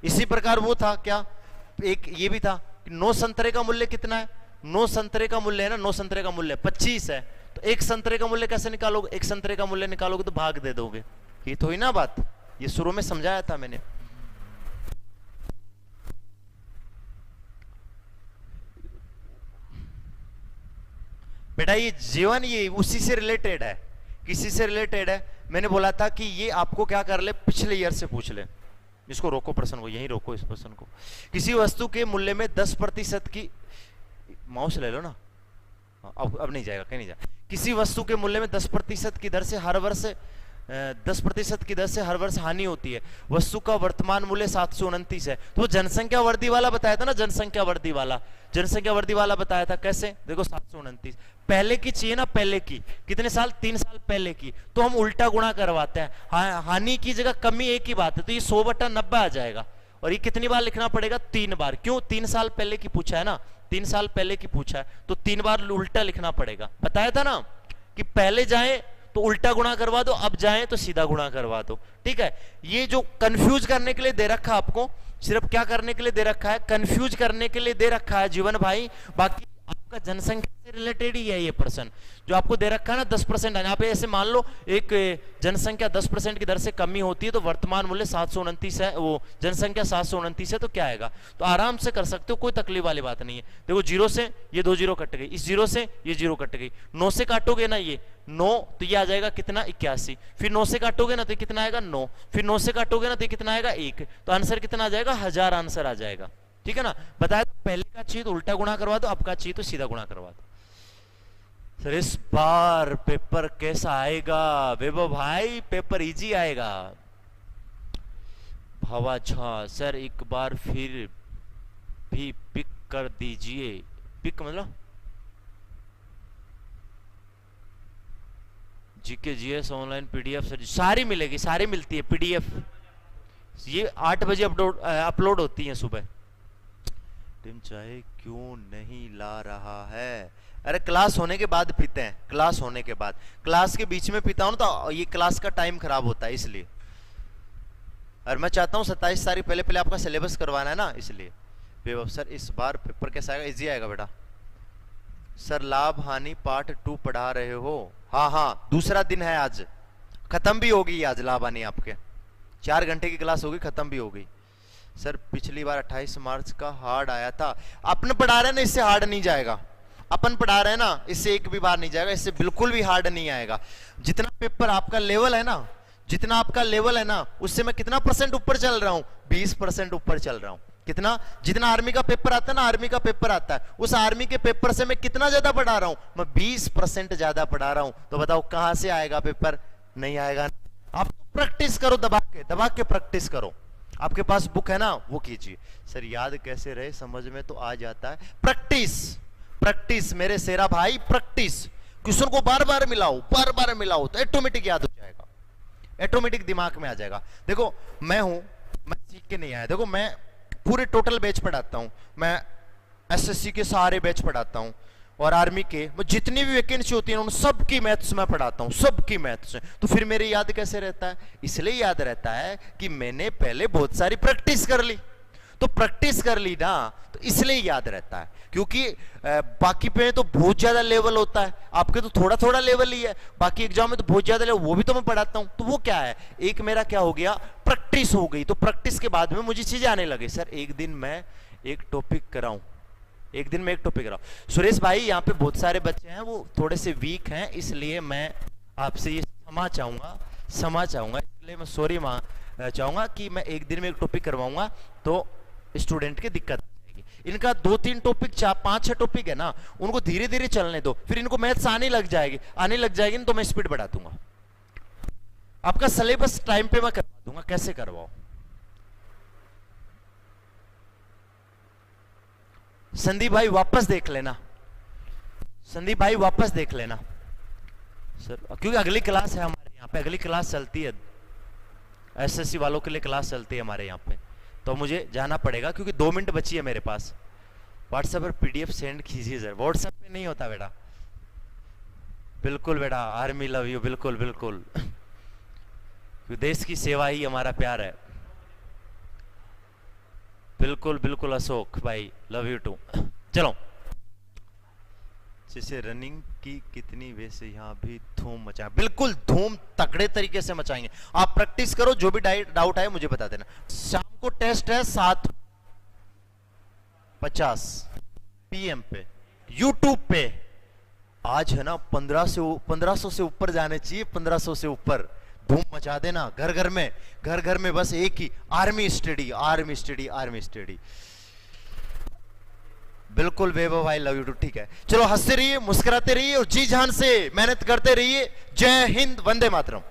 इसी प्रकार वो था क्या, एक ये भी था कि 9 संतरे का मूल्य कितना है, 9 संतरे का मूल्य है ना, 9 संतरे का मूल्य 25 है, तो एक संतरे का मूल्य कैसे निकालोगे, एक संतरे का मूल्य निकालोगे तो भाग दे दोगे। ये तो हुई ना बात, ये शुरू में समझाया था मैंने। बेटा ये जीवन ये उसी से रिलेटेड है, किसी से रिलेटेड है। मैंने बोला था कि ये आपको क्या कर ले, पिछले ईयर से पूछ ले। इसको रोको, प्रश्न को यहीं रोको, इस प्रश्न को। किसी वस्तु के मूल्य में 10% की, माउस ले लो ना, अब नहीं जाएगा, कहीं नहीं जाएगा। किसी वस्तु के मूल्य में 10% की दर से हर वर्ष 10% की दर से हर वर्ष हानि होती है। वस्तु का वर्तमान मूल्य 729 है। तो जनसंख्या वृद्धि वाला बताया था ना, जनसंख्या वृद्धि वाला बताया था। कैसे, देखो 729 पहले की चाहिए ना, पहले की कितने साल, 3 साल पहले की, तो हम उल्टा गुणा करवाते हैं। हानि की जगह कमी एक ही बात है, तो ये 100/90 आ जाएगा। और ये कितनी बार लिखना पड़ेगा, 3 बार। क्यों, 3 साल पहले की पूछा है ना, 3 साल पहले की पूछा है, तो 3 बार उल्टा लिखना पड़ेगा। बताया था ना कि पहले जाए तो उल्टा गुणा करवा दो, अब जाएं तो सीधा गुणा करवा दो, ठीक है। ये जो कंफ्यूज करने के लिए दे रखा है आपको, सिर्फ क्या करने के लिए दे रखा है, कंफ्यूज करने के लिए दे रखा है जीवन भाई। बाकी आपका जनसंख्या से रिलेटेड ही है ये प्रश्न जो आपको दे रखा है ना, 10%। यहाँ पे ऐसे मान लो एक जनसंख्या 10% की दर से कमी होती है, तो वर्तमान मूल्य 729 है, वो जनसंख्या 729 है, तो क्या आएगा, तो आराम से कर सकते हो, कोई तकलीफ वाली बात नहीं है। देखो 0 से ये 2 0 कट गई, इस 0 से ये 0 कट गई, 9 से काटोगे ना ये 9, तो ये आ जाएगा कितना 81, फिर 9 से काटोगे ना तो कितना आएगा 9, फिर 9 से काटोगे ना तो कितना आएगा 1, तो आंसर कितना आ जाएगा 1000 आंसर आ जाएगा, ठीक है ना। बताया तो पहले का चाहिए तो उल्टा गुणा करवा दो, अब का चाहिए तो सीधा गुणा करवा दो। सर इस बार पेपर कैसा आएगा वैभव भाई, पेपर इजी आएगा। भावा झा सर एक बार फिर भी पिक कर दीजिए, पिक मतलब GK GS online PDF sir, सारी मिलेगी, सारी मिलती है पीडीएफ। ये 8 बजे अपलोड होती है सुबह। टीम चाय क्यों नहीं ला रहा है, अरे क्लास होने के बाद पीते हैं, क्लास होने के बाद, क्लास के बीच में पीता हूं तो ये क्लास का टाइम खराब होता है इसलिए। और मैं चाहता हूं 27 तारीख पहले आपका सिलेबस करवाना है ना, इसलिए। बेवब सर इस बार पेपर कैसा आएगा, इजी आएगा बेटा। सर लाभ हानि पार्ट 2 पढ़ा रहे हो, हाँ दूसरा दिन है आज, खत्म भी होगी आज लाभ हानि आपके, 4 घंटे की क्लास होगी, खत्म भी होगी। सर पिछली बार 28 मार्च का हार्ड आया था, आपने पढ़ा रहे ना, इससे हार्ड नहीं जाएगा। अपन पढ़ा रहे हैं ना, इससे एक भी बार नहीं जाएगा, इससे बिल्कुल भी हार्ड नहीं आएगा। जितना पेपर आपका लेवल है ना, जितना आपका लेवल है ना, उससे मैं कितना परसेंट ऊपर चल रहा हूं, 20% ऊपर चल रहा हूं। कितना? जितना आर्मी का पेपर आता है ना, आर्मी का पेपर आता है, उस आर्मी के पेपर से मैं कितना ज्यादा पढ़ा रहा हूं, मैं 20% ज्यादा पढ़ा रहा हूं। तो बताओ कहां से आएगा पेपर? नहीं आएगा। आप तो प्रैक्टिस करो, दबा के प्रैक्टिस करो। आपके पास बुक है ना, वो कीजिए। सर याद कैसे रहे, समझ में तो आ जाता है। प्रैक्टिस, प्रैक्टिस मेरे शेरा भाई, प्रैक्टिस। क्वेश्चन को बार बार मिलाओ तो ऑटोमेटिक याद हो जाएगा, ऑटोमेटिक दिमाग में आ जाएगा। देखो मैं सीख के नहीं आया। देखो मैं पूरे टोटल बैच पढ़ाता हूं, मैं एसएससी के सारे बैच पढ़ाता हूं, और आर्मी के जितनी भी वैकेंसी होती है उन सबकी मैथ्स मैं पढ़ाता हूं, सबकी मैथ्स। तो फिर मेरे याद कैसे रहता है? इसलिए याद रहता है कि मैंने पहले बहुत सारी प्रैक्टिस कर ली। तो प्रैक्टिस कर ली ना, तो इसलिए याद रहता है। क्योंकि बाकी पे तो बहुत ज्यादा लेवल होता है, आपके तो थोड़ा थोड़ा लेवल ही है। बाकी एग्जाम में तो बहुत ज्यादा लेवल, वो भी तो मैं पढ़ाता हूं। तो वो क्या है, एक मेरा क्या हो गया, प्रैक्टिस हो गई। तो प्रैक्टिस के बाद में मुझे चीजें आने लगी। सर एक दिन मैं एक टॉपिक कराऊं, सुरेश भाई यहाँ पे बहुत सारे बच्चे हैं, वो थोड़े से वीक हैं, इसलिए मैं आपसे ये क्षमा चाहूंगा, इसलिए मैं सॉरी चाहूंगा कि मैं एक दिन में एक टॉपिक करवाऊंगा तो स्टूडेंट की दिक्कत आ जाएगी। इनका 2-3 टॉपिक, 5-6 टॉपिक है ना, उनको धीरे धीरे चलने दो, फिर इनको मैथ्स आने लग जाएगी ना, तो मैं स्पीड बढ़ा दूंगा। आपका सिलेबस टाइम पे मैं करवा दूंगा। कैसे करवाओ? संदीप भाई वापस देख लेना, सर, क्योंकि अगली क्लास है हमारे यहाँ पे, अगली क्लास चलती है, एसएससी वालों के लिए क्लास चलती है हमारे यहाँ पे, तो मुझे जाना पड़ेगा क्योंकि 2 मिनट बची है मेरे पास। व्हाट्सएप पर पीडीएफ सेंड कीजिए सर। व्हाट्सएप पे नहीं होता बेटा। बिल्कुल बेटा, आर्मी लव यू, बिल्कुल देश की सेवा ही हमारा प्यार है। बिल्कुल अशोक भाई, लव यू टू। चलो, जैसे रनिंग की कितनी, वैसे यहाँ भी धूम मचा, बिल्कुल धूम तगड़े तरीके से मचाएंगे। आप प्रैक्टिस करो, जो भी डाउट आए मुझे बता देना। शाम को टेस्ट है 7:50 PM पे, यूट्यूब पे। आज है ना 1500 से ऊपर जाने चाहिए, 1500 से ऊपर। धूम मचा देना घर घर में बस एक ही, आर्मी स्टडी। बिल्कुल वैभव भाई, लव यू टू। ठीक है, चलो हंसते रहिए, मुस्कुराते रहिए और जी जान से मेहनत करते रहिए। जय हिंद, वंदे मातरम।